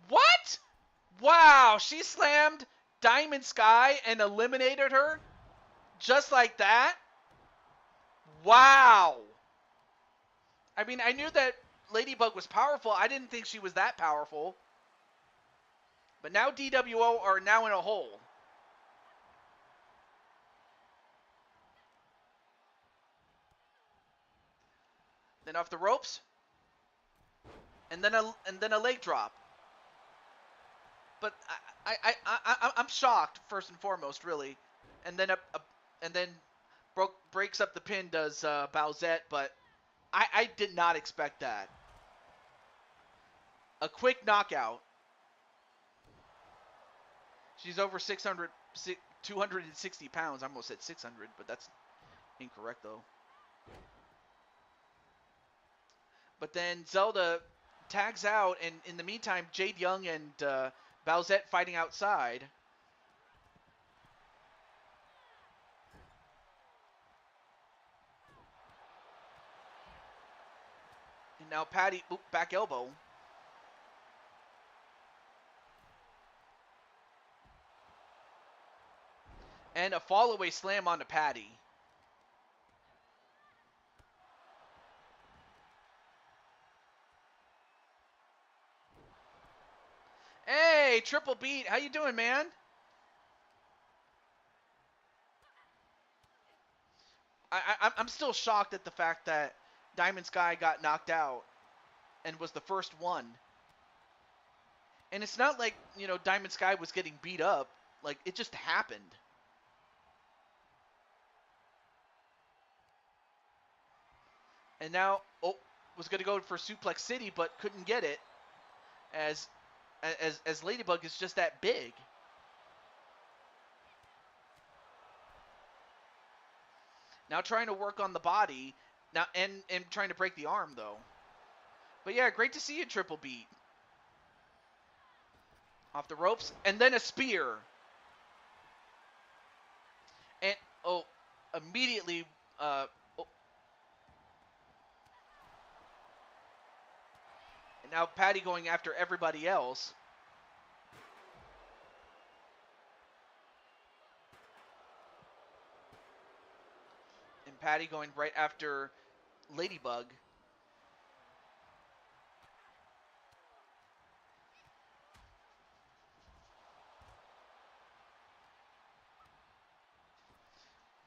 What? Wow, she slammed Diamond Sky and eliminated her just like that? Wow. I mean, I knew that Ladybug was powerful. I didn't think she was that powerful. But now DWO are now in a hole. Then off the ropes. And then a leg drop. But I'm shocked first and foremost, really. And then breaks up the pin, does Bowsette, but I did not expect that. A quick knockout. She's over 260 pounds. I almost said 600, but that's incorrect though. But then Zelda tags out, and in the meantime, Jade Young and Bowsette fighting outside. And now Patty, back elbow. And a fall-away slam onto Patty. Hey, triple beat. How you doing, man? I'm still shocked at the fact that Diamond Sky got knocked out and was the first one. And it's not like, Diamond Sky was getting beat up. Like, it just happened. And now, was going to go for Suplex City, but couldn't get it. As Ladybug is just that big. Now trying to work on the body. Now and trying to break the arm, though. But yeah, great to see you, triple beat. Off the ropes. And then a spear. Oh, immediately. Oh, and now Patty going after everybody else. And Patty going right after Ladybug.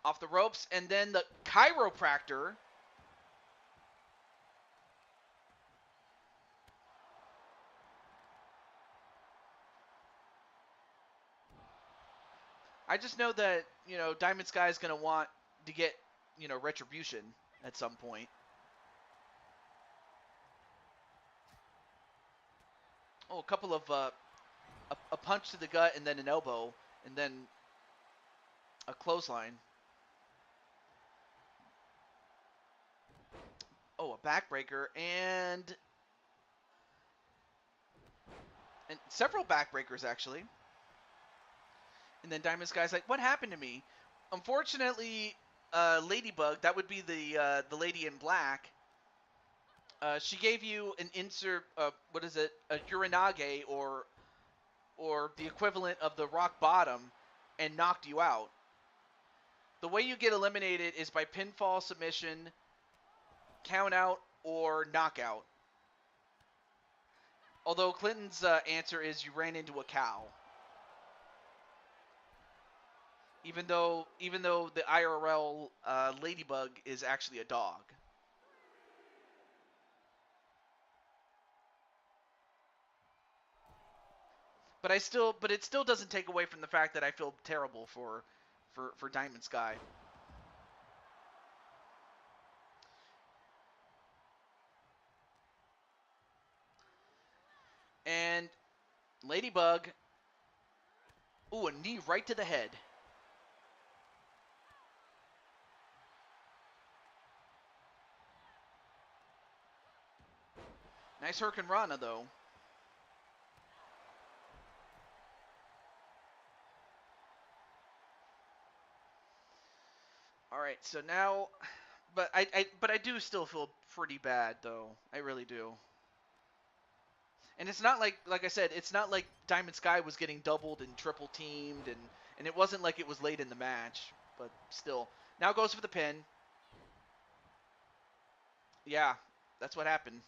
Off the ropes, and then the chiropractor. I just know that, Diamond Sky is going to want to get, retribution at some point. Oh, a couple of, a punch to the gut and then an elbow, and then a clothesline. Oh, a backbreaker, and several backbreakers, actually. And then Diamond Sky's like, what happened to me? Unfortunately, Ladybug, that would be the lady in black, she gave you an insert, what is it, a Uranage, or the equivalent of the rock bottom, and knocked you out. The way you get eliminated is by pinfall, submission, count out, or knockout. Although Clinton's answer is you ran into a cow. Even though the IRL Ladybug is actually a dog. But it still doesn't take away from the fact that I feel terrible for Diamond Sky. And Ladybug, ooh, a knee right to the head. Nice Hurricane Rana, though. All right, so now, but I do still feel pretty bad, though. I really do. And it's not like I said, it's not like Diamond Sky was getting doubled and triple teamed, and it wasn't like it was late in the match. But still, now goes for the pin. Yeah, that's what happened.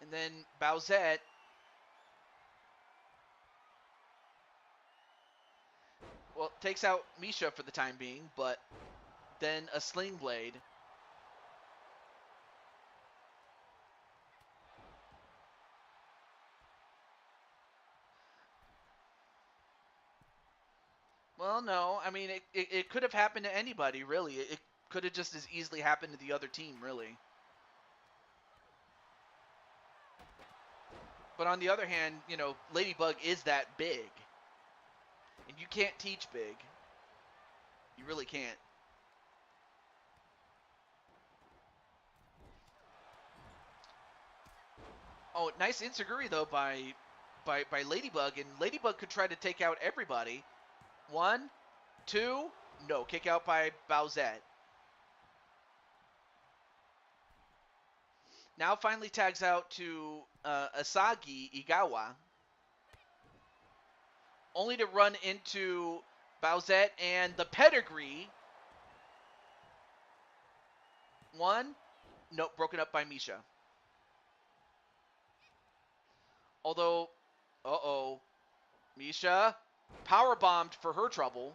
And then Bowsette, well, takes out Misha for the time being, but then a Sling Blade. Well, no, I mean, it could have happened to anybody, really. It could have just as easily happened to the other team, really. But on the other hand, Ladybug is that big. And you can't teach big. You really can't. Oh, nice Inseguri, though, by Ladybug. And Ladybug could try to take out everybody. 1, 2, no. Kick out by Bowsette. Now finally tags out to Asagi Igawa. Only to run into Bowsette and the pedigree. 1, nope, broken up by Misha. Although, uh-oh, Misha power bombed for her trouble.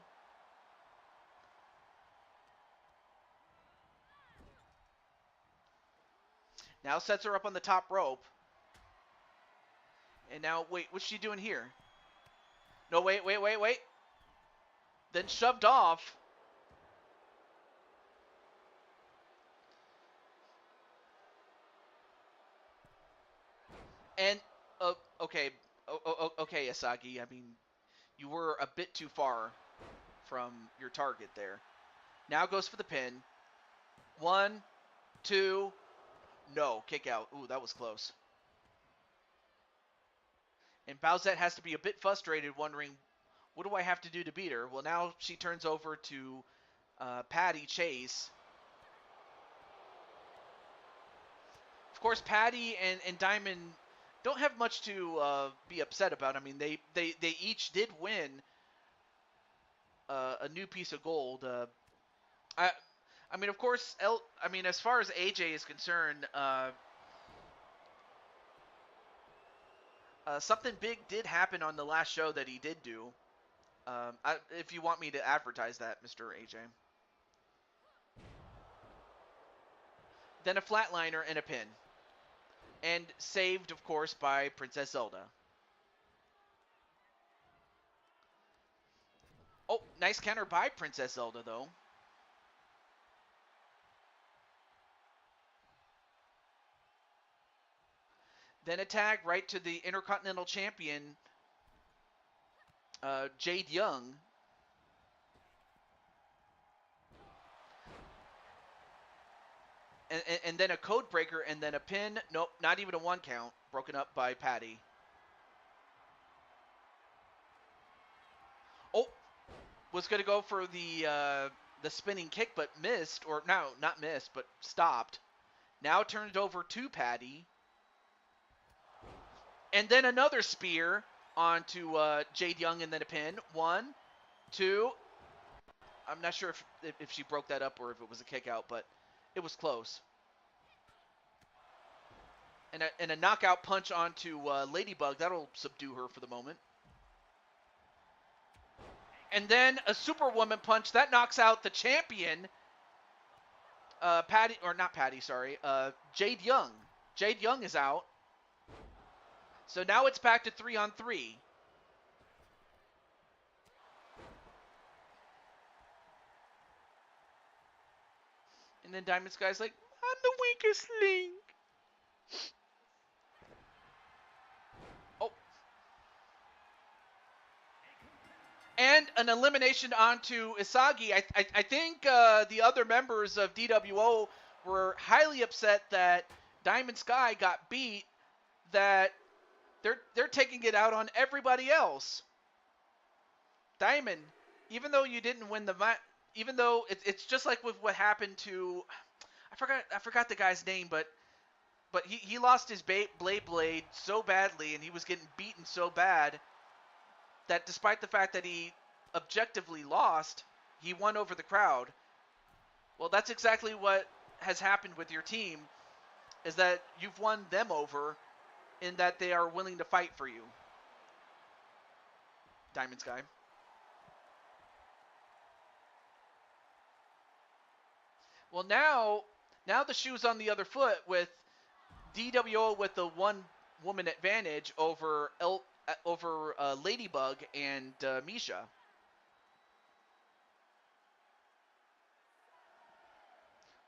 Now sets her up on the top rope. And now, wait, what's she doing here? No, wait. Then shoved off. And, okay, okay, Asagi. I mean, you were a bit too far from your target there. Now goes for the pin. 1, 2, no, kick out. Ooh, that was close. And Bowsette has to be a bit frustrated, wondering, what do I have to do to beat her? Well, now she turns over to Patty Chase. Of course, Patty and Diamond don't have much to be upset about. I mean, they each did win a new piece of gold. I mean, of course, as far as AJ is concerned, something big did happen on the last show that he did do. If you want me to advertise that, Mr. AJ. Then a flatliner and a pin. And saved, of course, by Princess Zelda. Oh, nice counter by Princess Zelda, though. Then a tag right to the Intercontinental Champion, Jade Young. And then a code breaker, and then a pin. Nope, not even a 1 count. Broken up by Patty. Oh, was going to go for the spinning kick, but missed. Or no, not missed, but stopped. Now turned it over to Patty. And then another spear onto Jade Young, and then a pin. 1, 2. I'm not sure if she broke that up or if it was a kick out, but it was close. And a knockout punch onto Ladybug. That'll subdue her for the moment. And then a Superwoman punch. That knocks out the champion. Jade Young. Jade Young is out. So now it's back to 3-on-3. And then Diamond Sky's like, I'm the weakest link. Oh. And an elimination onto Isagi. I think the other members of DWO were highly upset that Diamond Sky got beat, that they're taking it out on everybody else. Diamond, even though you didn't win the match, even though it's just like with what happened to, I forgot the guy's name, but he lost his blade so badly, and he was getting beaten so bad that despite the fact that he objectively lost, he won over the crowd. Well, that's exactly what has happened with your team, is that you've won them over in that they are willing to fight for you. Diamond Sky. Well, now the shoe's on the other foot with DWO with the one-woman advantage over Ladybug and Misha.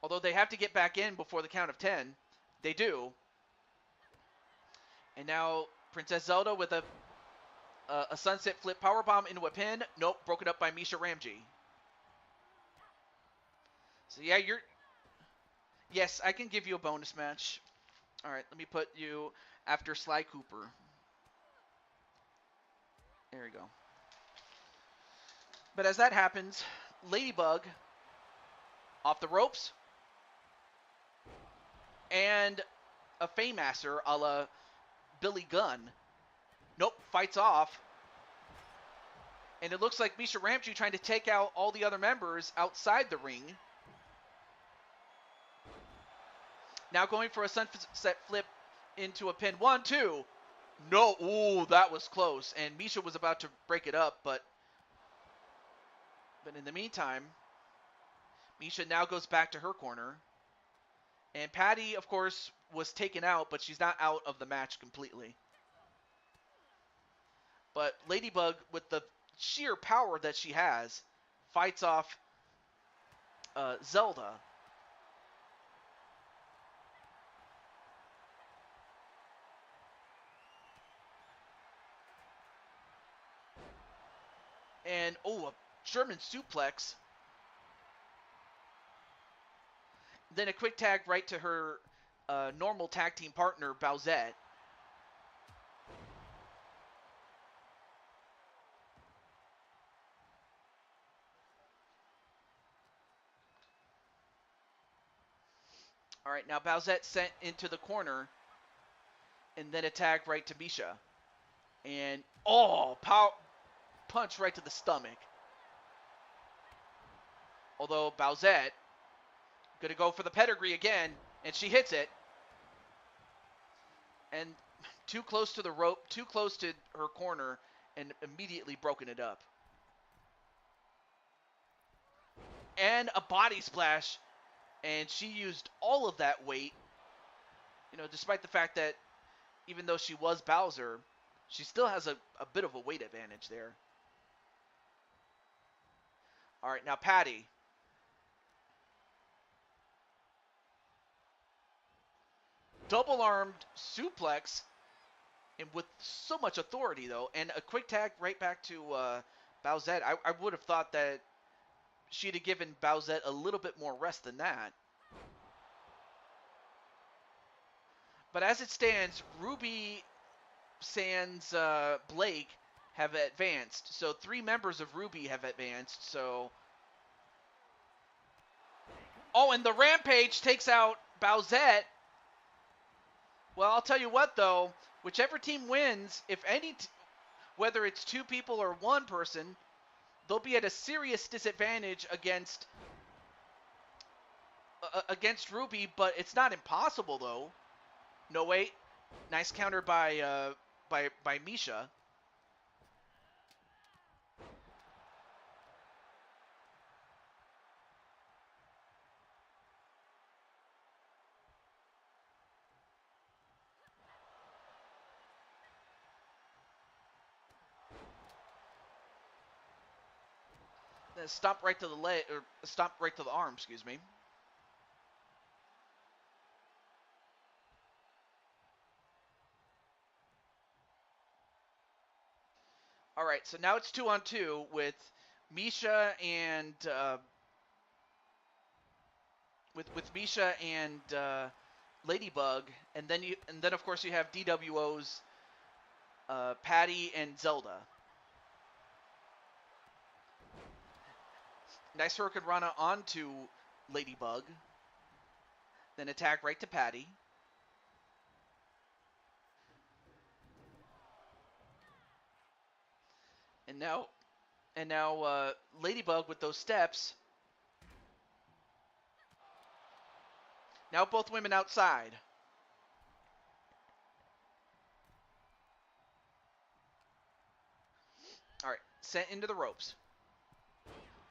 Although they have to get back in before the count of 10. They do. And now Princess Zelda with a sunset flip powerbomb into a pin. Nope, broken up by Misha Ramji. So yeah, yes, I can give you a bonus match. All right, let me put you after Sly Cooper. There you go. But as that happens, Ladybug off the ropes. And a Faymaster a la Billy Gunn. Nope, fights off. And it looks like Misha Ramji trying to take out all the other members outside the ring. Now going for a sunset flip into a pin. 1, 2. No, ooh, that was close. And Misha was about to break it up, but in the meantime, Misha now goes back to her corner. And Patty, of course, was taken out, but she's not out of the match completely. But Ladybug, with the sheer power that she has, fights off Zelda. And, a German suplex. Then a quick tag right to her normal tag team partner, Bowsette. All right, now Bowsette sent into the corner and then attacked right to Misha. And, power punch right to the stomach. Although Bowsette going to go for the pedigree again, and she hits it. And too close to the rope, too close to her corner, and immediately broken it up. And a body splash, and she used all of that weight. You know, despite the fact that even though she was Bowser, she still has a bit of a weight advantage there. All right, now Patty. Double-armed suplex, and with so much authority, though. And a quick tag right back to Bowsette. I would have thought that she'd have given Bowsette a little bit more rest than that. But as it stands, Ruby, Sans, Blake have advanced. So 3 members of Ruby have advanced. So, and the Rampage takes out Bowsette. Well, I'll tell you what, though. Whichever team wins, if any, whether it's 2 people or 1 person, they'll be at a serious disadvantage against Ruby. But it's not impossible, though. No, wait. Nice counter by Misha. Stomp right to the leg, or stomp right to the arm, excuse me. All right, so now it's 2-on-2 with Misha and with Misha and Ladybug, and then of course you have DWO's Patty and Zelda. Nice Hurricane Rana onto Ladybug, then attack right to Patty. And now Ladybug with those steps. Now both women outside. All right, sent into the ropes.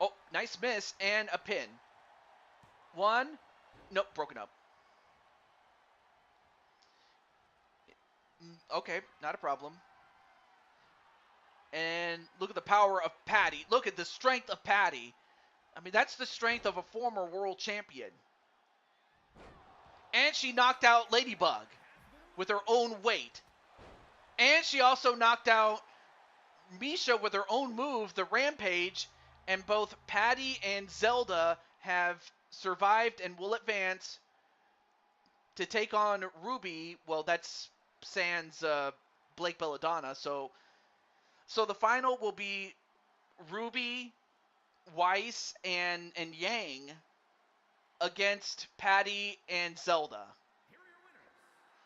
Oh, nice miss and a pin. 1. Nope, broken up. Okay, not a problem. And look at the power of Patty. Look at the strength of Patty. I mean, that's the strength of a former world champion. And she knocked out Ladybug with her own weight. And she also knocked out Misha with her own move, the Rampage. And both Patty and Zelda have survived and will advance to take on Ruby. Well, that's Sans Blake Belladonna. So the final will be Ruby, Weiss, and Yang against Patty and Zelda.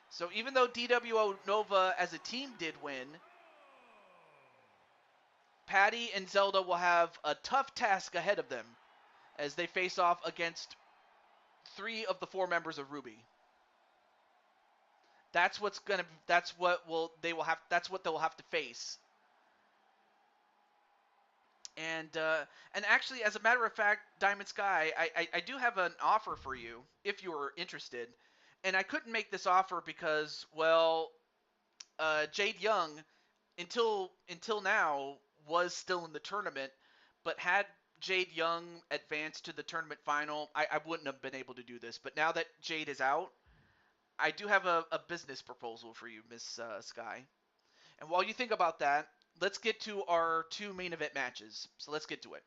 So even though DWO Nova as a team did win, Patty and Zelda will have a tough task ahead of them as they face off against 3 of the 4 members of Ruby. That's what they'll have to face. And actually, as a matter of fact, Diamond Sky, I do have an offer for you if you are interested. And I couldn't make this offer because, well, Jade Young, until now, was still in the tournament. But had Jade Young advanced to the tournament final, I wouldn't have been able to do this. But now that Jade is out, I do have a business proposal for you, Miss Sky. And while you think about that, let's get to our 2 main event matches. So let's get to it.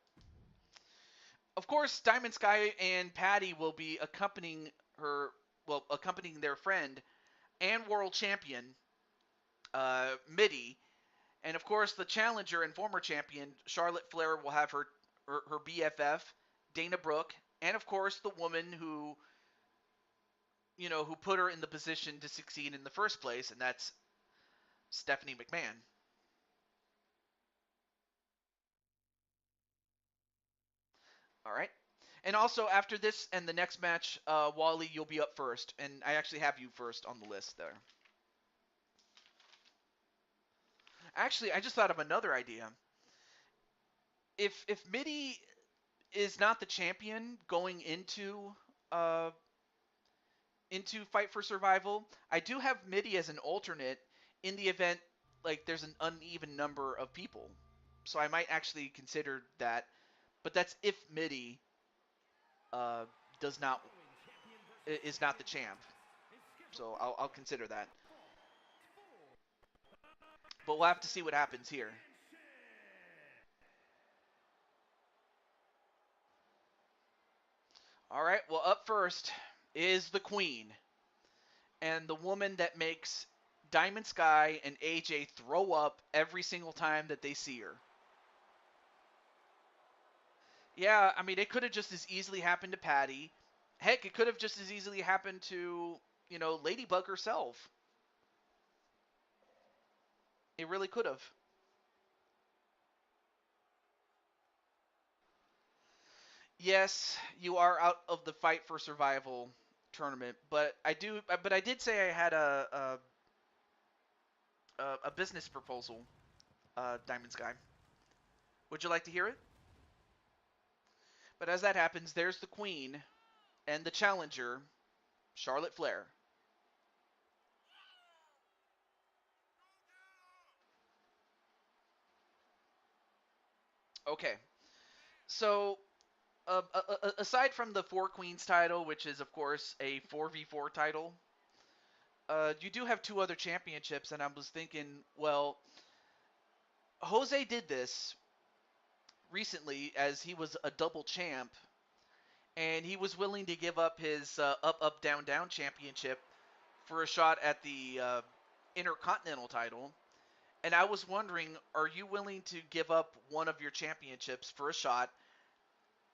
Of course, Diamond Sky and Patty will be accompanying their friend and world champion, Mitty. And of course, the challenger and former champion, Charlotte Flair, will have her BFF, Dana Brooke, and of course, the woman who who put her in the position to succeed in the first place, and that's Stephanie McMahon. All right. And also, after this and the next match, Wally, you'll be up first. And I actually have you first on the list there. Actually, I just thought of another idea. If Mitty is not the champion going into Fight for Survival, I do have Mitty as an alternate in the event like there's an uneven number of people. So I might actually consider that. But that's if Mitty uh, does not is not the champ. So I'll consider that. But we'll have to see what happens here. All right, well, up first is the Queen, and the woman that makes Diamond Sky and AJ throw up every single time that they see her. Yeah, I mean, it could have just as easily happened to Patty. Heck, it could have just as easily happened to, Ladybug herself. It really could have. Yes, you are out of the Fight for Survival tournament, but I did say I had a business proposal, Diamond Sky. Would you like to hear it? But as that happens, there's the Queen and the challenger, Charlotte Flair. Okay, so aside from the Four Queens title, which is of course a 4v4 title, you do have two other championships, and I was thinking, well, Jose did this recently as he was a double champ, and he was willing to give up his up up down down championship for a shot at the Intercontinental title. And I was wondering, are you willing to give up one of your championships for a shot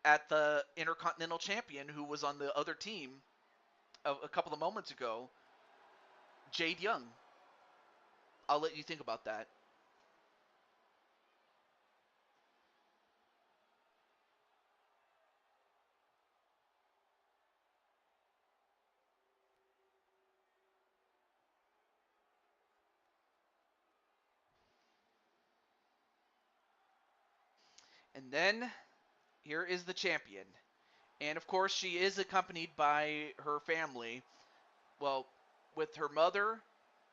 at the Intercontinental Champion who was on the other team a couple of moments ago, Jade Young? I'll let you think about that. And then here is the champion. And of course, she is accompanied by her family. Well, with her mother,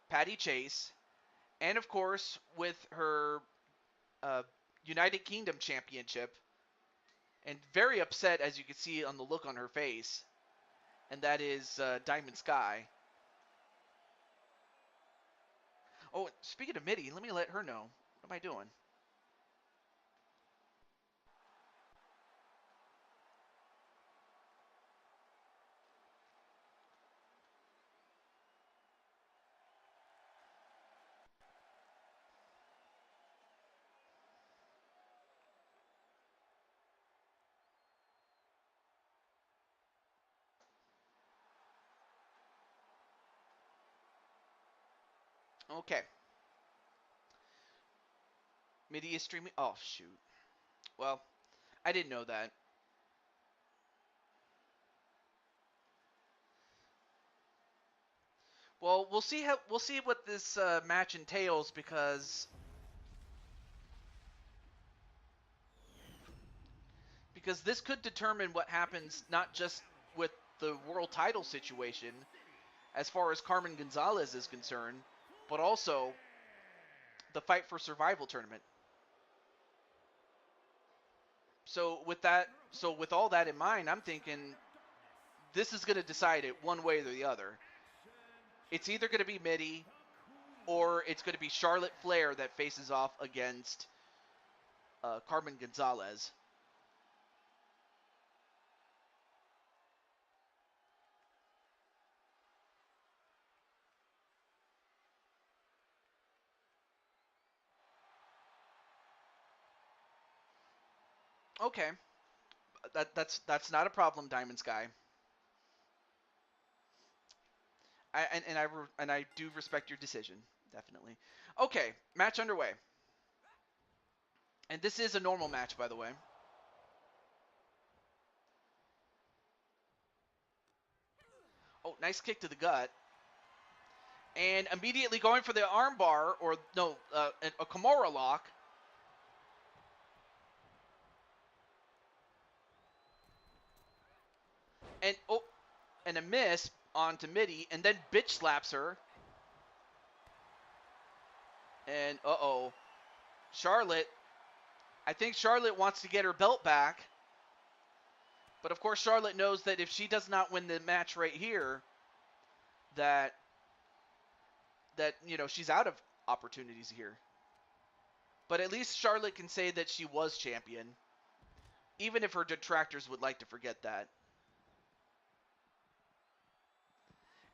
Patty Chase, and of course, with her uh, United Kingdom championship, and very upset, as you can see on the look on her face, and that is Diamond Sky. Oh, speaking of Mitty, let me let her know. What am I doing? Okay. Mitty is streaming. Oh, shoot. Well, I didn't know that. Well, we'll see what this match entails because this could determine what happens not just with the world title situation as far as Carmen Gonzalez is concerned, but also the Fight for Survival tournament. So with all that in mind, I'm thinking this is going to decide it one way or the other. It's either going to be Mitty or it's going to be Charlotte Flair that faces off against Carmen Gonzalez. Okay, that's not a problem, Diamond Sky. And I do respect your decision, definitely. Okay, match underway. And this is a normal match, by the way. Oh, nice kick to the gut. And immediately going for the armbar, or no, a Kimura lock. And and a miss onto Mitty, and then bitch slaps her. And Charlotte. I think Charlotte wants to get her belt back. But of course, Charlotte knows that if she does not win the match right here, that she's out of opportunities here. But at least Charlotte can say that she was champion, even if her detractors would like to forget that.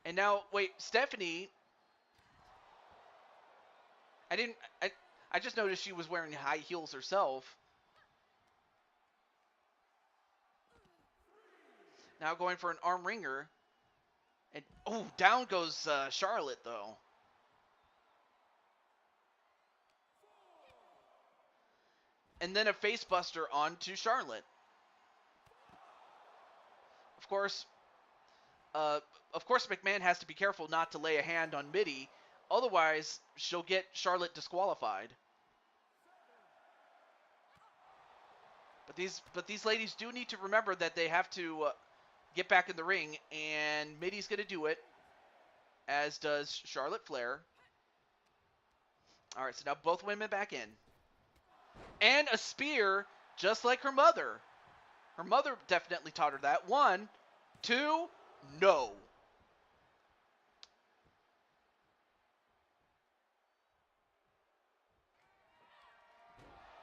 And now, wait, Stephanie. I didn't. I just noticed she was wearing high heels herself. Now going for an arm wringer. And down goes Charlotte though. And then a facebuster onto Charlotte. Of course, McMahon has to be careful not to lay a hand on Mitty, otherwise she'll get Charlotte disqualified. But these ladies do need to remember that they have to get back in the ring, and Mitty's going to do it, as does Charlotte Flair. All right, so now both women back in. And a spear, just like her mother. Her mother definitely taught her that. 1, 2, no.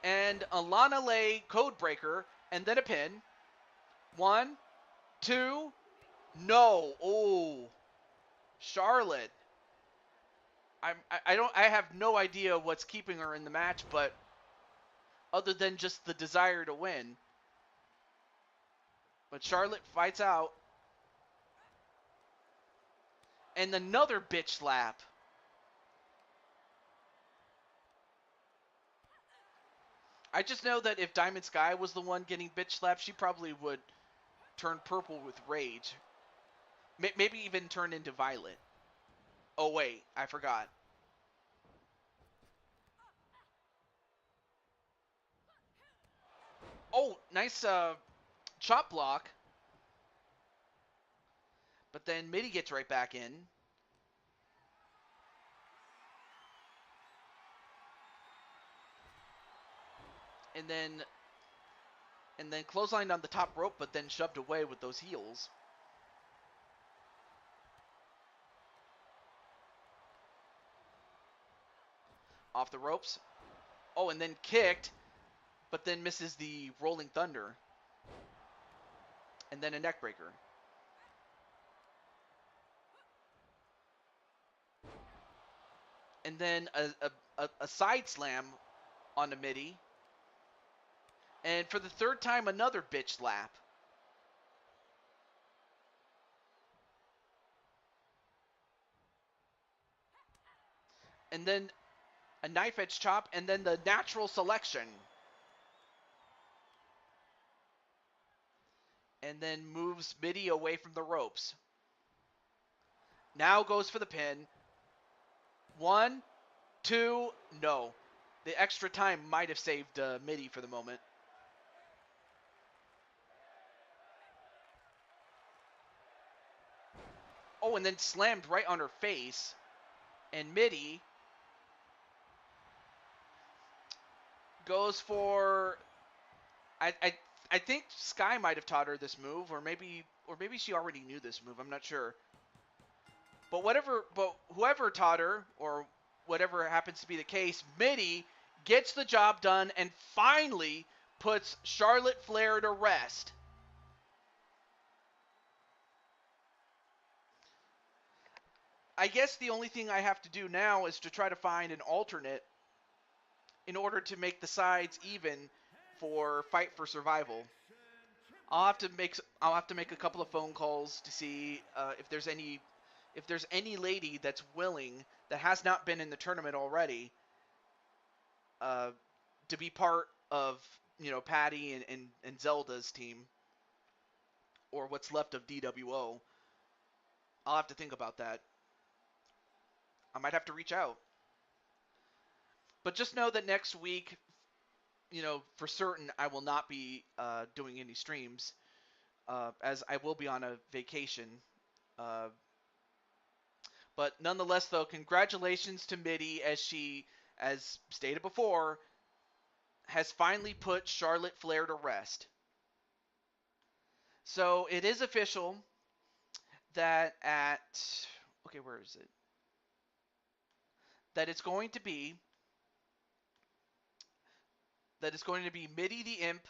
And a Lana Lay codebreaker, and then a pin. 1, 2, no. Oh, Charlotte. I have no idea what's keeping her in the match, but other than just the desire to win. But Charlotte fights out. And another bitch slap. I just know that if Diamond Sky was the one getting bitch slapped, she probably would turn purple with rage. Maybe even turn into Violet. Oh, wait. I forgot. Oh, nice chop block. But then Mitty gets right back in. And then clotheslined on the top rope, but then shoved away with those heels. Off the ropes. Oh, and then kicked, but then misses the Rolling Thunder. And then a neckbreaker. And then a side slam on the Mitty. And for the third time, another bitch slap. And then a knife edge chop, and then the natural selection. And then moves Mitty away from the ropes. Now goes for the pin. 1, 2, no. The extra time might have saved Mitty for the moment. Oh, and then slammed right on her face. And Mitty goes for... I think Sky might have taught her this move, or maybe she already knew this move. I'm not sure. But whoever taught her, or whatever happens to be the case, Mitty gets the job done and finally puts Charlotte Flair to rest. I guess the only thing I have to do now is to try to find an alternate in order to make the sides even for Fight for Survival. I'll have to make a couple of phone calls to see if there's any if there's any lady that's willing, that has not been in the tournament already, to be part of, Patty and Zelda's team, or what's left of DWO. I'll have to think about that. I might have to reach out. But just know that next week, for certain, I will not be doing any streams, as I will be on a vacation. But nonetheless, though, congratulations to Mitty, as she, as stated before, has finally put Charlotte Flair to rest. So it is official that okay, where is it? That it's going to be Mitty the Imp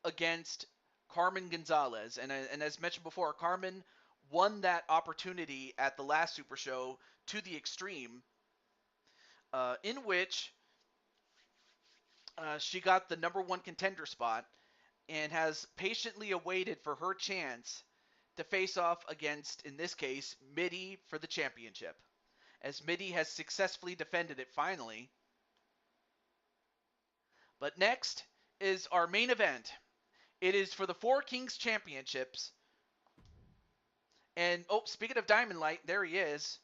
against Carmen Gonzalez, and as mentioned before, Carmen won that opportunity at the last Super Show to the extreme, in which she got the #1 contender spot and has patiently awaited for her chance to face off against, in this case, Mitty for the championship, as Mitty has successfully defended it finally. But next is our main event. It is for the Four Kings Championships. And, speaking of Diamond Light, there he is.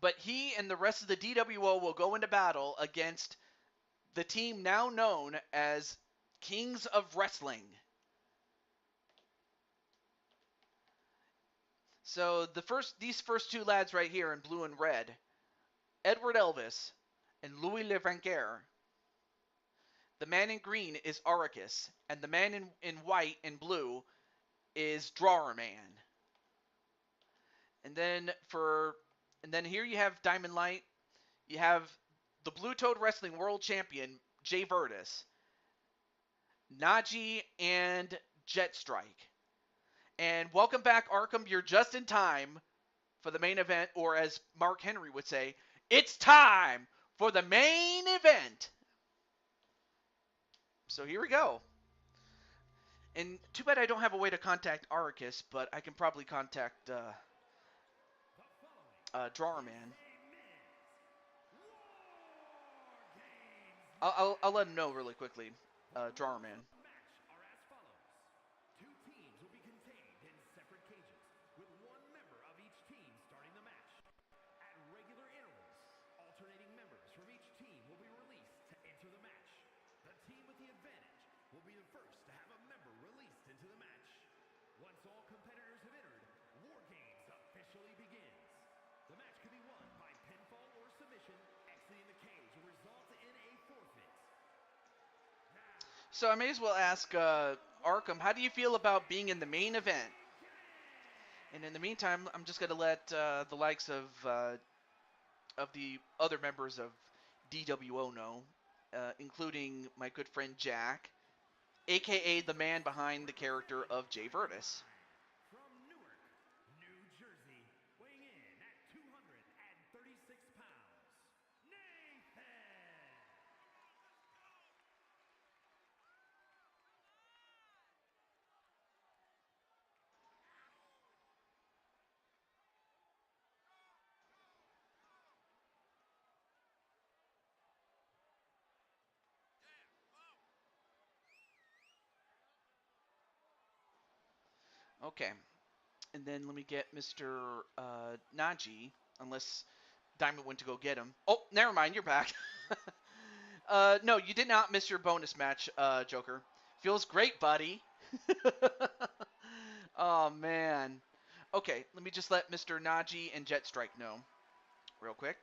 But he and the rest of the DWO will go into battle against the team now known as Kings of Wrestling. So these first two lads right here in blue and red, Edward Elvis and Louis Levanquer. The man in green is Aricus, and the man in white and blue is Drawer Man. And then here you have Diamond Light. You have the Blue Toad Wrestling World Champion, Jay Virtus, Najee, and Jet Strike. And welcome back, Arkham. You're just in time for the main event, or as Mark Henry would say, it's time for the main event. So here we go. And too bad I don't have a way to contact Aricus, but I can probably contact Drawer Man. I'll let him know really quickly, Drawer Man. Alternating members from each team will be released to enter the match. The team with the advantage will be the first to have a member released into the match. Once all competitors have entered, War Games officially begins. The match can be won by pinfall or submission. Exiting the cage will result in a forfeit. So I may as well ask Arkham, how do you feel about being in the main event? And in the meantime, I'm just going to let the likes of the other members of DWO know, including my good friend Jack, a.k.a. the man behind the character of Jay Virtus. From Newark, New Jersey, weighing in at 236 pounds, Nathan! Okay. And then let me get Mr. Najee, unless Diamond went to go get him. Oh, never mind, you're back. No, you did not miss your bonus match, Joker. Feels great, buddy. Oh, man. Okay, let me just let Mr. Najee and Jet Strike know real quick.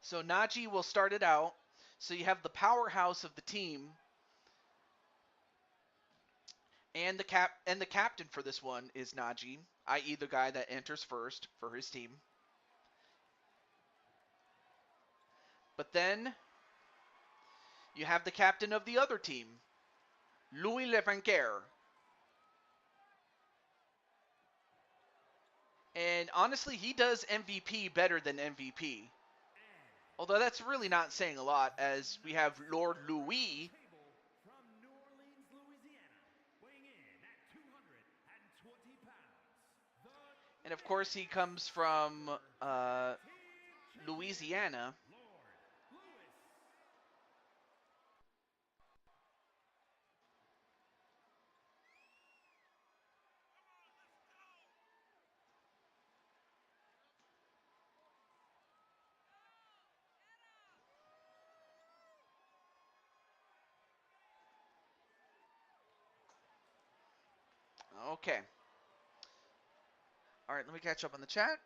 So Najee will start it out. So you have the powerhouse of the team, and the captain for this one is Najee, i.e. the guy that enters first for his team. But then you have the captain of the other team, Louis Levanquer. And honestly, he does MVP better than MVP. Although that's really not saying a lot, as we have Lord Louis. Table from New Orleans, Louisiana, weighing in at 220 pounds. And of course, he comes from Louisiana. Lord Lewis. Okay. All right, let me catch up on the chat.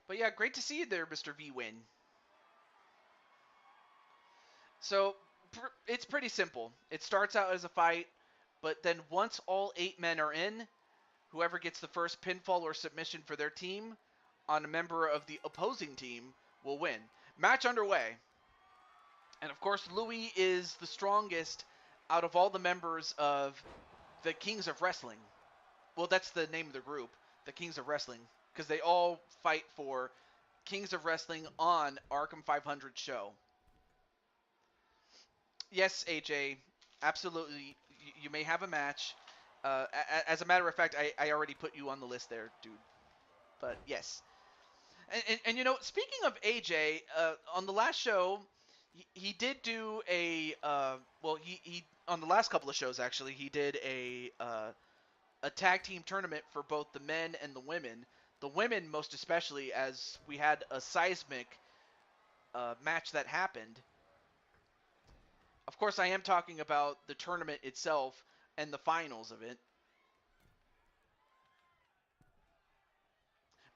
But yeah, great to see you there, Mr. V Win. So it's pretty simple. It starts out as a fight, but then once all 8 men are in, whoever gets the first pinfall or submission for their team on a member of the opposing team will win. Match underway. And of course, Louis is the strongest out of all the members of the Kings of Wrestling. Well, that's the name of the group, the Kings of Wrestling, because they all fight for Kings of Wrestling on Arkham 500 show. Yes, AJ, absolutely. You may have a match. As a matter of fact, I already put you on the list there, dude. But yes. And you know, speaking of AJ, on the last show, he did do a well, he on the last couple of shows actually, he did a tag team tournament for both the men and the women. The women most especially, as we had a seismic match that happened. Of course, I am talking about the tournament itself and the finals of it.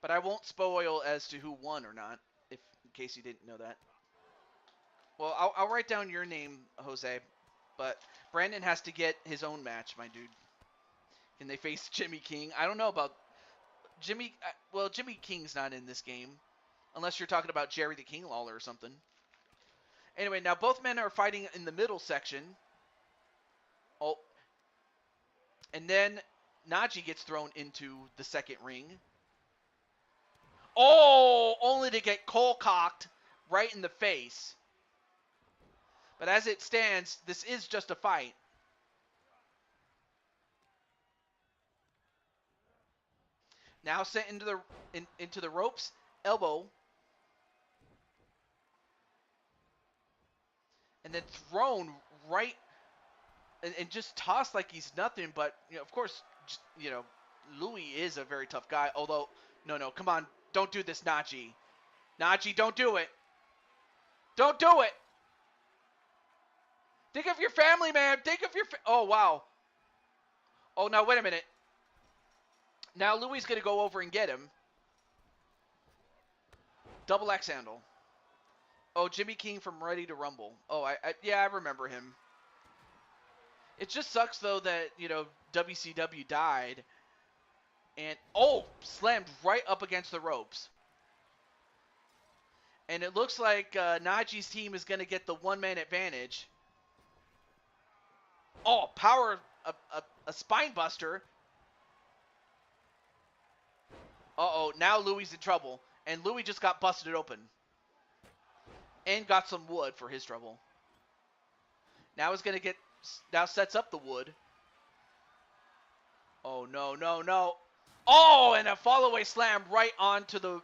But I won't spoil as to who won or not, if in case you didn't know that. Well, I'll write down your name, Jose, but Brandon has to get his own match, my dude. Can they face Jimmy King? I don't know about Jimmy. Well, Jimmy King's not in this game, unless you're talking about Jerry the King Lawler or something. Anyway, now both men are fighting in the middle section. Oh, and then Najee gets thrown into the second ring. Oh, only to get cold-cocked right in the face. But as it stands, this is just a fight. Now sent into the ropes, elbow, and then thrown right and just tossed like he's nothing. But you know, of course, you know, Louis is a very tough guy. Although, no, come on, don't do this, Najee. Najee, don't do it. Don't do it. Think of your family, man. Think of your. Oh wow. Oh, now wait a minute. Now Louis is gonna go over and get him. Double X handle. Oh, Jimmy King from Ready to Rumble. Oh, yeah, I remember him. It just sucks though that you know WCW died, and oh, slammed right up against the ropes. And it looks like Najee's team is going to get the one-man advantage. Oh, power, a spine buster. Uh-oh, now Louis in trouble. And Louis just got busted open. And got some wood for his trouble. Now he's going to get, now sets up the wood. Oh, no. Oh, and a fall-away slam right onto the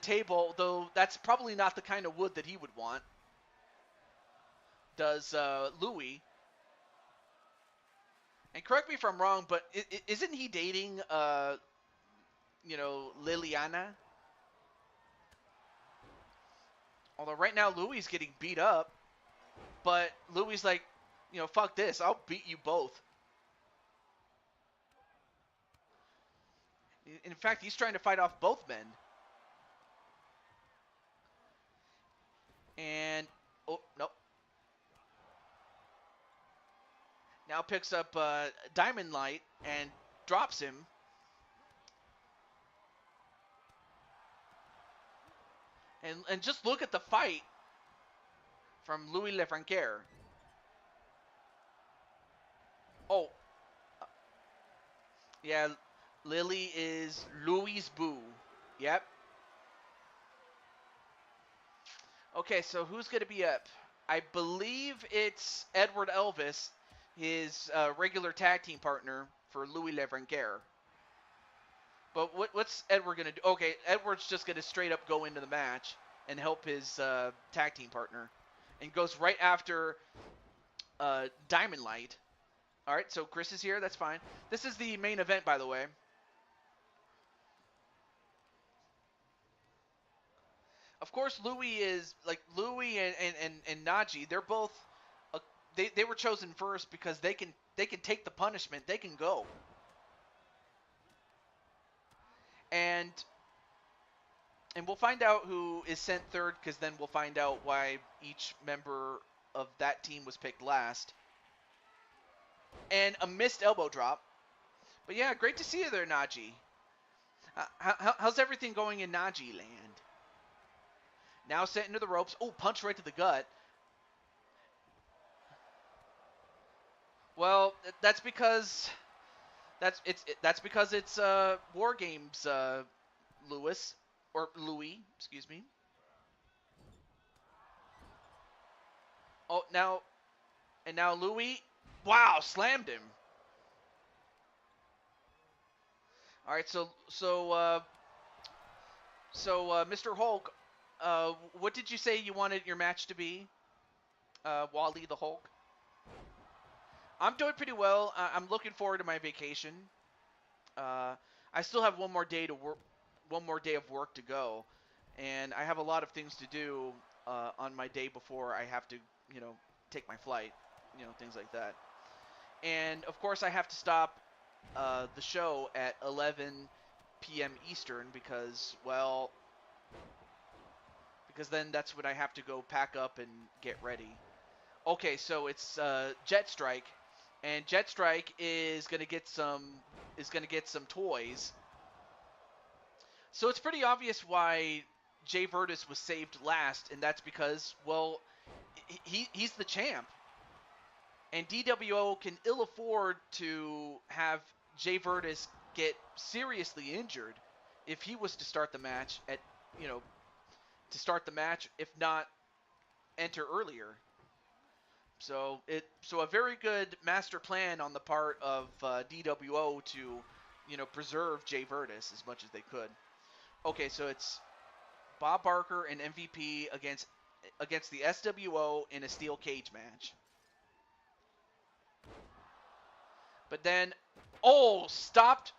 table, though that's probably not the kind of wood that he would want. Does Louis. And correct me if I'm wrong, but isn't he dating, you know, Liliana? Although right now Louis is getting beat up, but Louis is like, you know, fuck this, I'll beat you both. In fact, he's trying to fight off both men. And, oh, nope. Now picks up Diamond Light and drops him. And just look at the fight from Louis Lefrancaire. Oh. Yeah, Lily is Louis' boo. Yep. Okay, so who's going to be up? I believe it's Edward Elvis, his regular tag team partner for Louis Levranguer. But what's Edward going to do? Okay, Edward's just going to straight up go into the match and help his tag team partner. And goes right after Diamond Light. All right, so Chris is here. That's fine. This is the main event, by the way. Of course, Louis and Najee. They're both they were chosen first because they can take the punishment. They can go. And we'll find out who is sent third because then we'll find out why each member of that team was picked last. And a missed elbow drop. But yeah, great to see you there, Najee. How's everything going in Najee land? Now sent into the ropes. Oh, punch right to the gut. Well, that's because it's War Games, Louis, excuse me. Oh, now Louis, wow, slammed him. All right, so Mr. Hulk, what did you say you wanted your match to be? Wally the Hulk. I'm doing pretty well. I'm looking forward to my vacation. I still have one more day of work to go, and I have a lot of things to do on my day before I have to, take my flight, things like that. And of course, I have to stop the show at 11 p.m. Eastern because then that's when I have to go pack up and get ready. Okay, so it's Jet Strike, and Jet Strike is gonna get some toys. So it's pretty obvious why Jay Virtus was saved last, and that's because he's the champ, and DWO can ill afford to have Jay Virtus get seriously injured if he was to start the match if not enter earlier. So a very good master plan on the part of DWO to, preserve Jay Virtus as much as they could. Okay, so it's Bob Barker and MVP against the SWO in a steel cage match. But then, stopped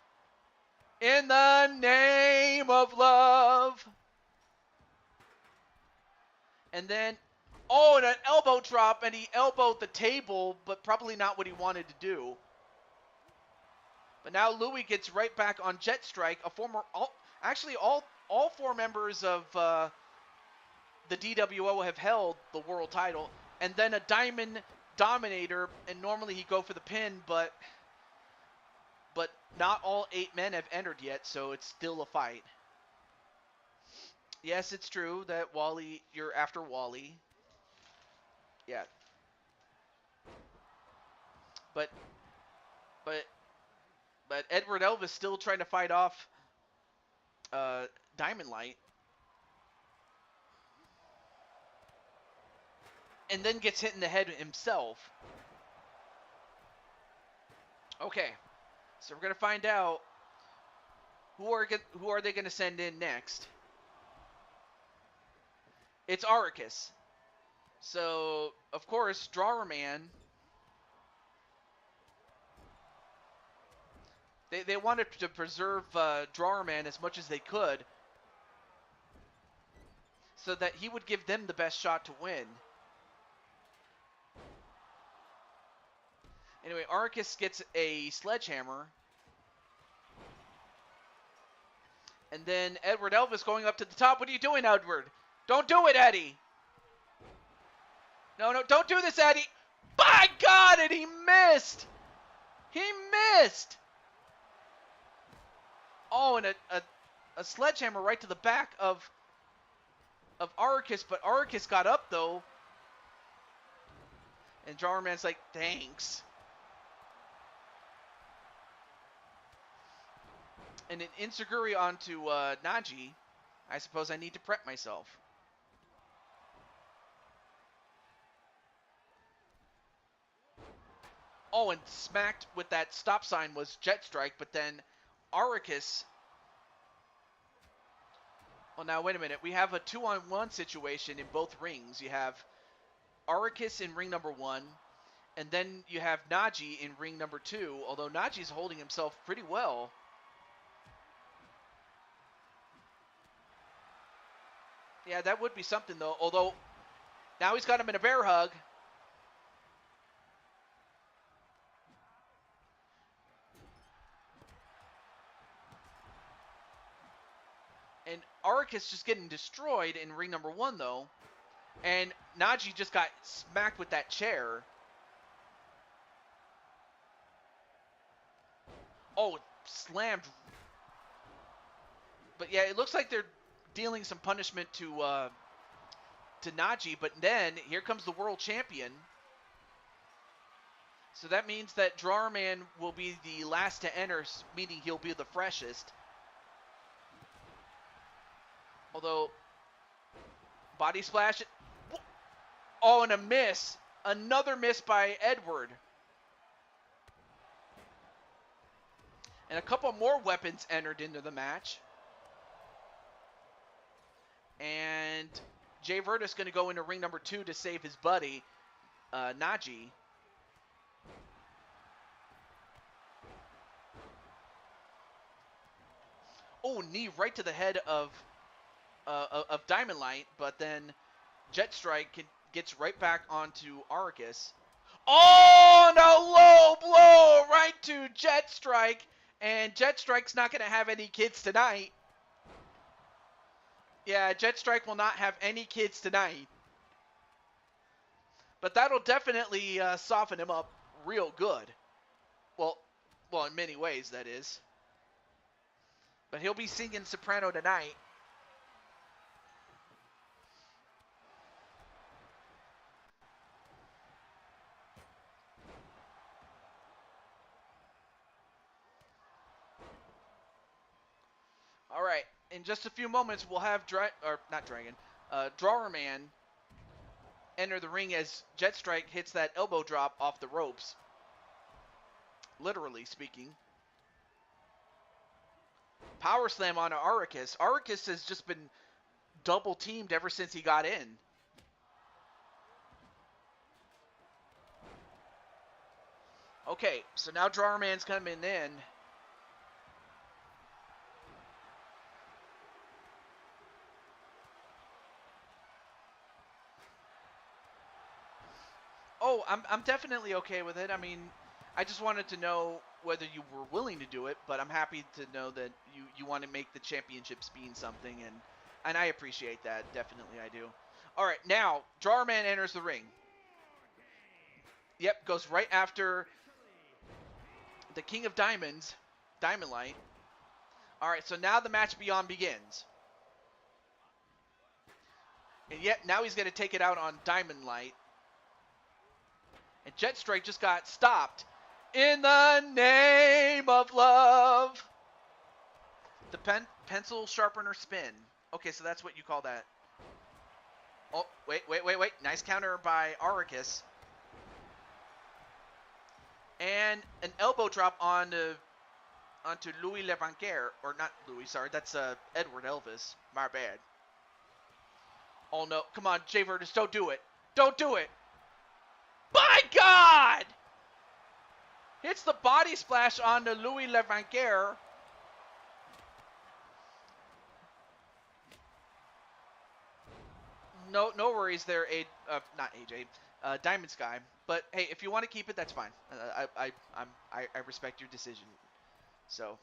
in the name of love. And then, and an elbow drop, and he elbowed the table, but probably not what he wanted to do. But now Louis gets right back on Jet Strike, all four members of the DWO have held the world title, and then a Diamond Dominator, and normally he'd go for the pin, but not all 8 men have entered yet, so it's still a fight. Yes, it's true that Wally, you're after Wally. Yeah. But Edward Elvis still trying to fight off Diamond Light. And then gets hit in the head himself. Okay. So we're going to find out who are they going to send in next. It's Aricus. So, of course, Drawer Man. They wanted to preserve Drawer Man as much as they could so that he would give them the best shot to win. Anyway, Aricus gets a sledgehammer. And then Edward Elvis going up to the top. What are you doing, Edward? Don't do it, Eddie. No, don't do this, Eddie. By God, and he missed. He missed. Oh, and a sledgehammer right to the back of Aricus, but Aricus got up, though. And Drawer Man's like, thanks. And an Insuguri onto Najee. I suppose I need to prep myself. Oh, and smacked with that stop sign was Jet Strike, but then Aricus. Well, now wait a minute. We have a 2-on-1 situation in both rings. You have Aricus in ring number 1, and then you have Najee in ring number 2, although Najee's holding himself pretty well. Yeah, that would be something, though, although now he's got him in a bear hug. And Aricus just getting destroyed in ring number 1, though. And Najee just got smacked with that chair. Oh, slammed. But yeah, it looks like they're dealing some punishment to Najee. But then here comes the world champion. So that means that Drawerman will be the last to enter, meaning he'll be the freshest. Although, body splash. Oh, and a miss. Another miss by Edward. And a couple more weapons entered into the match. And Jay Virtus going to go into ring number 2 to save his buddy, Najee. Oh, knee right to the head of Diamond Light, but then Jet Strike gets right back onto Aricus. Oh, and a low blow right to Jet Strike, and Jet Strike's not going to have any kids tonight. Yeah, Jet Strike will not have any kids tonight. But that'll definitely soften him up real good. Well, in many ways, that is. But he'll be singing soprano tonight. All right, in just a few moments, we'll have Drawerman enter the ring as Jet Strike hits that elbow drop off the ropes. Literally speaking. Power slam on Aricus. Aricus has just been double teamed ever since he got in. Okay, so now Drawerman's coming in. Oh, I'm definitely okay with it. I mean, I just wanted to know whether you were willing to do it, but I'm happy to know that you want to make the championships mean something, and I appreciate that. Definitely I do. All right, now, Drawerman enters the ring. Yep, goes right after the King of Diamonds, Diamond Light. All right, so now the match beyond begins. And yet, now he's going to take it out on Diamond Light. And Jet Strike just got stopped. In the name of love. The pencil sharpener spin. Okay, so that's what you call that. Oh, wait. Nice counter by Aricus. And an elbow drop onto Louis Levanquer. Or not Louis, sorry. That's Edward Elvis. My bad. Oh, no. Come on, Jay Virtus. Don't do it. Don't do it. My God! Hits the body splash onto Louis Levanquer. No worries there, not AJ, Diamond Sky. But hey, if you want to keep it, that's fine. I respect your decision. So,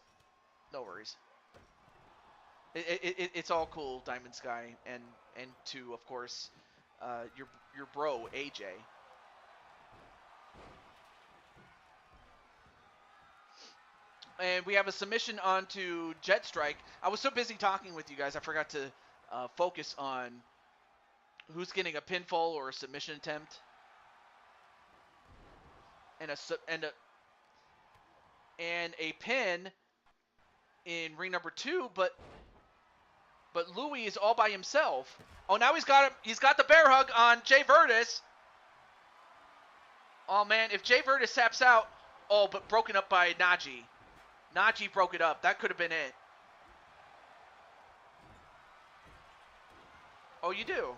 no worries. It's all cool, Diamond Sky, and to of course, your bro AJ. And we have a submission onto Jet Strike. I was so busy talking with you guys, I forgot to focus on who's getting a pinfall or a submission attempt. And a pin in ring number 2, but Louis is all by himself. Oh, now he's got the bear hug on Jay Virtus. Oh, man, if Jay Virtus taps out... Oh, but broken up by Najee. Najee broke it up. That could have been it. Oh, you do?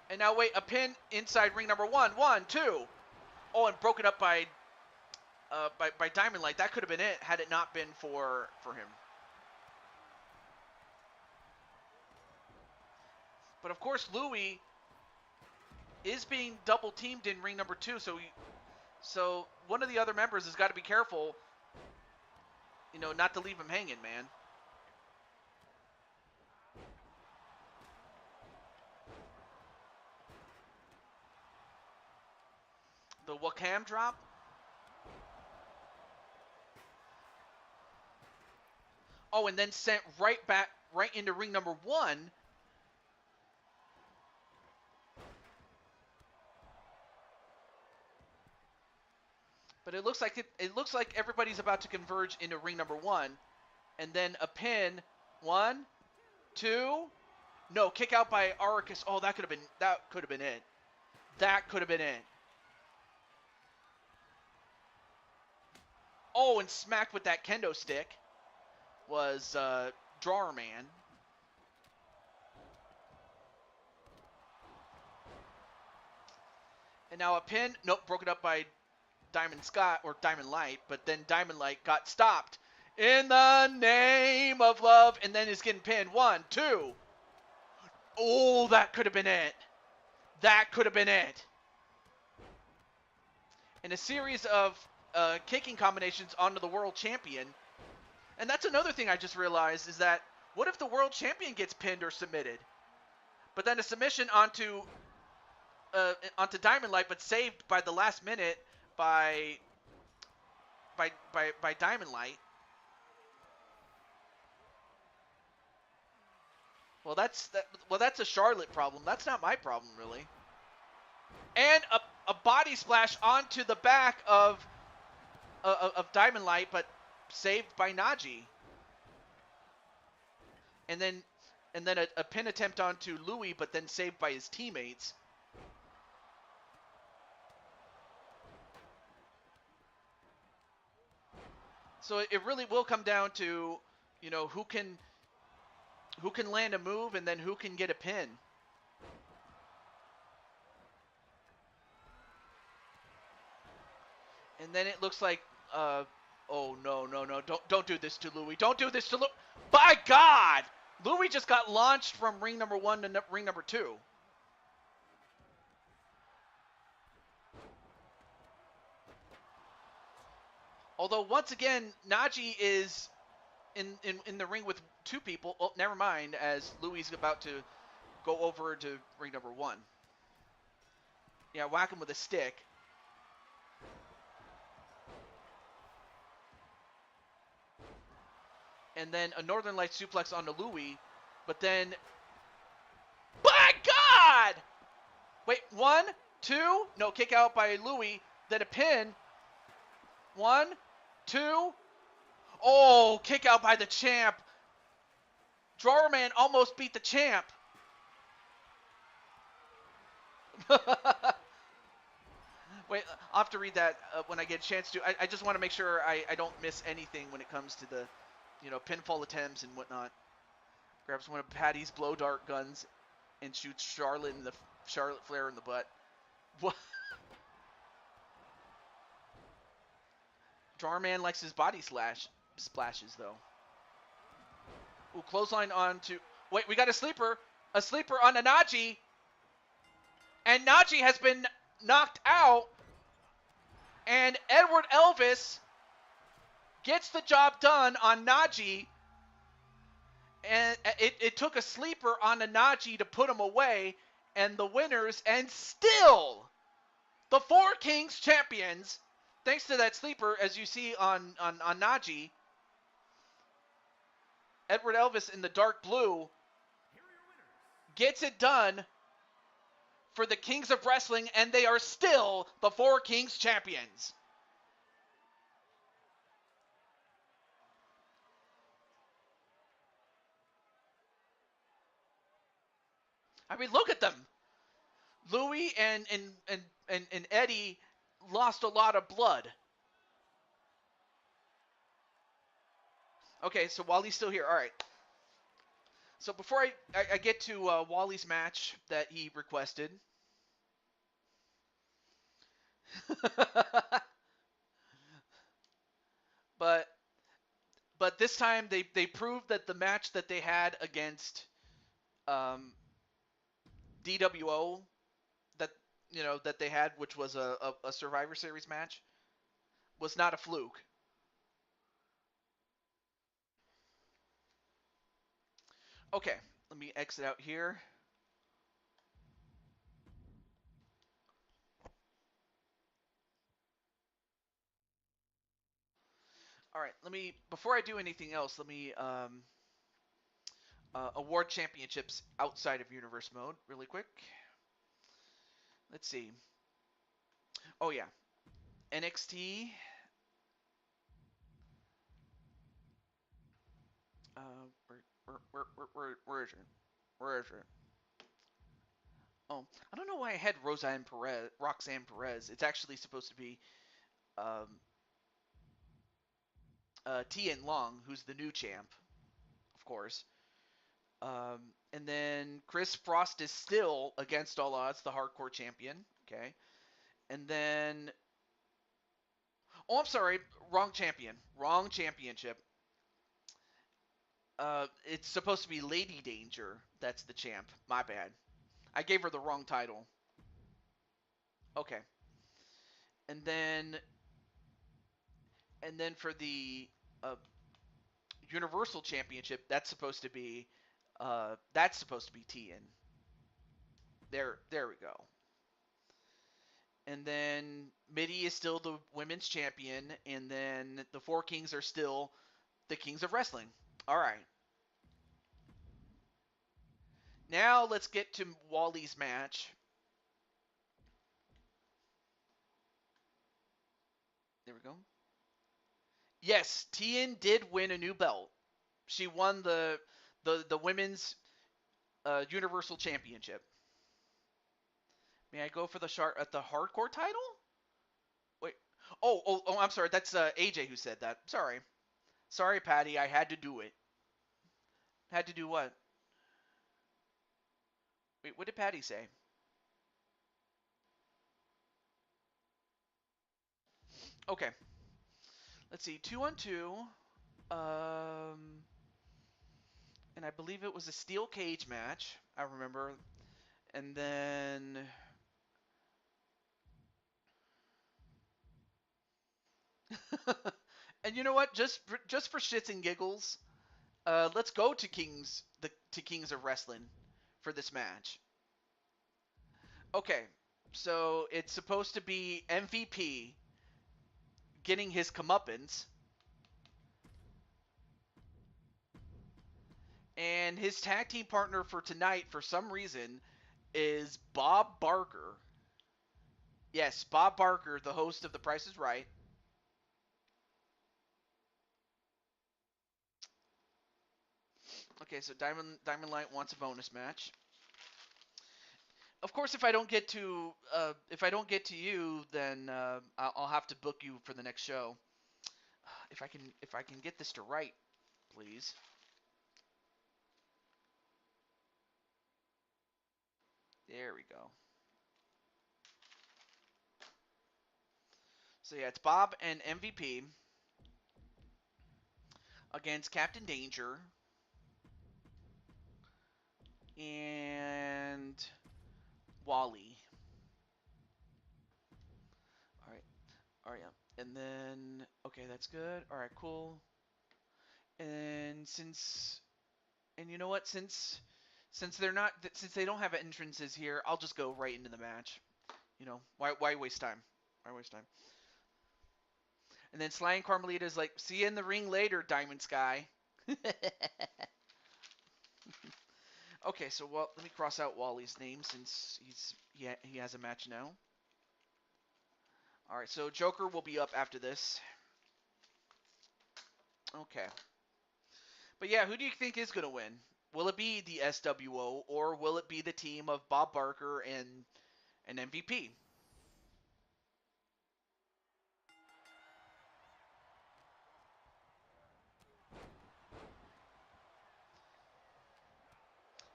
And now, wait, a pin inside ring number 1. 1, 2. Oh, and broken up by Diamond Light. That could have been it had it not been for him. But, of course, Louis is being double teamed in ring number 2, so one of the other members has got to be careful, not to leave him hanging, man. The Wakam drop. Oh, and then sent right into ring number 1. But it looks like everybody's about to converge into ring number 1, and then a pin. 1, 2. No, kick out by Arcus. Oh, that could have been it. That could have been it. Oh, and smacked with that kendo stick was Drawer Man. And now a pin. Nope, broken up by Diamond Scott or Diamond Light, but then Diamond Light got stopped in the name of love, and then is getting pinned. 1, 2. Oh, that could have been it. That could have been it. And a series of kicking combinations onto the world champion. And that's another thing I just realized is that what if the world champion gets pinned or submitted? But then a submission onto Diamond Light, but saved by the last minute by Diamond Light. Well, that's a Charlotte problem. That's not my problem, really. And a body splash onto the back of Diamond Light, but saved by Najee. And then a pin attempt onto Louis, but then saved by his teammates. So it really will come down to, who can land a move and then who can get a pin. And then it looks like, oh no, don't do this to Louis. Don't do this to Louis. By God! Louis just got launched from ring number 1 to ring number 2. Although, once again, Najee is in the ring with 2 people. Oh, never mind, as Louis is about to go over to ring number 1. Yeah, whack him with a stick. And then a Northern Light suplex onto Louis, but then... By God! Wait, 1, 2, no, kick out by Louis, then a pin. 1, 2, oh, kick out by the champ. Drawer Man almost beat the champ. Wait, I'll have to read that when I get a chance to. I just want to make sure I don't miss anything when it comes to the, pinfall attempts and whatnot. Grabs one of Patty's blow dart guns and shoots Charlotte Flair in the butt. What? Drawer Man likes his body splashes, though. Ooh, clothesline on to... Wait, we got a sleeper. A sleeper on Najee. And Najee has been knocked out. And Edward Elvis gets the job done on Najee. And it took a sleeper on Najee to put him away. And the winners, and still, the 4 Kings champions... Thanks to that sleeper, as you see on Najee, Edward Elvis in the dark blue gets it done for the Kings of Wrestling, and they are still the 4 Kings champions. I mean, look at them. Louis and and Eddie lost a lot of blood. Okay, so Wally's still here. All right. So before I get to Wally's match that he requested, but this time they proved that the match that they had against um, DWO that that they had, which was a Survivor Series match, was not a fluke. Okay, let me exit out here. All right, let me before I do anything else, let me award championships outside of universe mode really quick. Let's see. Oh yeah, NXT. Where is it? Where is it? Oh, I don't know why I had Roxanne Perez. It's actually supposed to be um, Tien Long, who's the new champ, of course. And then Chris Frost is still against all odds the hardcore champion. Okay. And then, oh, I'm sorry, wrong champion, wrong championship. It's supposed to be Lady Danger. That's the champ. My bad. I gave her the wrong title. Okay. And then for the uh, Universal Championship, that's supposed to be Tien. There we go. And then Mitty is still the women's champion, and then the Four Kings are still the Kings of Wrestling. All right. Now let's get to Wally's match. There we go. Yes, Tien did win a new belt. She won the women's Universal Championship. May I go for the hardcore title? Wait. Oh, I'm sorry. That's AJ who said that. Sorry, Patty. I had to do it. Had to do what? Wait, what did Patty say? Okay. Let's see. 2-on-2. Um, and I believe it was a steel cage match. I remember. And then and you know what? Just for shits and giggles, let's go to Kings of Wrestling for this match. Okay, so it's supposed to be MVP getting his comeuppance, and his tag team partner for tonight, for some reason, is Bob Barker. Yes, Bob Barker, the host of The Price is Right. Okay, so Diamond Light wants a bonus match. Of course, if I don't get to you, then I'll have to book you for the next show. If I can get this to right, please. There we go. So yeah, it's Bob and MVP against Captain Danger and Wally. All right, all right, yeah. And then okay, that's good. All right, cool. And you know what? Since they don't have entrances here, I'll just go right into the match. You know, why waste time? Why waste time? And then Sly and Carmelita is like, see you in the ring later, Diamond Sky. Okay, so let me cross out Wally's name since he has a match now. All right, so Joker will be up after this. Okay. But yeah, who do you think is going to win? Will it be the SWO or will it be the team of Bob Barker and MVP?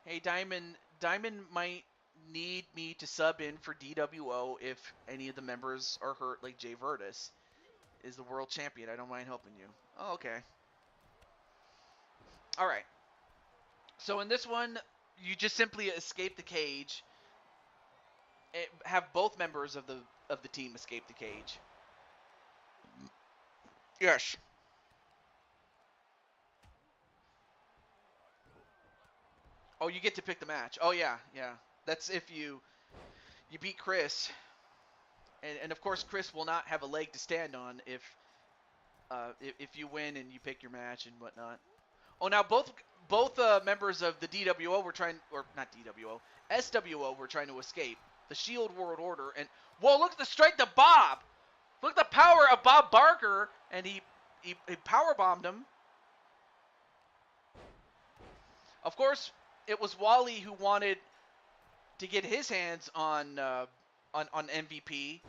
Hey, Diamond might need me to sub in for DWO if any of the members are hurt, like Jay Virtus is the world champion. I don't mind helping you. Oh, okay. All right. So in this one, you just simply escape the cage. Have both members of the team escape the cage. Yes. Oh, you get to pick the match. Oh yeah, yeah. That's if you beat Chris, and of course Chris will not have a leg to stand on if you win and you pick your match and whatnot. Oh, now both members of the DWO were trying, or not DWO, SWO were trying to escape the Shield World Order, and whoa, look at the strike to Bob. Look at the power of Bob Barker, and he power bombed him. Of course, it was Wally who wanted to get his hands on MVP.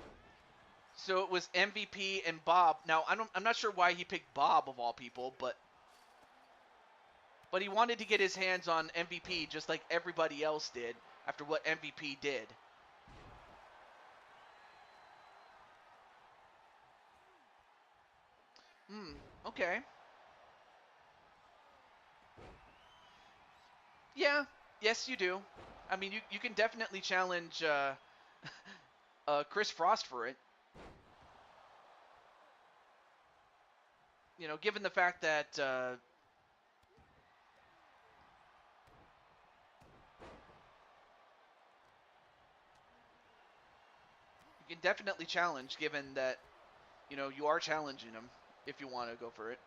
So it was MVP and Bob. Now I'm not sure why he picked Bob of all people, but he wanted to get his hands on MVP just like everybody else did after what MVP did. Okay. Yeah, yes you do. I mean, you can definitely challenge Chris Frost for it. You know, given the fact that you can definitely challenge, given that, you know, you are challenging him if you want to go for it.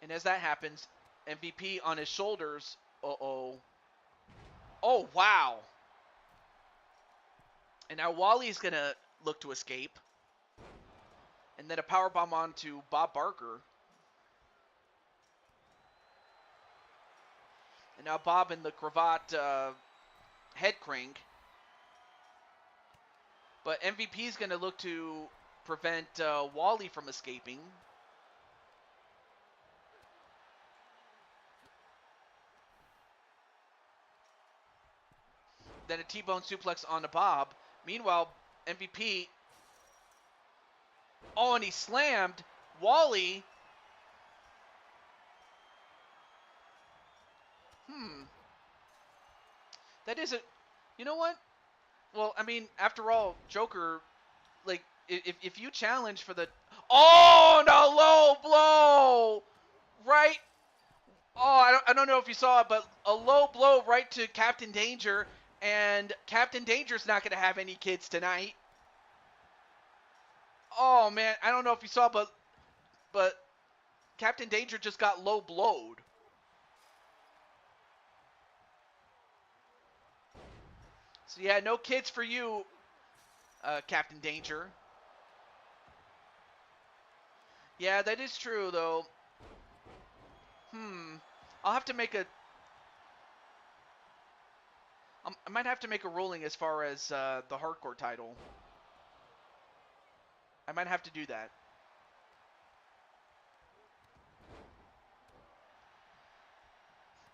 And as that happens, MVP on his shoulders. Uh-oh. Oh, wow. And now Wally's going to look to escape. And then a powerbomb onto Bob Barker. And now Bob in the cravat head crank. But MVP's going to look to prevent Wally from escaping. Then a T-bone suplex onto Bob. Meanwhile, MVP. Oh, and he slammed Wally. That is a. You know what? Well, I mean, after all, Joker, like, if you challenge for the. Oh, no, low blow! Right. Oh, I don't know if you saw it, but a low blow right to Captain Danger, and Captain Danger's not going to have any kids tonight. Oh man, I don't know if you saw, but Captain Danger just got low blowed. So yeah, no kids for you, Captain Danger. Yeah, that is true though. I'll have to make a. I might have to make a ruling as far as the hardcore title. I might have to do that.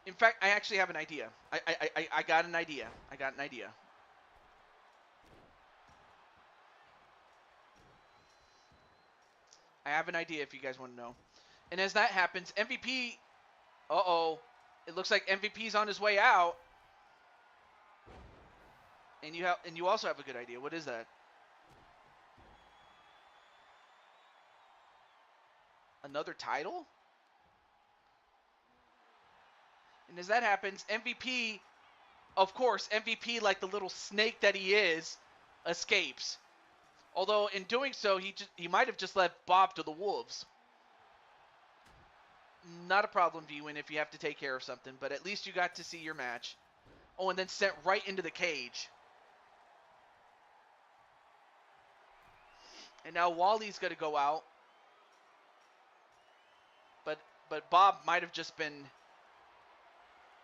In fact, I actually have an idea. I got an idea. I got an idea. I have an idea if you guys want to know. And as that happens, MVP. Uh-oh. It looks like MVP's on his way out. And you also have a good idea. What is that? Another title? And as that happens, MVP, of course, MVP, like the little snake that he is, escapes. Although in doing so, he might have just left Bob to the wolves. Not a problem, V-Win, if you have to take care of something, but at least you got to see your match. Oh, and then sent right into the cage. And now Wally's going to go out. But Bob might have just been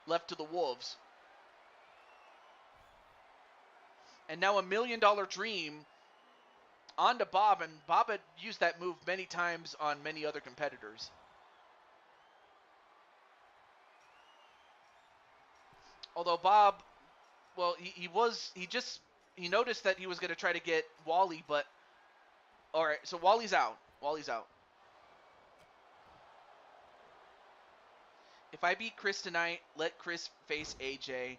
left to the wolves. And now $1 million dream onto Bob, and Bob had used that move many times on many other competitors. Although Bob, well, he noticed that he was going to try to get Wally, but all right, so Wally's out. Wally's out. If I beat Chris tonight, let Chris face AJ.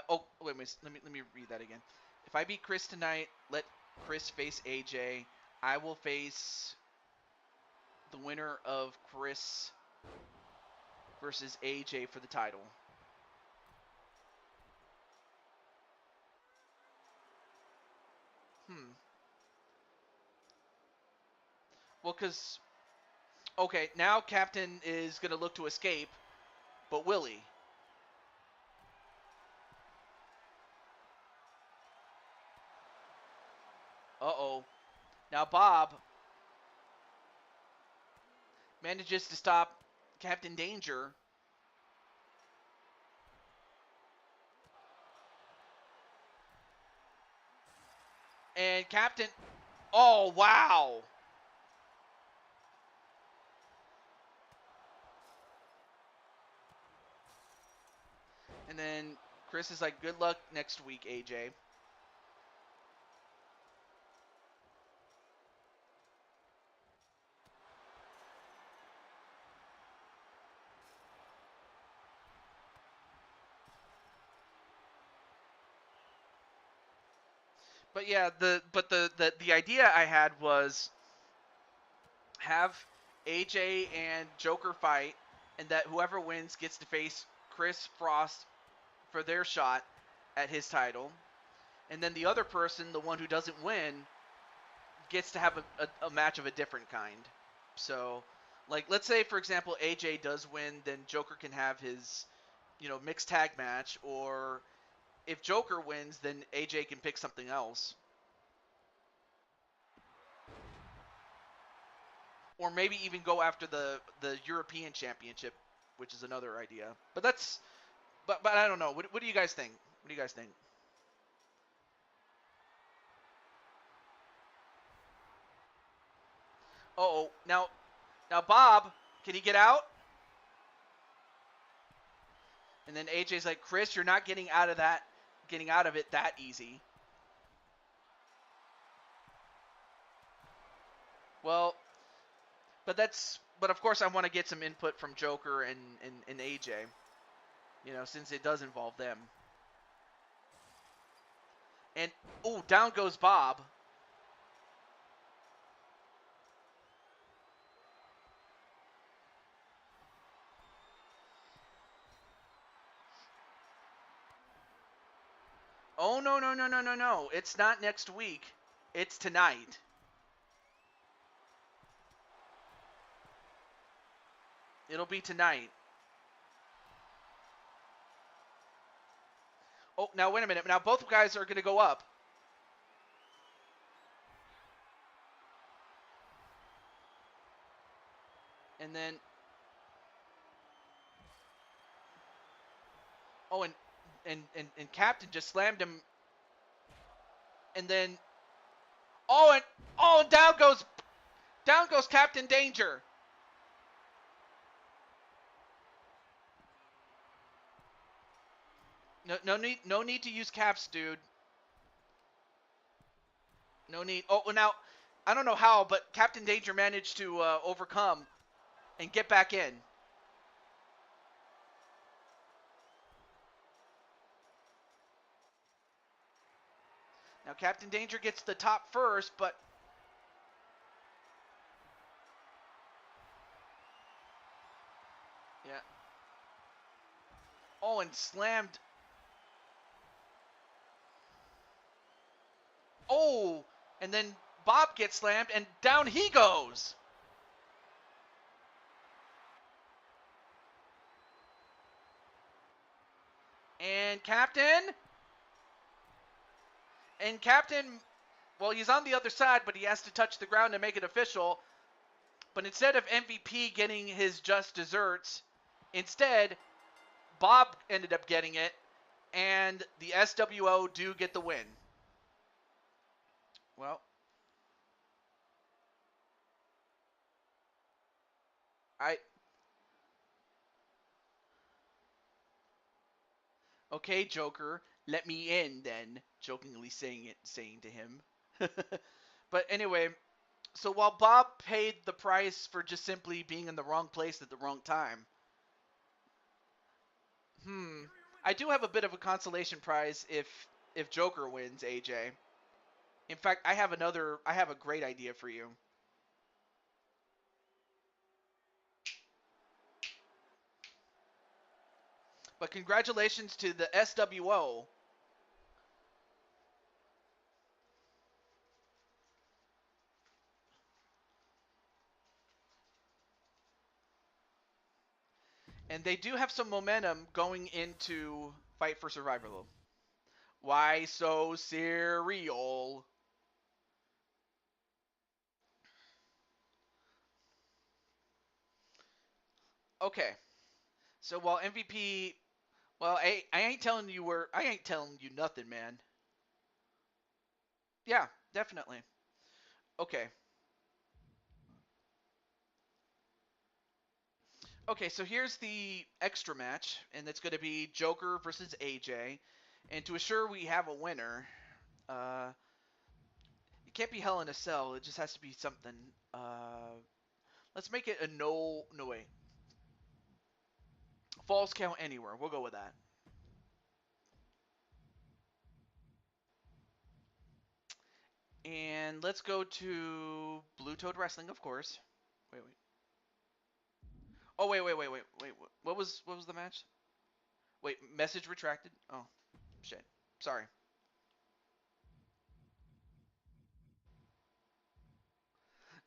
Oh wait, let me read that again. If I beat Chris tonight, let Chris face AJ. I will face the winner of Chris versus AJ for the title. Well, because okay, now Captain is gonna look to escape, but Willie. Uh-oh. Now Bob manages to stop Captain Danger. And Captain... Oh, wow. And then Chris is like, good luck next week, AJ. But yeah, the idea I had was have AJ and Joker fight, and that whoever wins gets to face Chris Frost for their shot at his title. And then the other person, the one who doesn't win, gets to have a match of a different kind. So, like, let's say, for example, AJ does win, then Joker can have his, mixed tag match. Or if Joker wins, then AJ can pick something else. Or maybe even go after the European Championship, which is another idea. But but I don't know. What do you guys think? What do you guys think? Oh, now Bob, can he get out? And then AJ's like, Chris, you're not getting out of it that easy. Well, but of course I want to get some input from Joker and AJ, since it does involve them. And down goes Bob. Oh, no, no, no, no, no, no. It's not next week. It's tonight. It'll be tonight. Oh, now wait a minute. Now both guys are going to go up. And then... Oh, and Captain just slammed him. And then... Oh, down goes Captain Danger. No need to use caps, dude. No need. Oh, well, now I don't know how, but Captain Danger managed to overcome and get back in. Now Captain Danger gets the top first, but yeah. Oh, and slammed. Oh, and then Bob gets slammed, and down he goes. And Captain, well, he's on the other side, but he has to touch the ground to make it official. But instead of MVP getting his just desserts, instead, Bob ended up getting it, and the SWO do get the win. Well, Okay, Joker, let me in then, jokingly saying to him. But anyway, so while Bob paid the price for just simply being in the wrong place at the wrong time, I do have a bit of a consolation prize if Joker wins, AJ. In fact, I have a great idea for you. But congratulations to the SWO. And they do have some momentum going into Fight for Survival. Why so serial? Okay. So while MVP, well, I ain't telling you I ain't telling you nothing, man. Yeah, definitely. Okay. Okay, so here's the extra match, and it's going to be Joker versus AJ. And to assure we have a winner, it can't be Hell in a Cell. It just has to be something. Let's make it a no wait. Falls count anywhere. We'll go with that. And let's go to Blue Toad Wrestling, of course. Wait. Oh wait. What was the match? Wait, message retracted. Oh, shit. Sorry.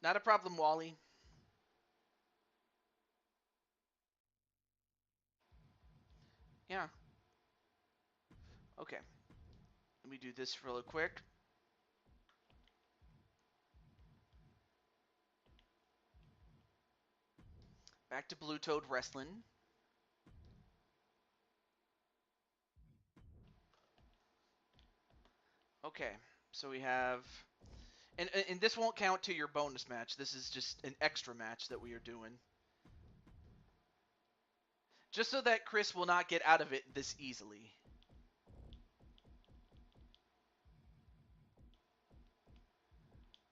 Not a problem, Wally. Yeah. Okay. Let me do this real quick. Back to Blue Toad Wrestling. Okay. So we have and this won't count to your bonus match. This is just an extra match that we are doing. Just so that Chris will not get out of it this easily.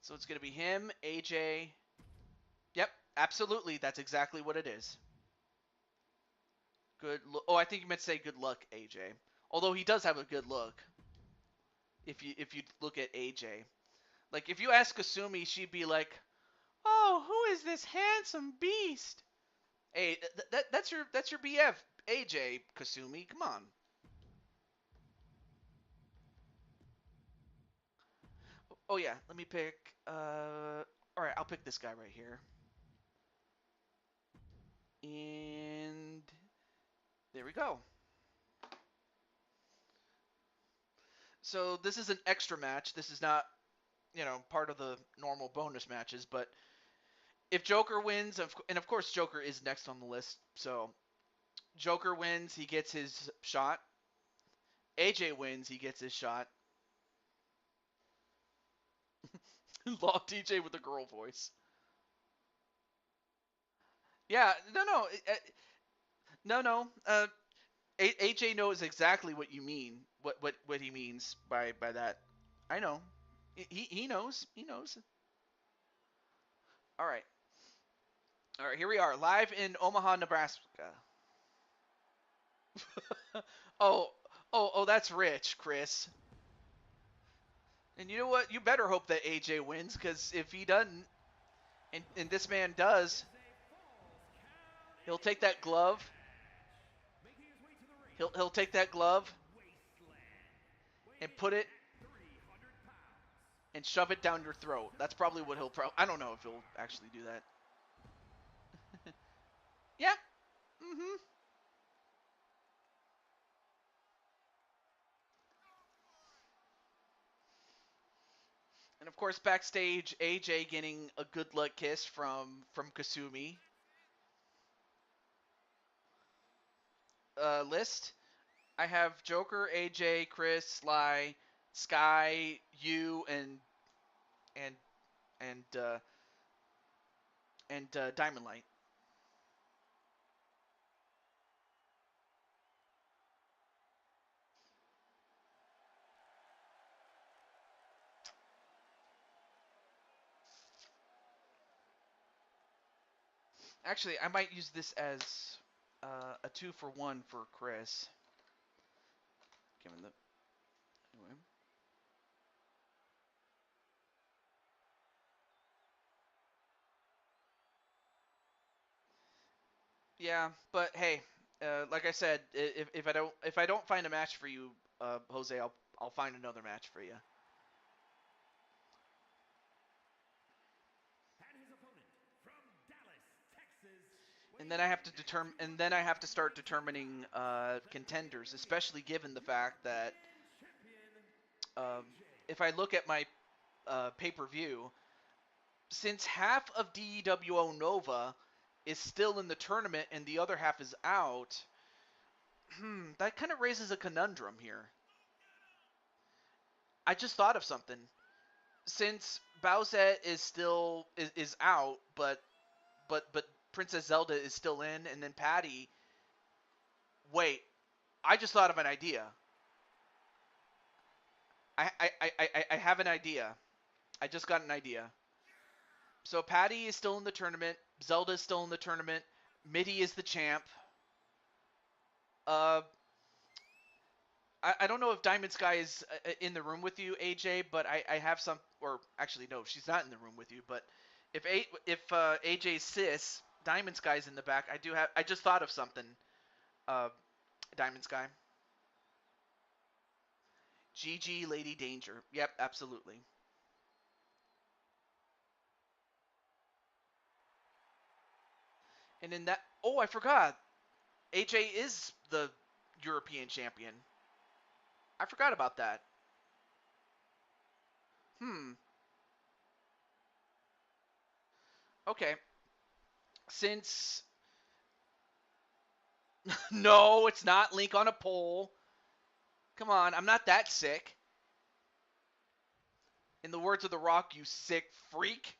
So it's going to be him, AJ. Yep, absolutely. That's exactly what it is. Oh, I think you meant to say good luck, AJ. Although he does have a good look. If you look at AJ, like if you ask Kasumi, she'd be like, "Oh, who is this handsome beast?" Hey, that's your BF, AJ Kasumi. Come on. Oh yeah, let me pick. All right, I'll pick this guy right here. And there we go. So this is an extra match. This is not, part of the normal bonus matches. But if Joker wins, and of course Joker is next on the list. So Joker wins, he gets his shot. AJ wins, he gets his shot. Law TJ with the girl voice. Yeah, no. AJ knows exactly what you mean. What he means by that. I know. He knows. He knows. All right. All right. Here we are, live in Omaha, Nebraska. oh, oh, that's rich, Chris. And you know what? You better hope that AJ wins, because if he doesn't, and this man does, he'll take that glove. He'll take that glove and put it and shove it down your throat. That's probably what he'll. I don't know if he'll actually do that. Yeah. Mm-hmm. And of course, backstage, AJ getting a good luck kiss from Kasumi. List. I have Joker, AJ, Chris, Sly, Sky, you, and and uh, and Diamond Light. Actually, I might use this as a 2-for-1 for Chris. Give him the anyway. Yeah, but hey, like I said, if I don't find a match for you, Jose, I'll find another match for you. And his opponent from Dallas, Texas. And then I have to start determining contenders, especially given the fact that um, if I look at my pay-per-view, since half of DEWO Nova is still in the tournament and the other half is out, that kind of raises a conundrum here. I just thought of something. Since Bowsette is still is out, but Princess Zelda is still in, and then Patty. Wait, I just thought of an idea. I have an idea. I just got an idea. So Patty is still in the tournament. Zelda is still in the tournament. Mitty is the champ. Uh, I don't know if Diamond Sky is in the room with you, AJ, but I have some, or actually no, she's not in the room with you. But if AJ's sis Diamond Sky's in the back, I just thought of something. Uh, Diamond Sky, GG Lady Danger. Yep, absolutely. And in that, oh, I forgot. AJ is the European champion. I forgot about that. Hmm. Okay. Since no, it's not Link on a pole. Come on, I'm not that sick. In the words of The Rock, you sick freak.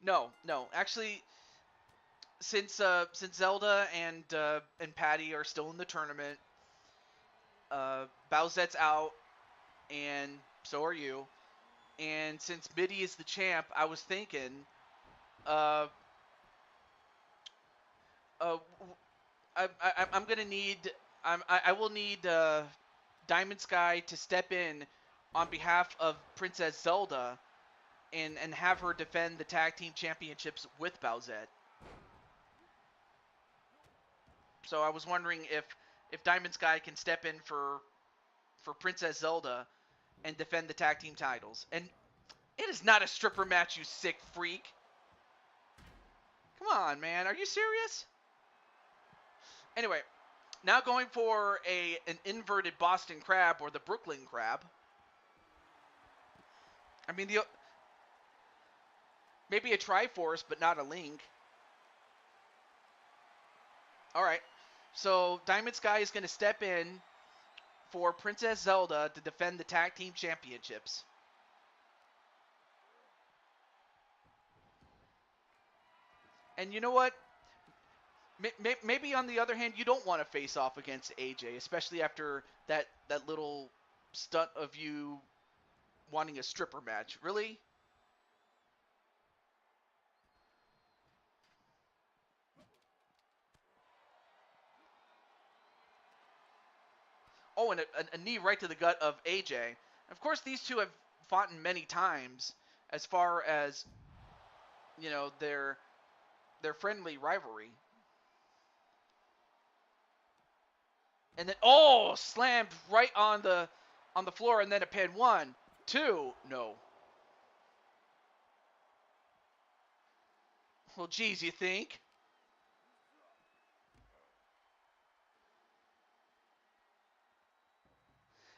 No, no. Actually, since Zelda and Patty are still in the tournament, Bowsette's out, and so are you. And since Mitty is the champ, I was thinking, uh, uh, I'm gonna need, I will need Diamond Sky to step in on behalf of Princess Zelda and have her defend the tag team championships with Bowsette. So I was wondering if Diamond Sky can step in for Princess Zelda and defend the tag team titles. And it is not a stripper match, you sick freak. Come on, man. Are you serious? Anyway, now going for an inverted Boston Crab or the Brooklyn Crab. I mean, maybe a Triforce, but not a Link. All right. So Diamond Sky is going to step in for Princess Zelda to defend the tag team championships. And you know what? Maybe on the other hand, you don't want to face off against AJ, especially after that little stunt of you wanting a stripper match. Really? Oh, and a knee right to the gut of AJ. Of course, these two have fought many times as far as their friendly rivalry. And then slammed right on the floor, and then a pin. 1, 2, no. Well, geez, you think?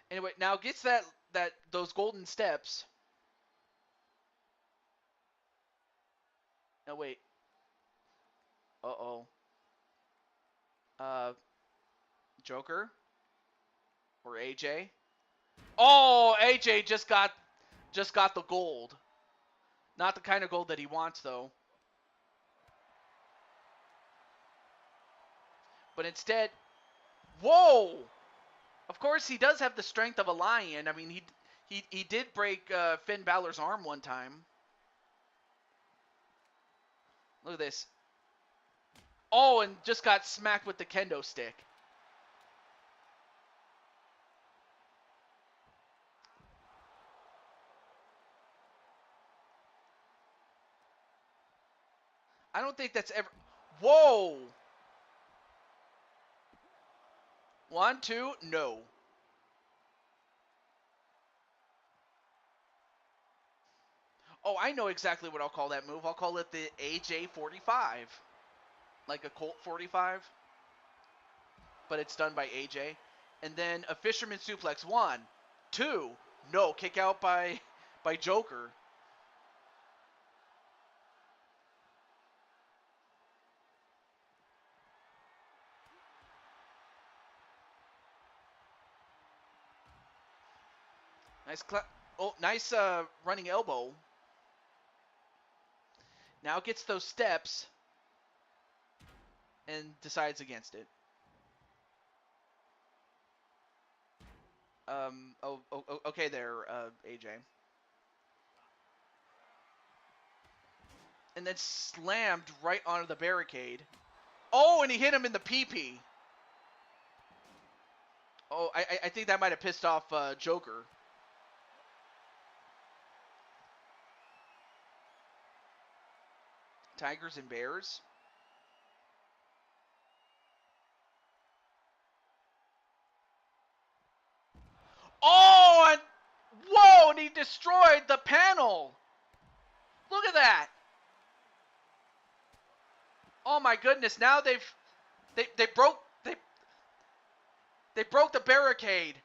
Anyway, now gets that those golden steps. No, wait. Uh-oh. Uh, Joker or AJ? Oh, AJ just got the gold. Not the kind of gold that he wants though. But instead, whoa! Of course, he does have the strength of a lion. I mean, he did break Finn Balor's arm one time. Look at this. Oh, and just got smacked with the kendo stick. I don't think that's ever... Whoa! 1, 2, no. Oh, I know exactly what I'll call that move. I'll call it the AJ 45. Like a Colt 45. But it's done by AJ. And then a fisherman suplex. 1, 2, no. Kick out by Joker. Nice running elbow. Now gets those steps and decides against it. Okay there, AJ. And then slammed right onto the barricade. Oh, and he hit him in the PP. Oh, I think that might have pissed off Joker. Tigers and Bears. Oh, and whoa, and he destroyed the panel. Look at that. Oh my goodness, now they broke they broke the barricade.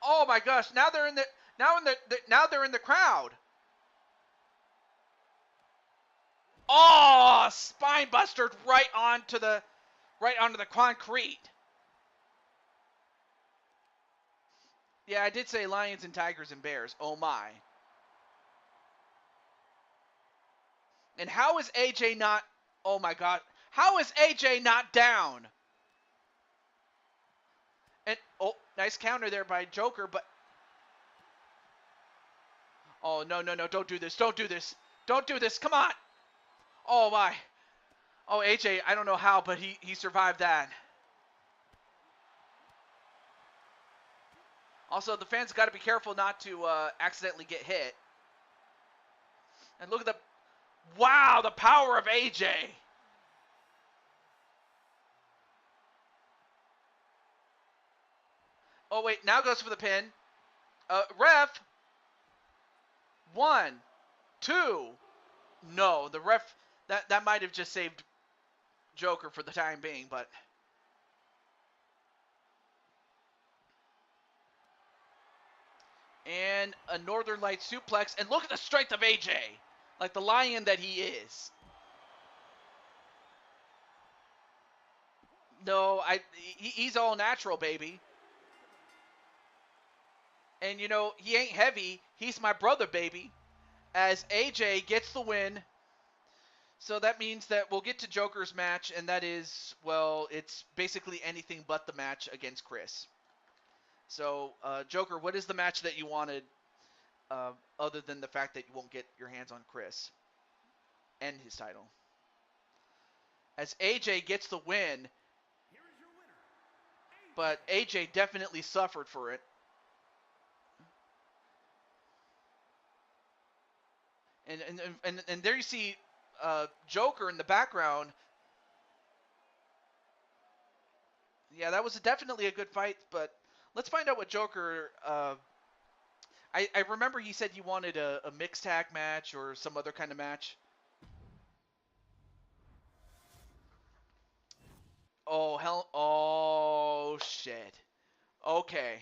Oh my gosh, now they're in the now they're in the crowd. Oh, spine buster right onto the concrete. Yeah, I did say lions and tigers and bears. Oh my. And how is AJ not... Oh my god. How is AJ not down? And oh, nice counter there by Joker, but... Oh, no, don't do this. Don't do this. Don't do this. Come on. Oh my. Oh, AJ, I don't know how, but he survived that. Also, the fans got to be careful not to accidentally get hit. And look at the... Wow, the power of AJ. Oh, wait, now goes for the pin. Ref. 1, 2. No, the ref... That might have just saved Joker for the time being, but... And a Northern Light suplex. And look at the strength of AJ. Like the lion that he is. No, he's all natural, baby. And, you know, he ain't heavy. He's my brother, baby. As AJ gets the win. So that means that we'll get to Joker's match, and that is, well, it's basically anything but the match against Chris. So, Joker, what is the match that you wanted, other than the fact that you won't get your hands on Chris and his title? As AJ gets the win, but AJ definitely suffered for it. And there you see Joker in the background. Yeah, that was definitely a good fight, but let's find out what Joker... I remember he said he wanted a mixed tag match or some other kind of match. Oh, hell... Oh, shit. Okay.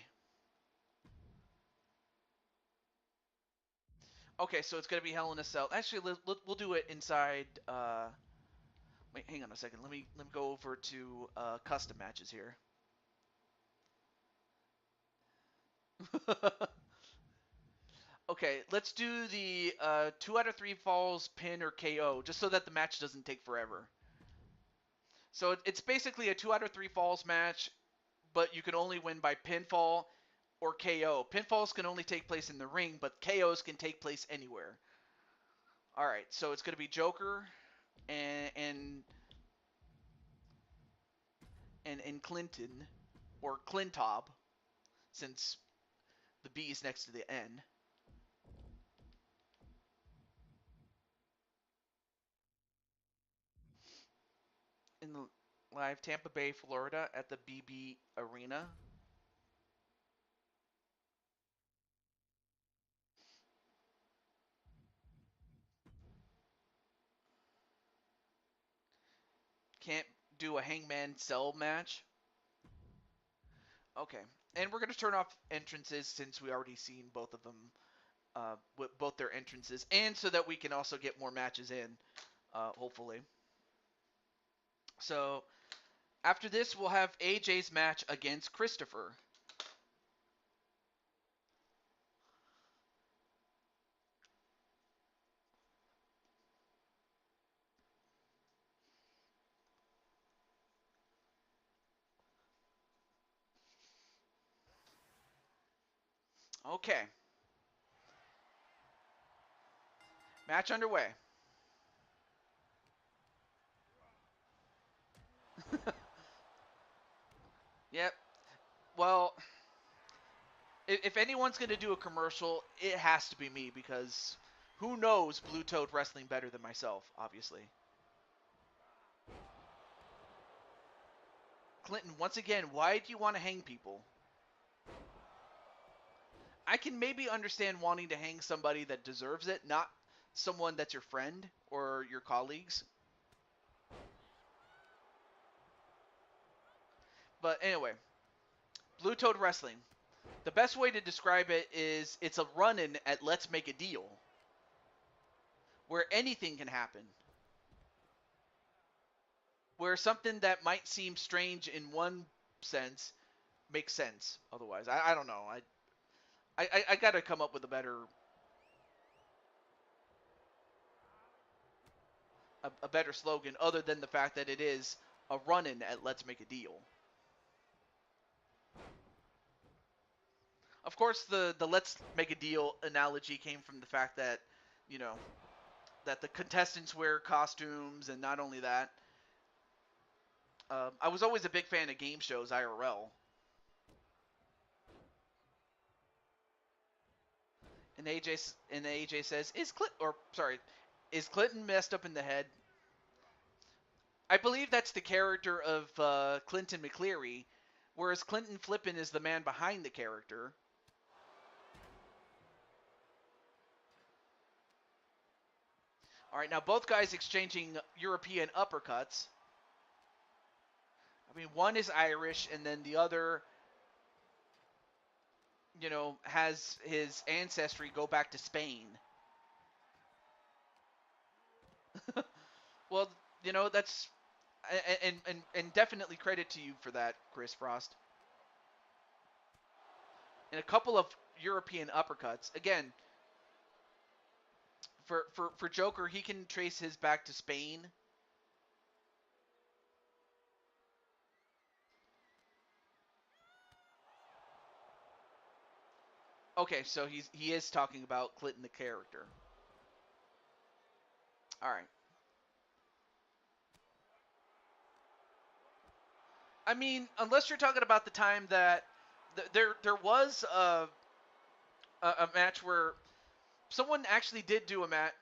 Okay, so it's going to be Hell in a Cell. Actually, we'll do it inside... Wait, hang on a second. Let me go over to custom matches here. Okay, let's do the 2 out of 3 falls, pin, or KO, just so that the match doesn't take forever. So it's basically a 2 out of 3 falls match, but you can only win by pinfall or KO. Pinfalls can only take place in the ring, but KOs can take place anywhere. All right, so it's going to be Joker and Clinton, or Clintob, since the B is next to the N. In the live Tampa Bay, Florida, at the BB Arena. Can't do a Hangman Cell match. Okay, and we're gonna turn off entrances since we already seen both of them, with both their entrances, and so that we can also get more matches in, hopefully. So after this, we'll have AJ's match against Christopher. Okay, match underway. Yep. Well, if anyone's going to do a commercial, it has to be me, because who knows Blue Toad Wrestling better than myself, obviously. Clinton, once again, why do you want to hang people? I can maybe understand wanting to hang somebody that deserves it, not someone that's your friend or your colleagues. But anyway, Blue Toad Wrestling. The best way to describe it is it's a run-in at Let's Make a Deal, where anything can happen. Where something that might seem strange in one sense makes sense otherwise. I don't know. I got to come up with a better slogan other than the fact that it is a run-in at Let's Make a Deal. Of course, the Let's Make a Deal analogy came from the fact that, you know, that the contestants wear costumes, and not only that, I was always a big fan of game shows IRL. And AJ says, is Clinton messed up in the head? I believe that's the character of Clinton McCleary, whereas Clinton Flippin is the man behind the character. All right, now both guys exchanging European uppercuts. I mean, one is Irish, and then the other, has his ancestry go back to Spain. Well, that's and definitely credit to you for that, Chris Frost. And a couple of European uppercuts. Again, for Joker, he can trace his back to Spain. Okay, so he is talking about Clinton the character. All right. I mean, unless you're talking about the time that there was a match where someone actually did do a match.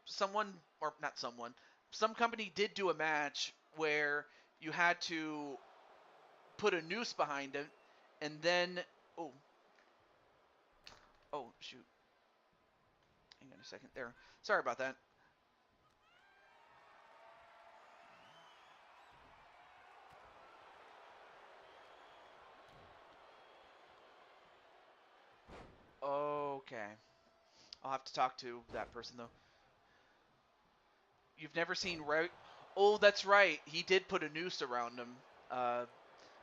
Someone, or not someone, some company did do a match where you had to put a noose behind it, and then oh shoot, hang on a second there. Sorry about that. Okay, I'll have to talk to that person though. You've never seen right? Oh, that's right. He did put a noose around him. Uh,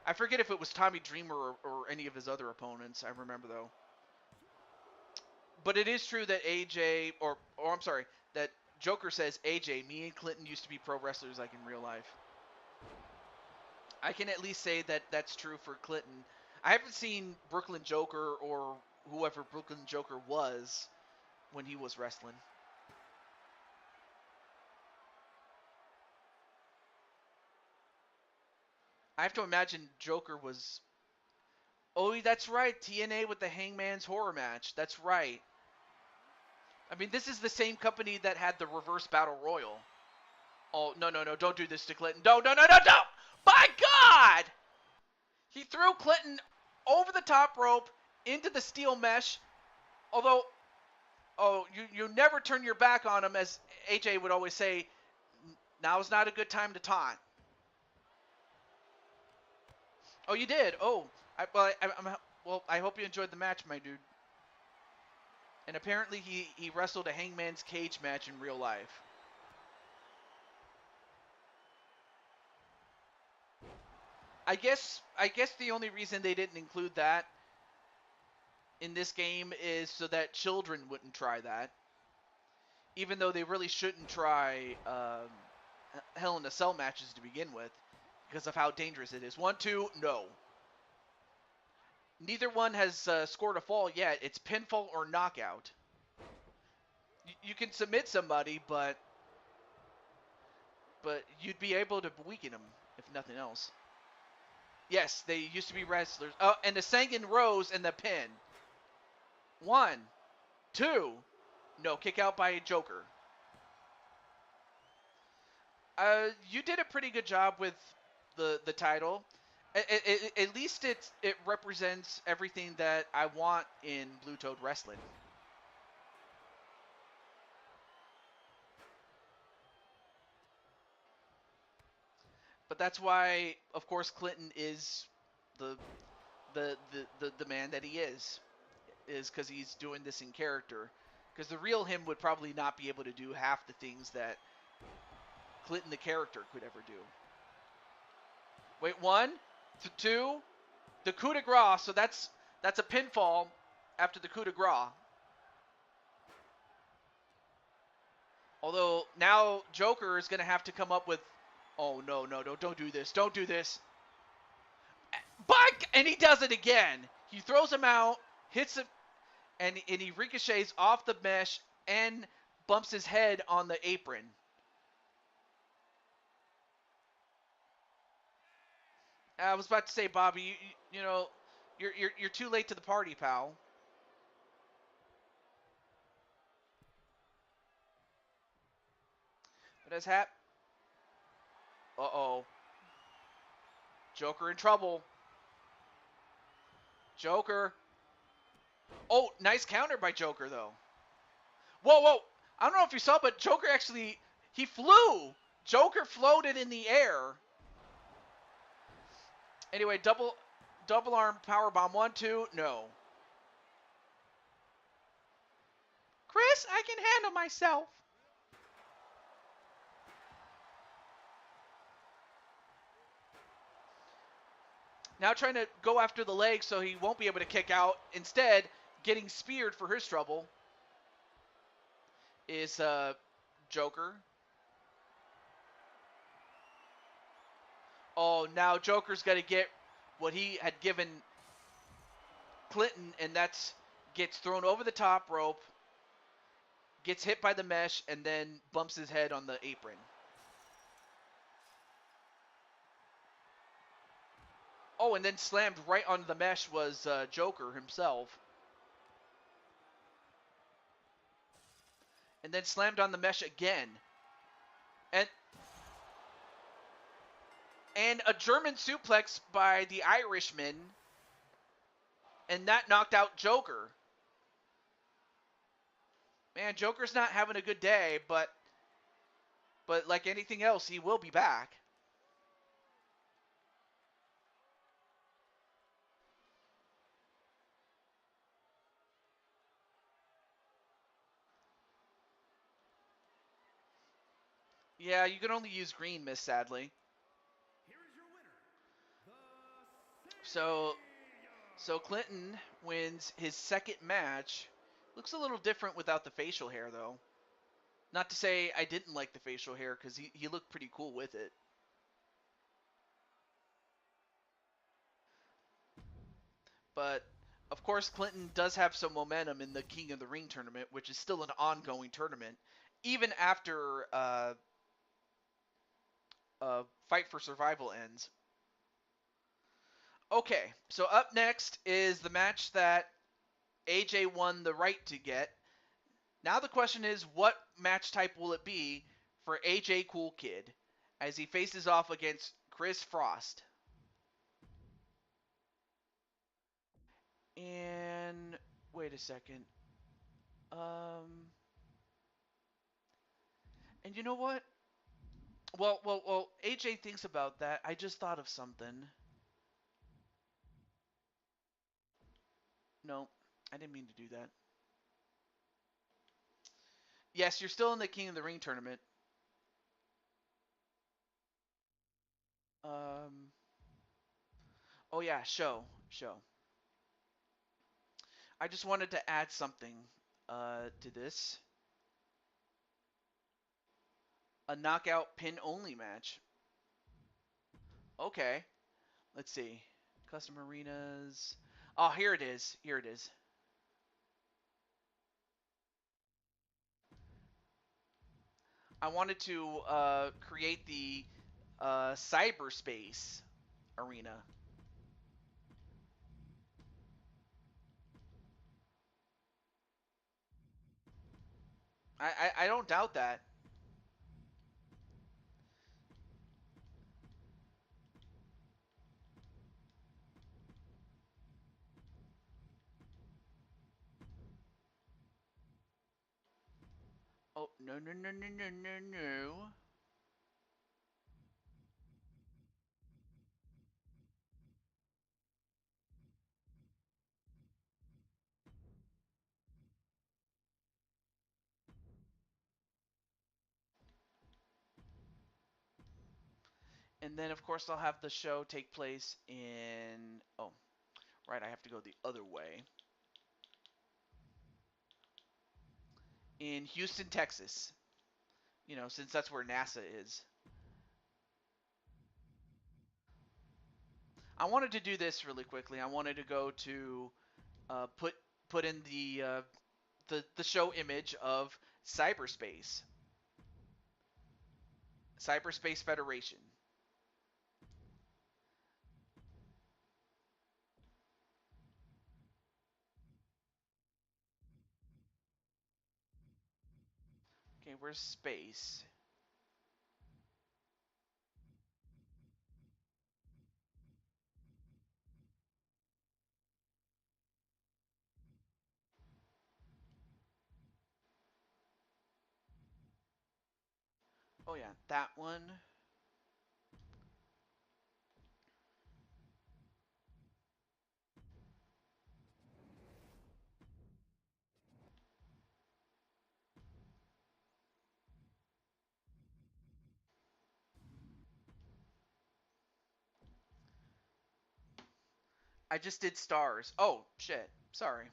I forget if it was Tommy Dreamer or any of his other opponents. I remember though. But it is true that AJ, or I'm sorry, that Joker says, AJ, me and Clinton used to be pro wrestlers like in real life. I can at least say that that's true for Clinton. I haven't seen Brooklyn Joker or whoever Brooklyn Joker was when he was wrestling. I have to imagine Joker was. Oh, that's right. TNA with the Hangman's Horror match. That's right. I mean, this is the same company that had the Reverse Battle Royal. Oh, no, no, no. Don't do this to Clinton. No, no, no, no, no! By God! He threw Clinton over the top rope into the steel mesh. Although, oh, you never turn your back on him, as AJ would always say. Now's not a good time to taunt. Oh, you did. Oh, I hope you enjoyed the match, my dude. And apparently he wrestled a Hangman's Cage match in real life. I guess the only reason they didn't include that in this game is so that children wouldn't try that. Even though they really shouldn't try Hell in a Cell matches to begin with, because of how dangerous it is. 1, 2, no. Neither one has scored a fall yet. It's pinfall or knockout. You can submit somebody, but you'd be able to weaken them if nothing else. Yes, they used to be wrestlers. Oh, and the Sangan Rose and the pin. 1, 2, no, kick out by Joker. You did a pretty good job with the title. At least it represents everything that I want in Blue Toad Wrestling. But that's why, of course, Clinton is the the man that he is because he's doing this in character. Because the real him would probably not be able to do half the things that Clinton the character could ever do. Wait, 1, 2, the coup de grace. So that's a pinfall after the coup de grace. Although now Joker is going to have to come up with, oh no, don't do this, don't do this. And he does it again. He throws him out, hits him, and he ricochets off the mesh and bumps his head on the apron. I was about to say, Bobby, you know, you're too late to the party, pal. But as uh-oh. Joker in trouble. Joker. Oh, nice counter by Joker, though. Whoa, whoa. I don't know if you saw, but Joker actually, he flew. Joker floated in the air. Anyway, double arm power bomb. 1, 2, no. Chris, I can handle myself. Now trying to go after the leg so he won't be able to kick out. Instead, getting speared for his trouble is Joker. Oh, now Joker's got to get what he had given Clinton, and that's gets thrown over the top rope, gets hit by the mesh, and then bumps his head on the apron. Oh, and then slammed right on the mesh was Joker himself. And then slammed on the mesh again. And a German suplex by the Irishman. And that knocked out Joker. Man, Joker's not having a good day, but like anything else, he will be back. Yeah, you can only use green, Miss Sadly. Here is your winner, So Clinton wins his second match. Looks a little different without the facial hair, though. Not to say I didn't like the facial hair, because he looked pretty cool with it. But of course, Clinton does have some momentum in the King of the Ring tournament, which is still an ongoing tournament, even after Fight for Survival ends. Okay, so up next is the match that AJ won the right to get. Now the question is, what match type will it be for AJ Cool Kid as he faces off against Chris Frost? And wait a second. And you know what? Well. AJ thinks about that. I just thought of something. No, I didn't mean to do that. Yes, you're still in the King of the Ring tournament. Um. Oh yeah, show. I just wanted to add something to this. A knockout pin only match. Okay, let's see. Custom arenas. Oh, here it is. Here it is. I wanted to create the cyberspace arena. I don't doubt that. Oh, no. And then, of course, I'll have the show take place in. Oh, right, I have to go the other way. In Houston, Texas. You know, since that's where NASA is. I wanted to do this really quickly. I wanted to go to put in the show image of cyberspace, Cyberspace Federation. Okay, where's space? Oh yeah, that one. I just did stars. Oh shit. Sorry.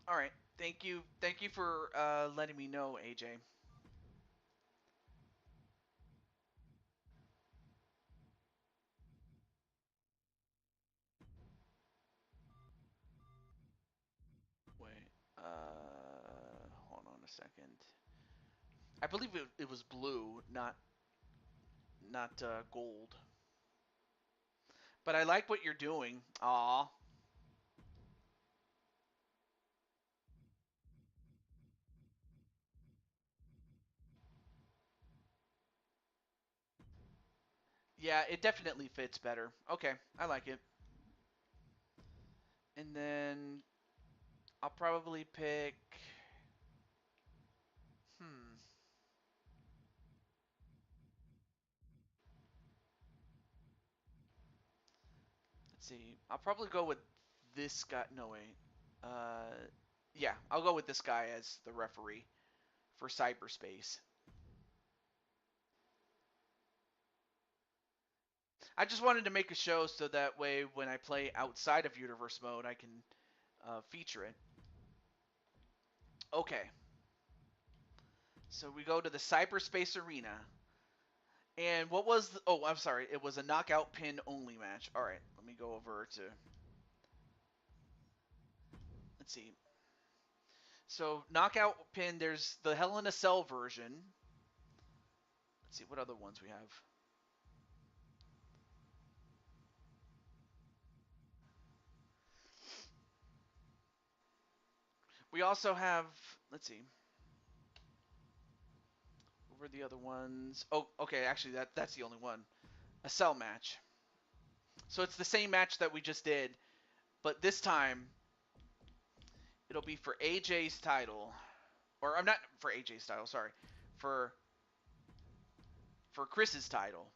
All right. Thank you. Thank you for letting me know, AJ. Wait. Hold on a second. I believe it was blue, not gold. But I like what you're doing. Aw. Yeah, it definitely fits better. Okay, I like it. And then I'll probably pick. Hmm. Let's see. I'll probably go with this guy. No wait. Uh, yeah, I'll go with this guy as the referee for cyberspace. I just wanted to make a show so that way when I play outside of universe mode, I can feature it. Okay, So we go to the cyberspace arena. And what was the, oh, I'm sorry. It was a knockout pin only match. All right, let me go over to, let's see. So knockout pin, there's the Hell in a Cell version. Let's see what other ones we have. We also have, let's see. What were the other ones? Oh, okay, actually that's the only one. A cell match. So it's the same match that we just did, but this time it'll be for AJ's title. Or I'm not for AJ's title, sorry. For Chris's title.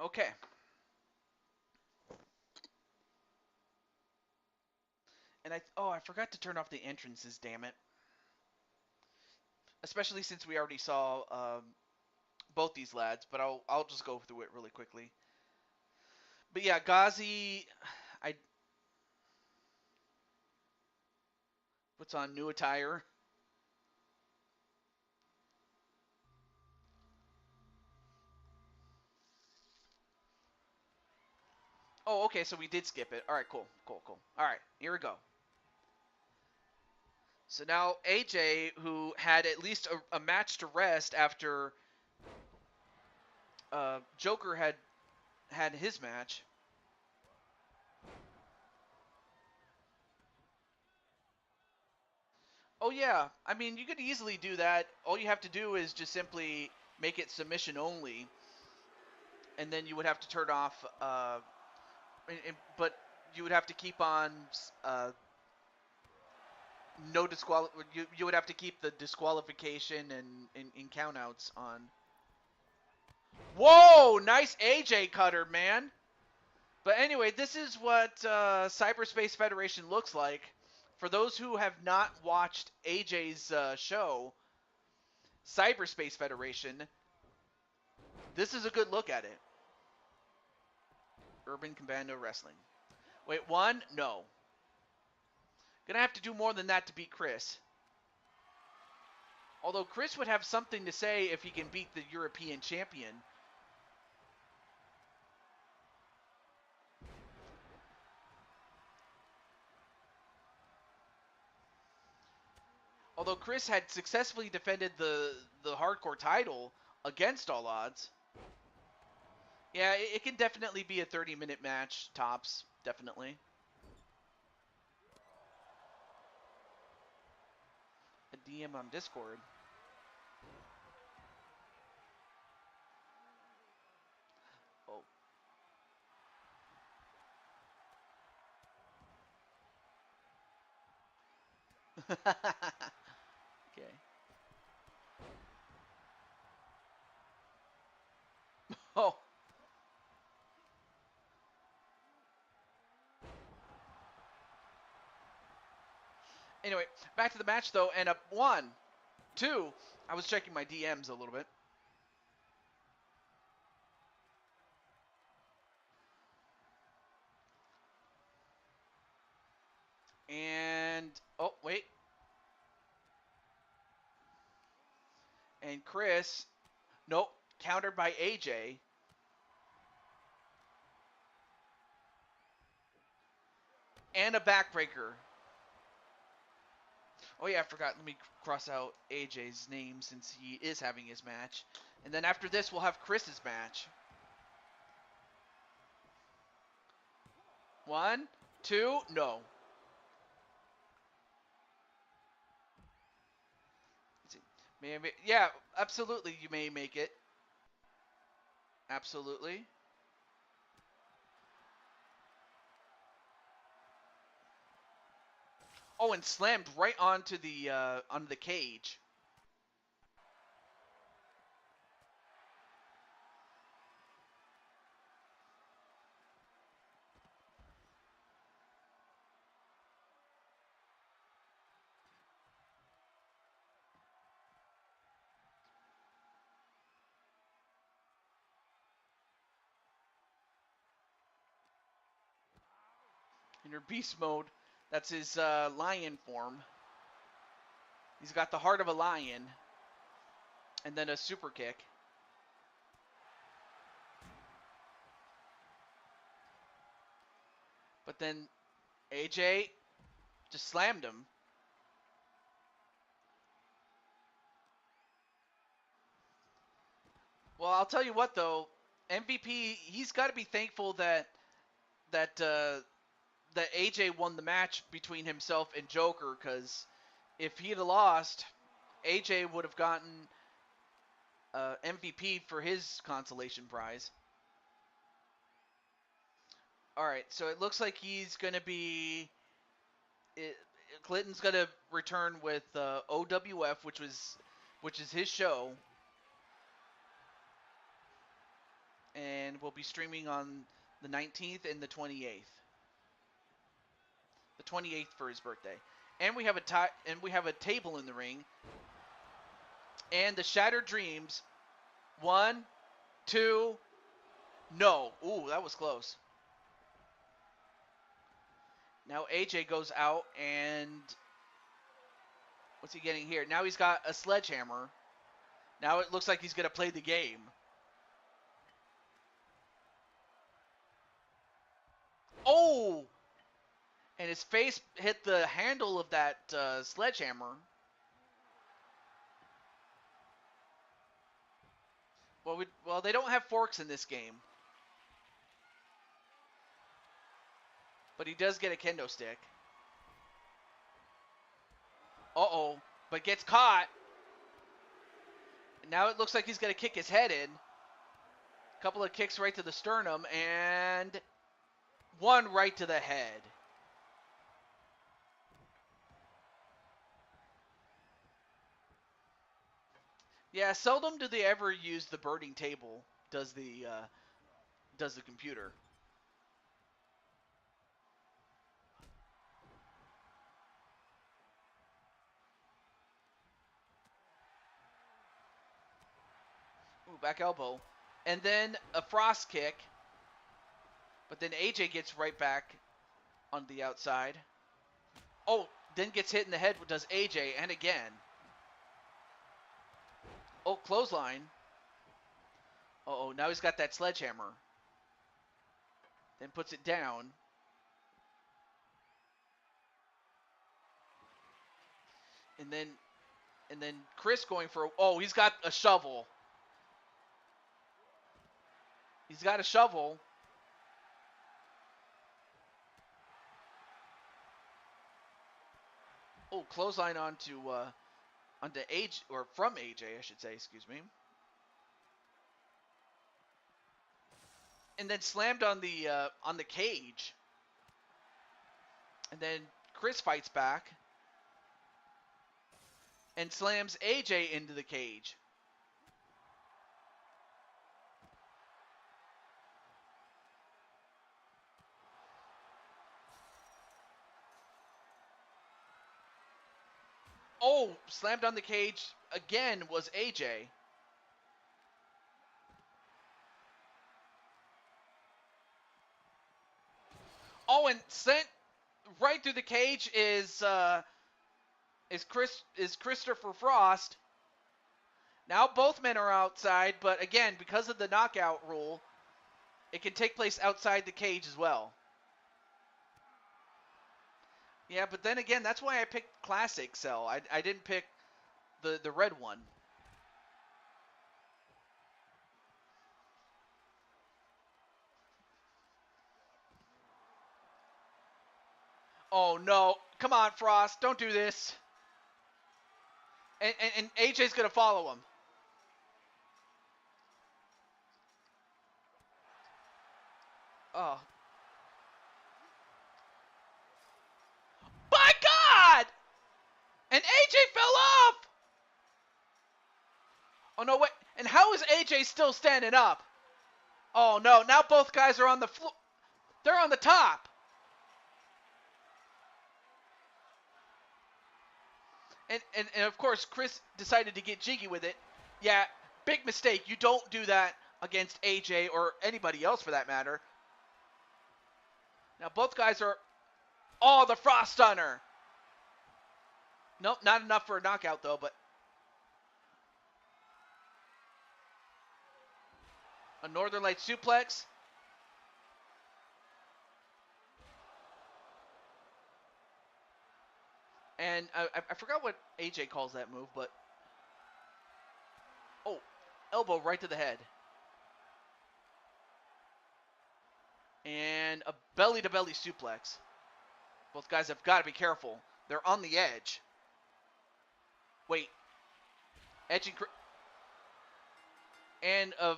Okay. And I forgot to turn off the entrances, damn it. Especially since we already saw both these lads, but I'll just go through it really quickly. But yeah, Ghazi, I puts on new attire. Oh, okay, so we did skip it. All right, cool. All right, here we go. So now AJ, who had at least a match to rest after Joker had his match. Oh yeah, I mean you could easily do that. All you have to do is just simply make it submission only, and then you would have to turn off. But you would have to keep on no disqual. You would have to keep the disqualification and countouts on. Whoa, nice AJ cutter, man. But anyway, this is what Cyberspace Federation looks like. For those who have not watched AJ's show, Cyberspace Federation, this is a good look at it. Urban Commando Wrestling. Wait, one? No. Gonna have to do more than that to beat Chris. Although Chris would have something to say if he can beat the European champion. Although Chris had successfully defended the hardcore title against all odds. Yeah, it can definitely be a 30-minute match, tops. Definitely. A DM on Discord. Oh. Okay. Oh. Anyway, back to the match though, and up one, two. I was checking my DMs a little bit. And oh wait. And Chris, nope, countered by AJ. And a backbreaker. Oh yeah, I forgot. Let me cross out AJ's name since he is having his match. And then after this, we'll have Chris's match. One, two, no. Let's see. Maybe, yeah, absolutely. You may make it. Absolutely. Oh, and slammed right onto the cage. Junior Beast Mode. That's his lion form. He's got the heart of a lion. And then a super kick. But then AJ just slammed him. Well, I'll tell you what though, MVP, he's got to be thankful that AJ won the match between himself and Joker, because if he'd have lost, AJ would have gotten MVP for his consolation prize. All right, so it looks like he's going to be... Clinton's going to return with OWF, which is his show. And we'll be streaming on the 19th and the 28th. The 28th for his birthday. And we have a table in the ring. And the Shattered Dreams. 1, 2, no. Ooh, that was close. Now AJ goes out, and what's he getting here? Now he's got a sledgehammer. Now it looks like he's going to play the game. Oh! And his face hit the handle of that sledgehammer. Well, they don't have forks in this game. But he does get a kendo stick. Uh-oh. But gets caught. And now it looks like he's going to kick his head in. A couple of kicks right to the sternum. And one right to the head. Yeah, seldom do they ever use the birding table, does the computer. Ooh, back elbow. And then a frost kick. But then AJ gets right back on the outside. Oh, then gets hit in the head, does AJ, and again. Oh, clothesline. Uh-oh, now he's got that sledgehammer. Then puts it down. And then Chris going for... Oh, he's got a shovel. He's got a shovel. Oh, clothesline onto AJ, or from AJ, I should say, excuse me. And then slammed on the cage. And then Chris fights back. And slams AJ into the cage. Oh, slammed on the cage again was AJ. Oh, and sent right through the cage is Christopher Frost. Now both men are outside, but again, because of the knockout rule, it can take place outside the cage as well. Yeah, but then again, that's why I picked Classic Cell. I didn't pick the red one. Oh, no. Come on, Frost. Don't do this. And AJ's going to follow him. Oh. By God! And AJ fell off! Oh, no, wait. And how is AJ still standing up? Oh, no. Now both guys are on the floor. They're on the top. And of course, Chris decided to get jiggy with it. Yeah, big mistake. You don't do that against AJ or anybody else for that matter. Now both guys are Oh, the Frost Stunner. Nope, not enough for a knockout, though, but a Northern Light suplex. And I forgot what AJ calls that move, but... Oh, elbow right to the head. And a belly-to-belly suplex. Both guys have got to be careful. They're on the edge. Wait. Edging... And a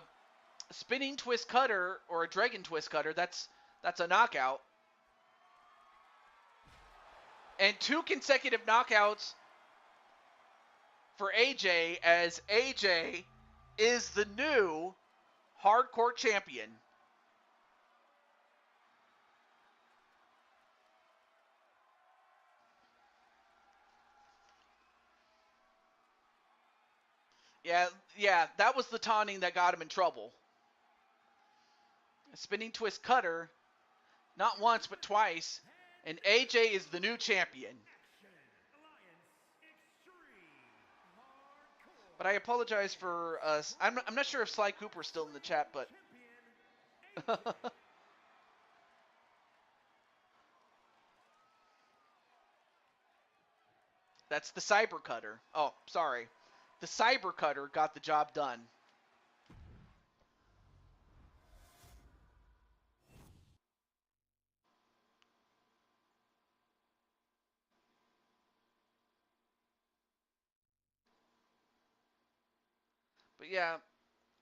spinning twist cutter or a dragon twist cutter, that's a knockout. And 2 consecutive knockouts for AJ, as AJ is the new hardcore champion. Yeah, that was the taunting that got him in trouble. A spinning twist cutter, not once but twice, and AJ is the new champion. But I apologize for us. I'm not sure if Sly Cooper's still in the chat, but that's the Cyber Cutter. Oh, sorry. The Cyber Cutter got the job done. But yeah,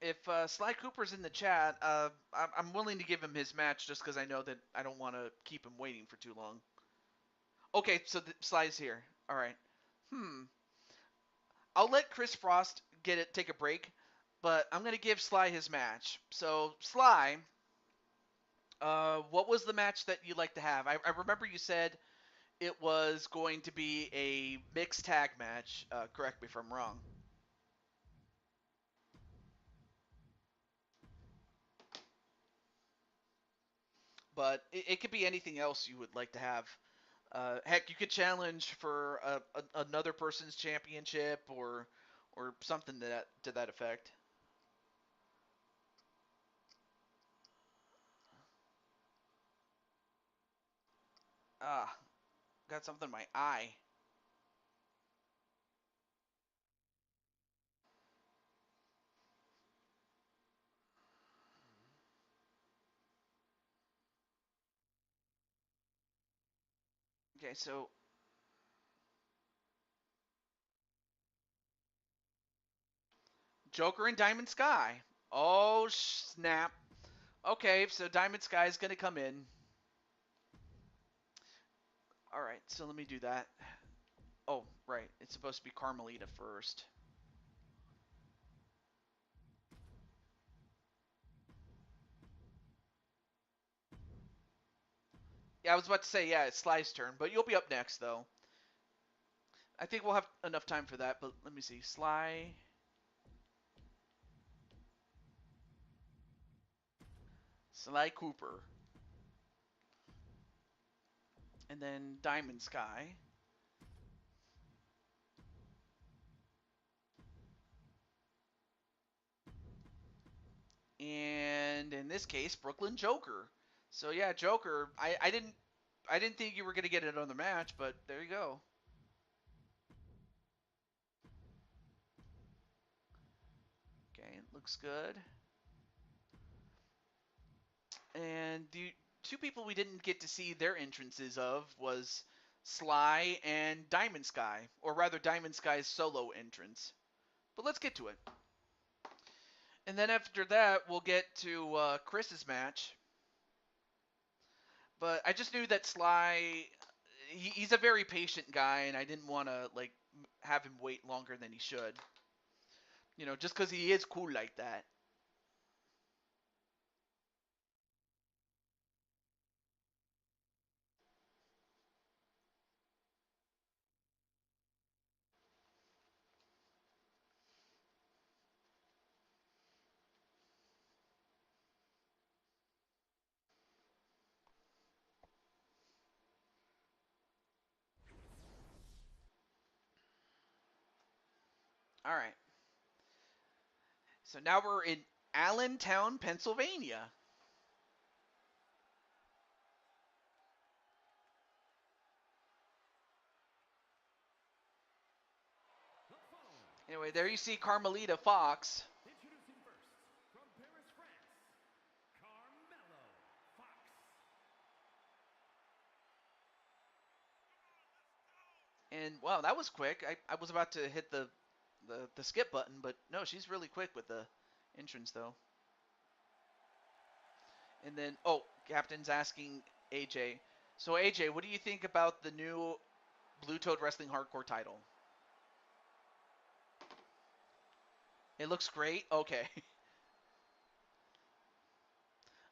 if Sly Cooper's in the chat, I'm willing to give him his match just because I know that I don't want to keep him waiting for too long. Okay, so Sly's here. All right. I'll let Chris Frost take a break, but I'm gonna give Sly his match. So Sly, what was the match that you'd like to have? I remember you said it was going to be a mixed tag match. Correct me if I'm wrong. But it could be anything else you would like to have. Heck, you could challenge for another person's championship or something to that effect. Ah, got something in my eye. Okay, so Joker and Diamond Sky. Oh, snap. Okay, so Diamond Sky is going to come in. All right, so let me do that. Oh, right. It's supposed to be Carmelita first. Yeah, I was about to say, yeah, it's Sly's turn, but you'll be up next, though. I think we'll have enough time for that, but let me see. Sly Cooper. And then Diamond Sky. And in this case, Brooklyn Joker. So yeah, Joker. I didn't think you were gonna get another match, but there you go. Okay, looks good. And the 2 people we didn't get to see their entrances of was Sly and Diamond Sky, or rather Diamond Sky's solo entrance. But let's get to it. And then after that, we'll get to Chris's match. But I just knew that Sly, he's a very patient guy, and I didn't want to have him wait longer than he should. You know, just because he is cool like that. All right. So now we're in Allentown, Pennsylvania. Anyway, there you see Carmelita Fox. Introducing first, from Paris, France, Carmelo Fox. And wow, that was quick. I was about to hit the skip button, but no, she's really quick with the entrance though. And then, oh, Captain's asking AJ. So AJ, what do you think about the new Blue Toad Wrestling Hardcore title? It looks great. Okay.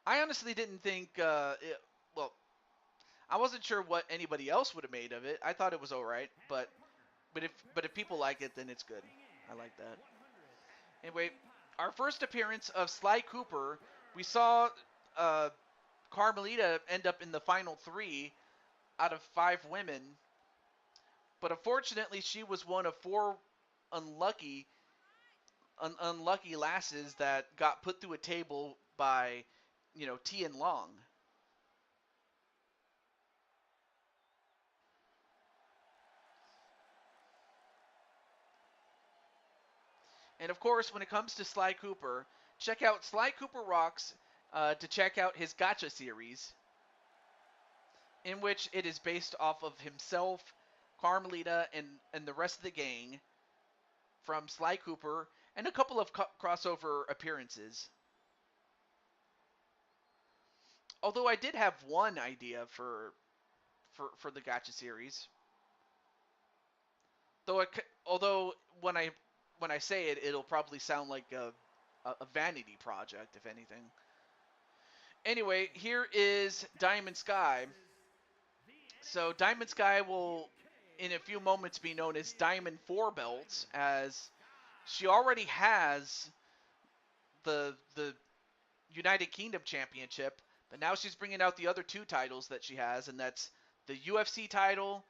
I honestly didn't think. Well, I wasn't sure what anybody else would have made of it. I thought it was all right, but if people like it, then it's good. I like that. Anyway, our first appearance of Sly Cooper, we saw Carmelita end up in the final 3 out of 5 women, but unfortunately she was one of 4 unlucky unlucky lasses that got put through a table by, Tian Long. And of course, when it comes to Sly Cooper, check out Sly Cooper Rocks to check out his Gotcha series, in which it is based off of himself, Carmelita, and the rest of the gang from Sly Cooper, and a couple of crossover appearances. Although I did have one idea for the Gotcha series, although when I say it, it'll probably sound like a vanity project, if anything. Anyway, here is Diamond Sky. So Diamond Sky will, in a few moments, be known as Diamond Four Belts, as she already has the United Kingdom Championship, but now she's bringing out the other 2 titles that she has, and that's the UFC title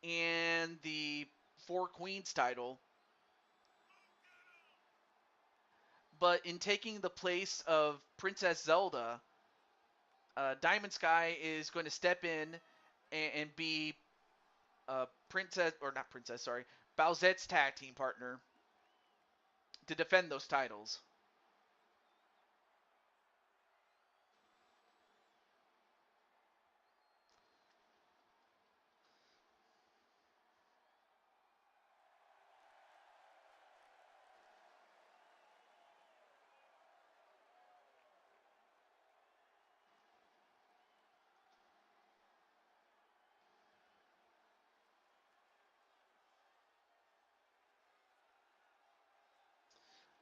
and the Four Queens title. But in taking the place of Princess Zelda, Diamond Sky is going to step in and be Bowsette's tag team partner to defend those titles.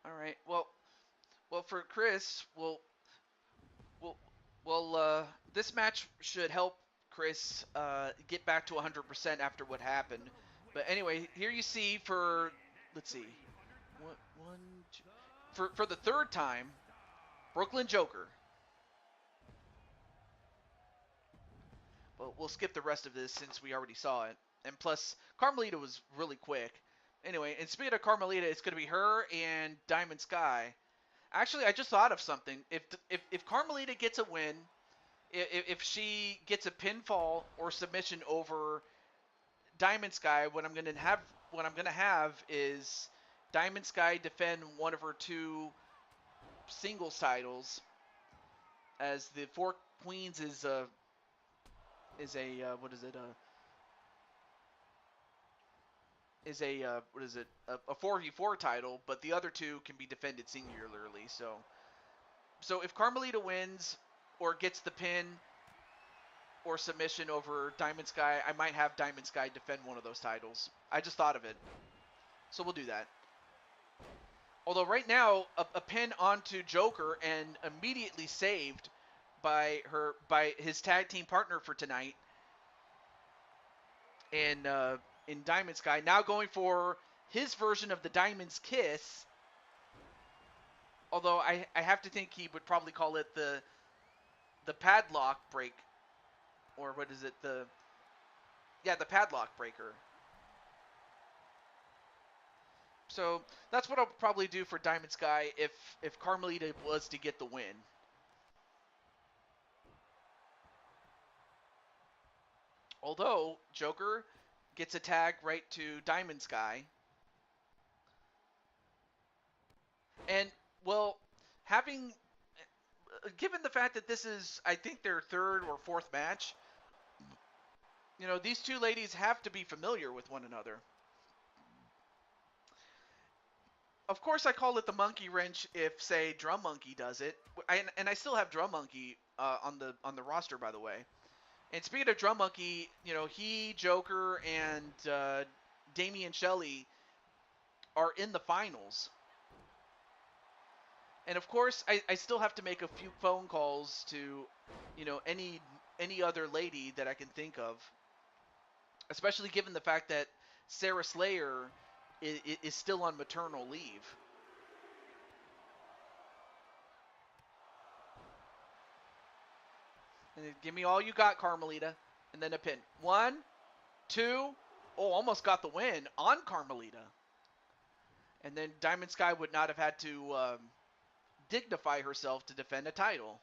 All right. Well, for Chris, well, this match should help Chris get back to 100% after what happened. But anyway, here you see let's see, one, two, for the 3rd time, Brooklyn Joker. But we'll skip the rest of this since we already saw it. And plus, Carmelita was really quick. Anyway, and speaking of Carmelita, it's going to be her and Diamond Sky. Actually, I just thought of something. If Carmelita gets a win, if she gets a pinfall or submission over Diamond Sky, what I'm gonna have is Diamond Sky defend one of her 2 singles titles, as the Four Queens is a what is it is a what is it a 4v4 title, but the other 2 can be defended singularly. So if Carmelita wins or gets the pin or submission over Diamond Sky, I might have Diamond Sky defend one of those titles. I just thought of it. So we'll do that. Although right now, a pin onto Joker and immediately saved by his tag team partner for tonight in Diamond Sky. Now going for his version of the Diamond's Kiss. Although I have to think he would probably call it the padlock break, or what is it, the padlock breaker. So that's what I'll probably do for Diamond Sky if Carmelita was to get the win. Although Joker gets a tag right to Diamond Sky. And, well, having, given the fact that this is, I think, their third or fourth match, you know, these two ladies have to be familiar with one another. Of course, I call it the monkey wrench if, say, Drum Monkey does it, and I still have Drum Monkey on the roster, by the way. And speaking of Drum Monkey, you know, he, Joker, and Damian Shelley are in the finals. And of course, I still have to make a few phone calls to, you know, any other lady that I can think of, especially given the fact that Sarah Slayer is still on maternal leave. And then, give me all you got, Carmelita. And then a pin. 1, 2. Oh, almost got the win on Carmelita. And then Diamond Sky would not have had to dignify herself to defend a title.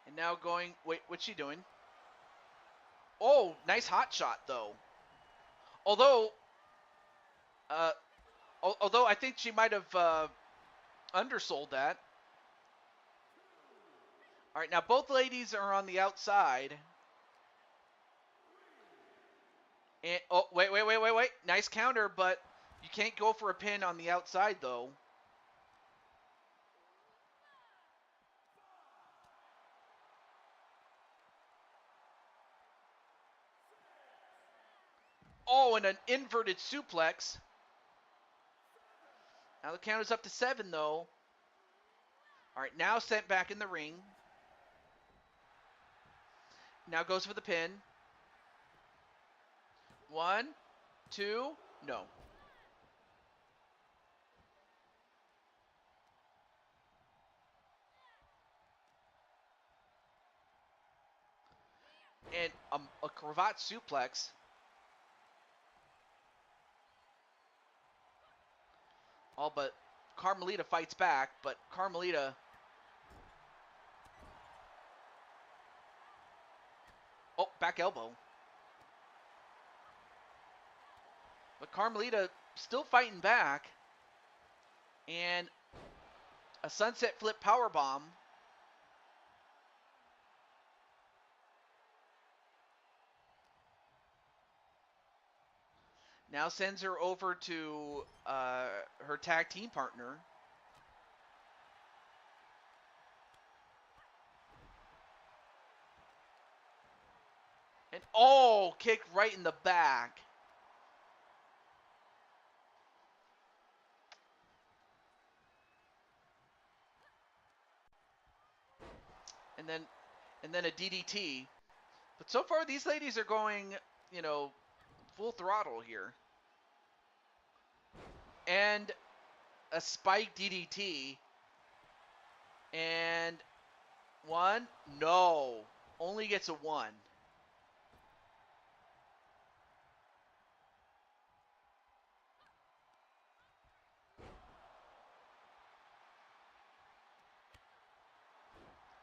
And now going, wait, what's she doing? Oh, nice hot shot though. Although, uh, although I think she might have undersold that. All right, now both ladies are on the outside. And oh, wait. Nice counter, but you can't go for a pin on the outside though. Oh, and an inverted suplex. Now the count is up to 7 though. All right, now sent back in the ring. Now goes for the pin. 1, 2, no. And a cravat suplex. All but Carmelita fights back, but Carmelita... Oh, back elbow. But Carmelita still fighting back. And a sunset flip powerbomb. Now sends her over to her tag team partner. And oh, kick right in the back. And then a DDT. But so far these ladies are going, you know, full throttle here. And a spike DDT. And 1, no. Only gets a 1.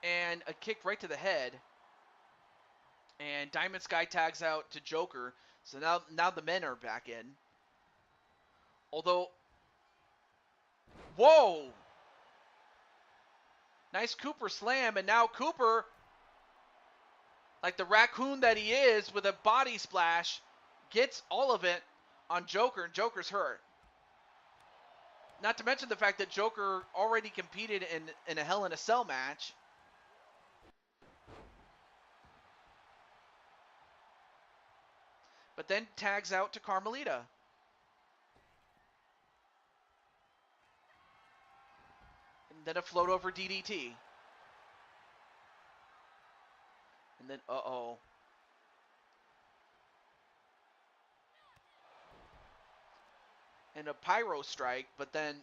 And a kick right to the head. And Diamond Sky tags out to Joker. So now the men are back in. Although, whoa! Nice Cooper slam, and now Cooper, like the raccoon that he is, with a body splash, gets all of it on Joker, and Joker's hurt. Not to mention the fact that Joker already competed in a Hell in a Cell match. But then tags out to Carmelita. And then a float over DDT. And then, uh-oh. And a pyro strike, but then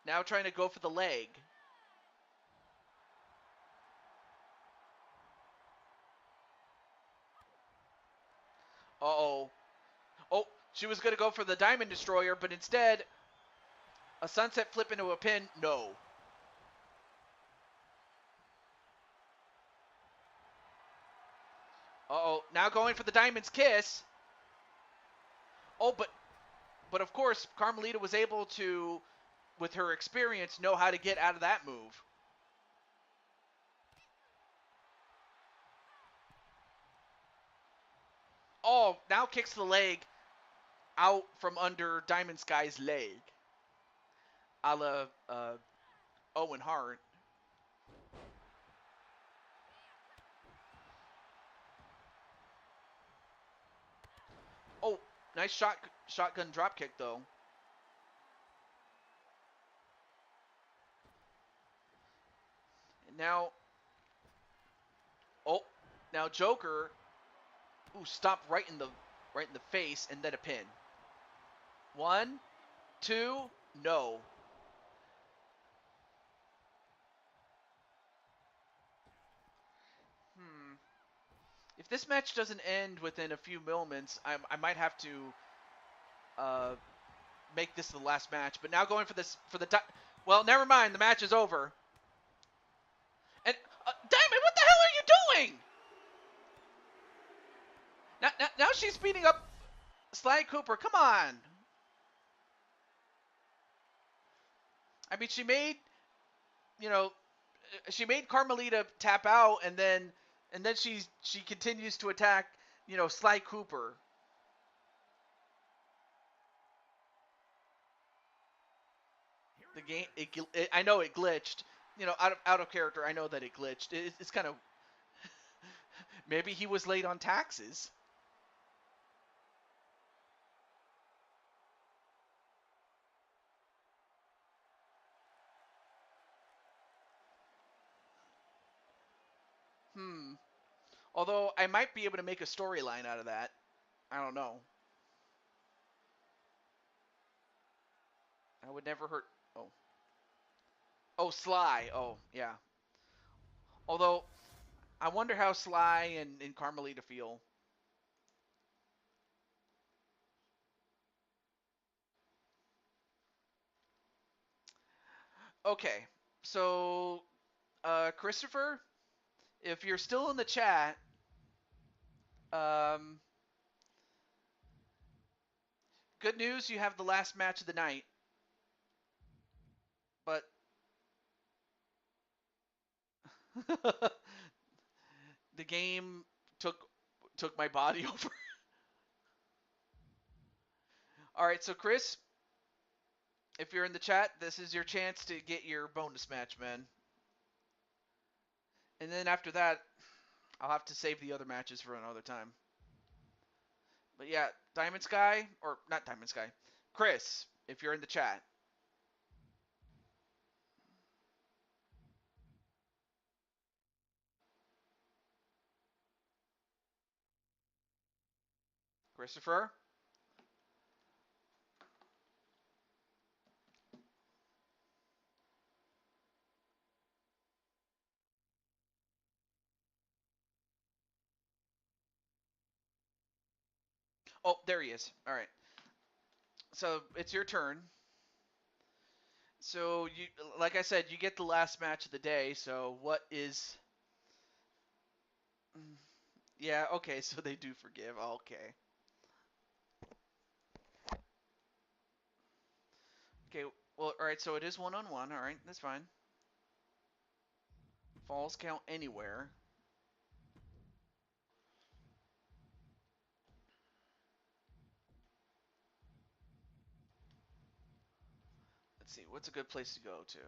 now trying to go for the leg. Uh-oh. Oh, she was going to go for the Diamond Destroyer, but instead, a sunset flip into a pin. No. Uh-oh. Now going for the Diamond's Kiss. Oh, but of course, Carmelita was able to, with her experience, know how to get out of that move. Oh, now kicks the leg out from under Diamond Sky's leg. A la Owen Hart. Oh, nice shotgun dropkick, though. And now, oh, now Joker, ooh, stopped right in the face, and then a pin. 1, 2, no. If this match doesn't end within a few moments, I might have to uh, make this the last match. But now going for this well, never mind. The match is over. And damn it! What the hell are you doing? Now she's beating up Sly Cooper. Come on. I mean, she made Carmelita tap out, and then she continues to attack, Sly Cooper. The game, I know it glitched. Out of character. I know that it glitched. It's kind of maybe he was late on taxes. Although I might be able to make a storyline out of that. I don't know. I would never hurt. Oh. Oh, Sly. Oh, yeah. Although, I wonder how Sly and Carmelita feel. Okay. So, Christopher, if you're still in the chat, um, good news, you have the last match of the night. But the game took my body over. All right, so Chris, if you're in the chat, this is your chance to get your bonus match, man. And then after that, I'll have to save the other matches for another time. But yeah, Diamond Sky, or not Diamond Sky, Chris, if you're in the chat. Christopher? Oh, there he is. All right. So it's your turn. So you, like I said, you get the last match of the day. So what is? Yeah. Okay. So they do forgive. Okay. Okay. Well, all right. So it is 1-on-1. All right. That's fine. Falls count anywhere. Let's see. What's a good place to go to?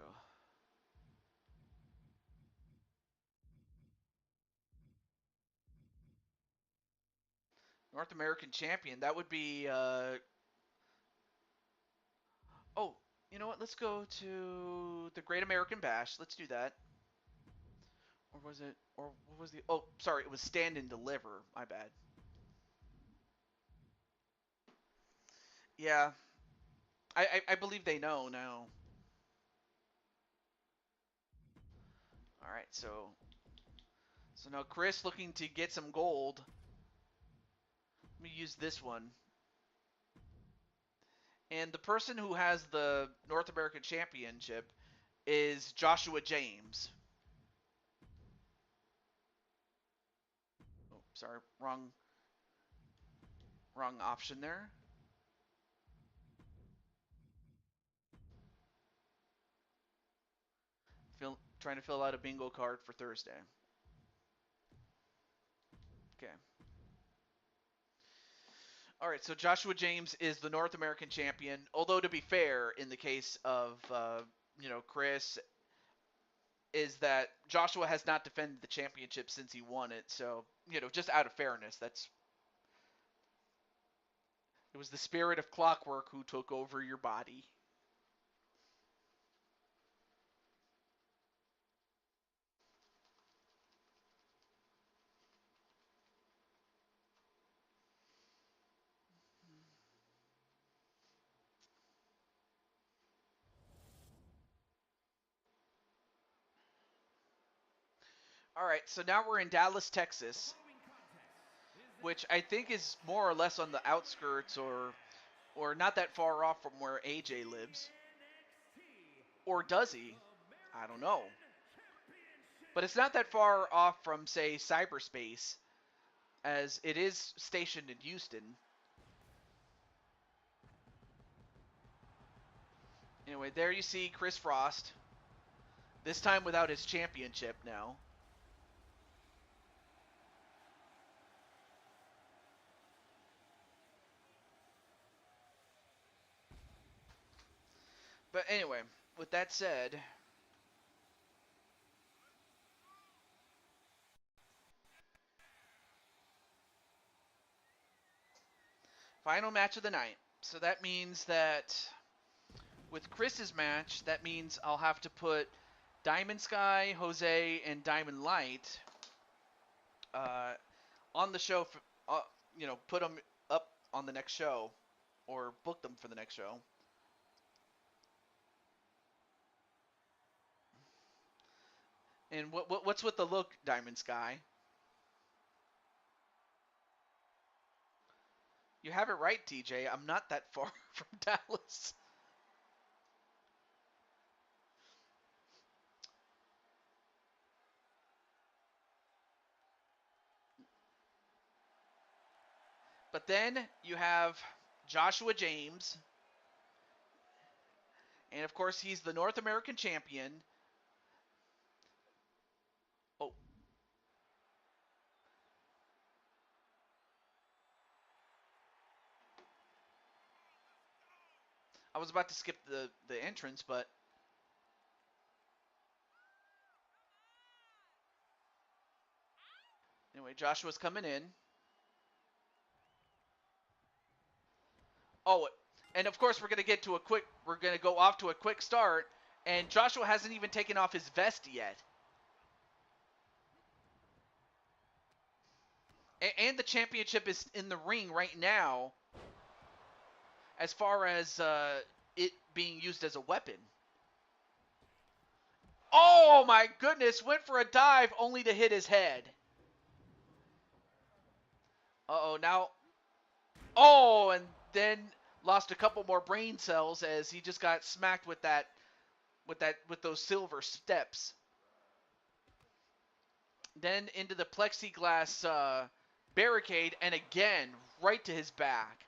North American champion. That would be. Oh, you know what? Let's go to the Great American Bash. Let's do that. Or was it? Or what was the... Oh, sorry, it was stand and deliver. My bad. Yeah, I believe they know now. All right, so now Chris looking to get some gold. Let me use this one. And the person who has the North American Championship is Joshua James. Oh, sorry, wrong option there. Trying to fill out a bingo card for Thursday. Okay. All right, so Joshua James is the North American champion. Although to be fair, in the case of Chris, is that Joshua has not defended the championship since he won it. So just out of fairness, it was the spirit of clockwork who took over your body. All right, so now we're in Dallas, Texas, which I think is more or less on the outskirts or not that far off from where AJ lives. Or does he? I don't know. But it's not that far off from, say, cyberspace, as it is stationed in Houston. Anyway, there you see Chris Frost. This time without his championship now. But anyway, with that said, final match of the night. So that means that with Chris's match, that means I'll have to put Diamond Sky, Jose, and Diamond Light on the show. Put them up on the next show, or book them for the next show. And what's with the look, Diamond Sky? You have it right, TJ. I'm not that far from Dallas. But then you have Joshua James. And of course, he's the North American champion. Oh. I was about to skip the entrance, but anyway, Joshua's coming in. Oh, and of course we're gonna go off to a quick start, and Joshua hasn't even taken off his vest yet. And the championship is in the ring right now, as far as it being used as a weapon. Oh my goodness, went for a dive only to hit his head. Uh-oh, now. Oh, and then lost a couple more brain cells as he just got smacked with those silver steps. Then into the plexiglass barricade, and again, right to his back.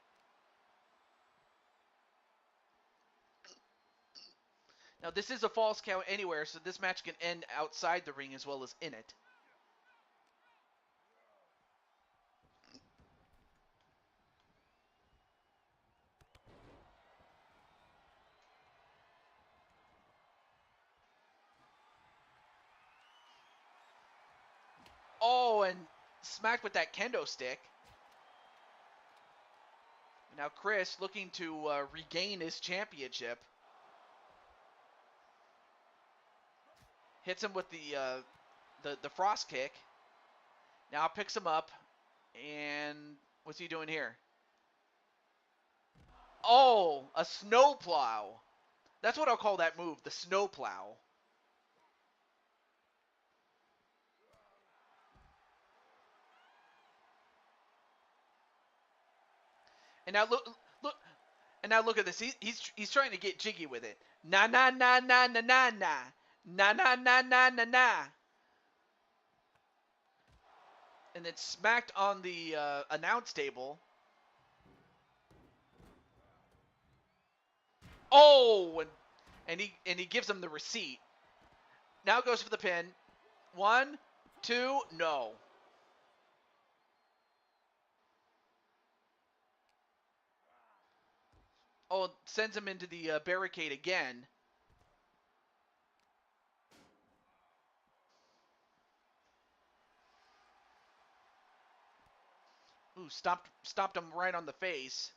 Now, this is a false count anywhere, so this match can end outside the ring as well as in it. Oh, and smacked with that kendo stick. Now Chris looking to regain his championship. Hits him with the the frost kick. Now picks him up, and what's he doing here? Oh, a snowplow. That's what I'll call that move, the snowplow. And now look, and now look at this. He's trying to get jiggy with it. Na na na na na na na na na na na na na. And it's smacked on the announce table. Oh, and he gives him the receipt. Now goes for the pin. 1, 2, no. Oh, sends him into the barricade again. Ooh, stopped him right on the face.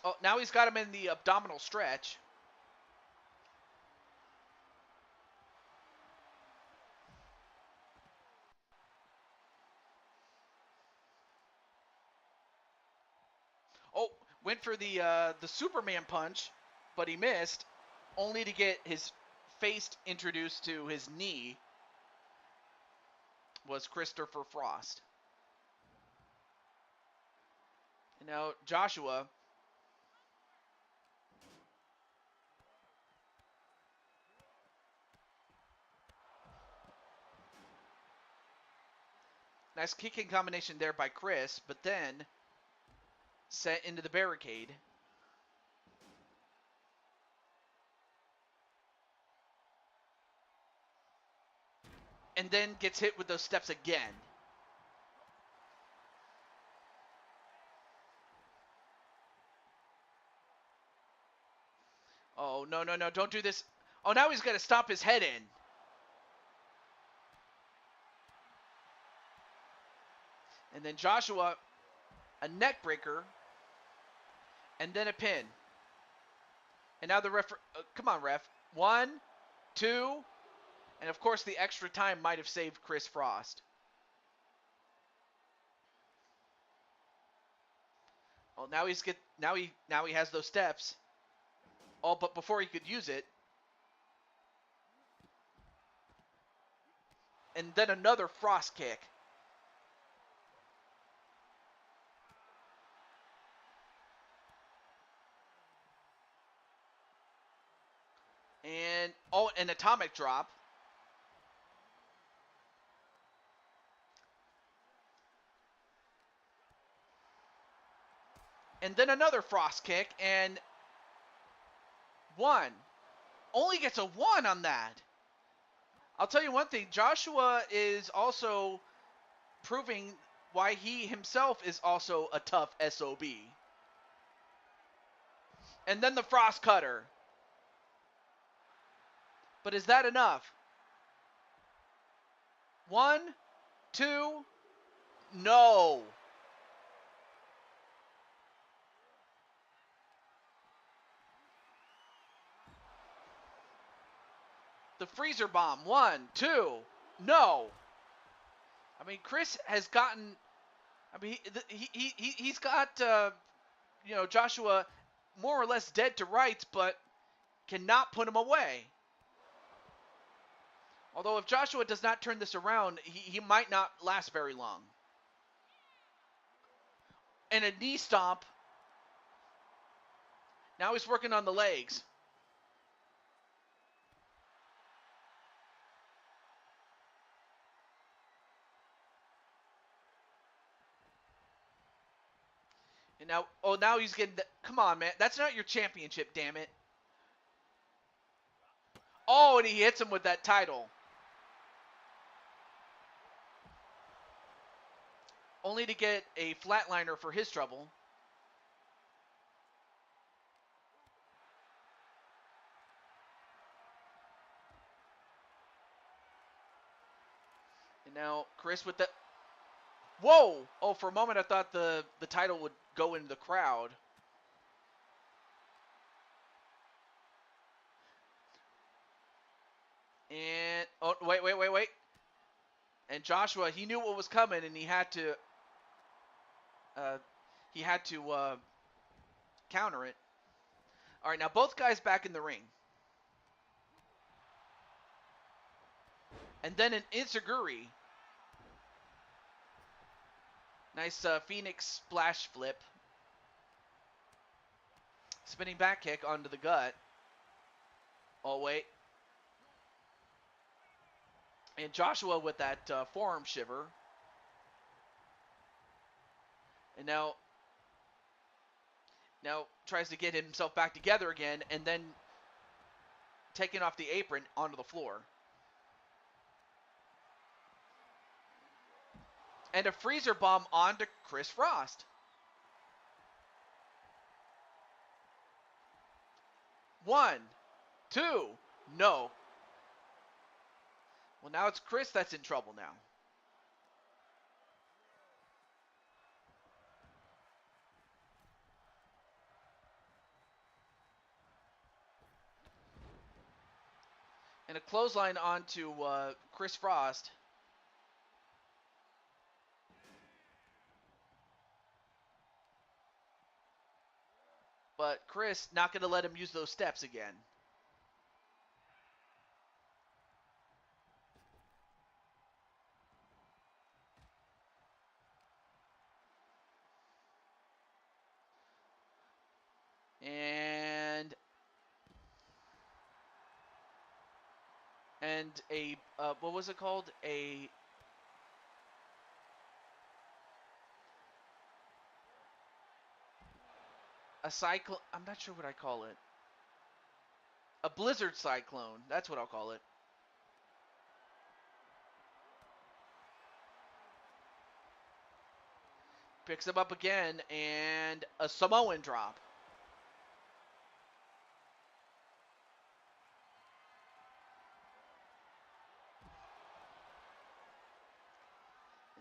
Oh, now he's got him in the abdominal stretch. Oh, went for the Superman punch, but he missed, only to get his face introduced to his knee. Was Christopher Frost. And now Joshua. Nice kicking combination there by Chris, but then set into the barricade. And then gets hit with those steps again. Oh, no, no, no, don't do this. Oh, now he's got to stop his head in. And then Joshua, a neck breaker, and then a pin. And now the ref, come on, ref. 1, 2, and of course the extra time might have saved Chris Frost. Oh, now he has those steps. Oh, but before he could use it, and then another Frost kick. And an atomic drop. And then another Frost kick, and 1. Only gets a 1 on that. I'll tell you one thing, Joshua is also proving why he himself is also a tough SOB. And then the Frost Cutter. But is that enough? 1, 2, no. The freezer bomb. 1, 2, no. I mean, Chris has gotten. I mean, he's got Joshua more or less dead to rights, but cannot put him away. Although if Joshua does not turn this around, he might not last very long. And a knee stomp. Now he's working on the legs. And now he's getting come on, man. That's not your championship, damn it. Oh, and he hits him with that title. Only to get a flatliner for his trouble. And now Chris with the... Whoa! Oh, for a moment I thought the title would go into the crowd. And oh, wait. And Joshua, he knew what was coming, and he had to uh, counter it. All right, now both guys back in the ring. And then an Insiguri. Nice Phoenix splash flip. Spinning back kick onto the gut. Oh, wait. And Joshua with that forearm shiver. And now tries to get himself back together again, and then taking off the apron onto the floor. And a freezer bomb onto Chris Frost. 1, 2, no. Well, now it's Chris that's in trouble now. And a clothesline onto Chris Frost. But Chris not going to let him use those steps again. And a what was it called? A cyclone. I'm not sure what I call it. A blizzard cyclone. That's what I'll call it. Picks him up again, and a Samoan drop.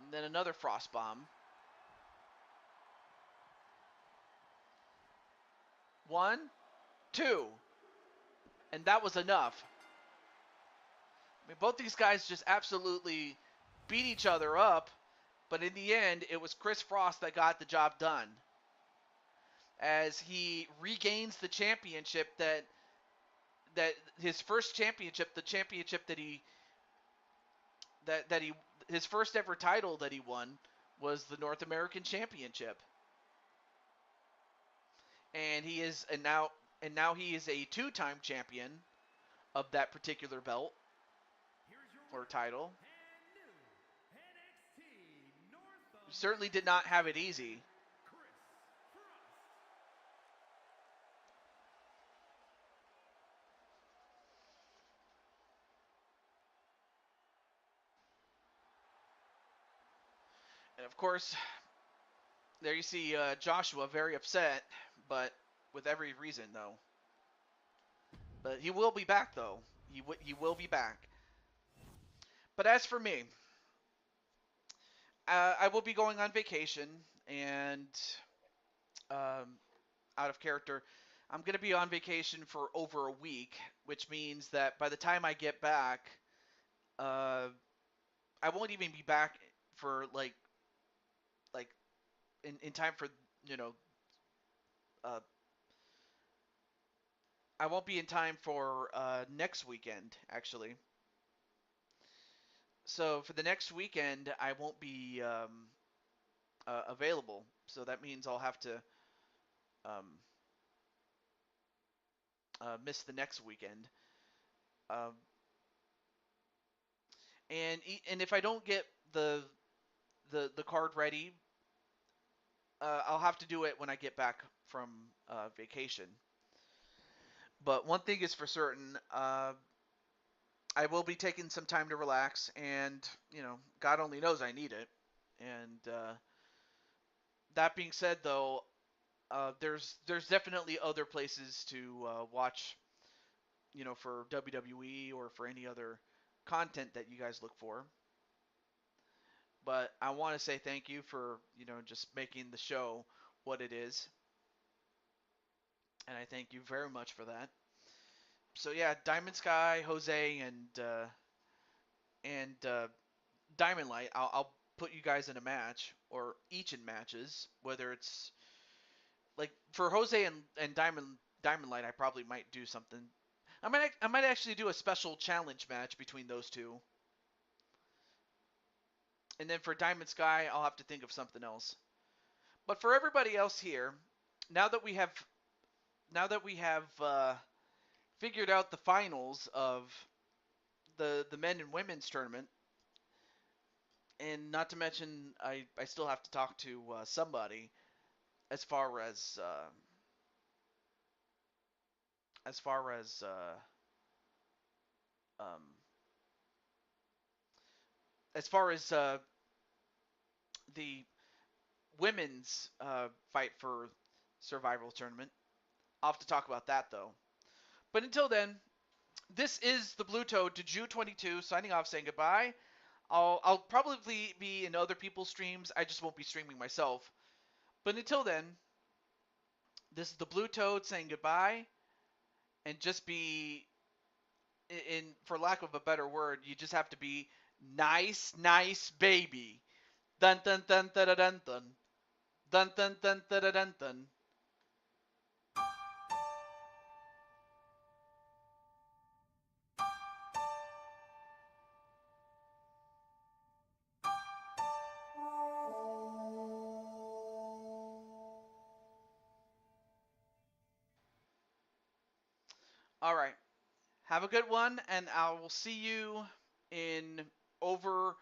And then another frost bomb. 1, 2. And that was enough. I mean, both these guys just absolutely beat each other up, but in the end, it was Chris Frost that got the job done. As he regains the championship that his first championship, the championship that he his first ever title that he won was the North American Championship. And now he is a 2-time champion of that particular belt or title. He certainly did not have it easy. And of course, there you see Joshua very upset, but with every reason though. But he will be back though. He will be back. But as for me, I will be going on vacation, and out of character, I'm going to be on vacation for over a week, which means that by the time I get back, I won't even be back for like in time for, you know, uh, I won't be in time for next weekend actually. So for the next weekend, I won't be available. So that means I'll have to um, miss the next weekend. Um, and if I don't get the card ready, I'll have to do it when I get back from vacation. But one thing is for certain, I will be taking some time to relax, and God only knows I need it. And that being said, though, there's definitely other places to watch, for WWE or for any other content that you guys look for. But I want to say thank you for, just making the show what it is. And I thank you very much for that. So yeah, Diamond Sky, Jose, and Diamond Light. I'll put you guys in a match, or each in matches. Whether it's like for Jose and Diamond Light, I probably might do something. I might actually do a special challenge match between those two. And then for Diamond Sky, I'll have to think of something else. But for everybody else here, now that we have figured out the finals of the men and women's tournament, and not to mention I still have to talk to somebody as far as far as um, as far as the women's fight for survival tournament. I'll have to talk about that though. But until then, this is the Blue Toad to Jew22 signing off, saying goodbye. I'll probably be in other people's streams. I just won't be streaming myself. But until then, this is the Blue Toad saying goodbye, and just be in for lack of a better word, you just have to be nice baby. Dun dun dun dun dun dun dun dun dun dun dun dun. All right. Have a good one, and I will see you in over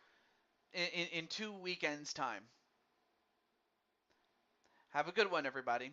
in 2 weekends time. Have a good one, everybody.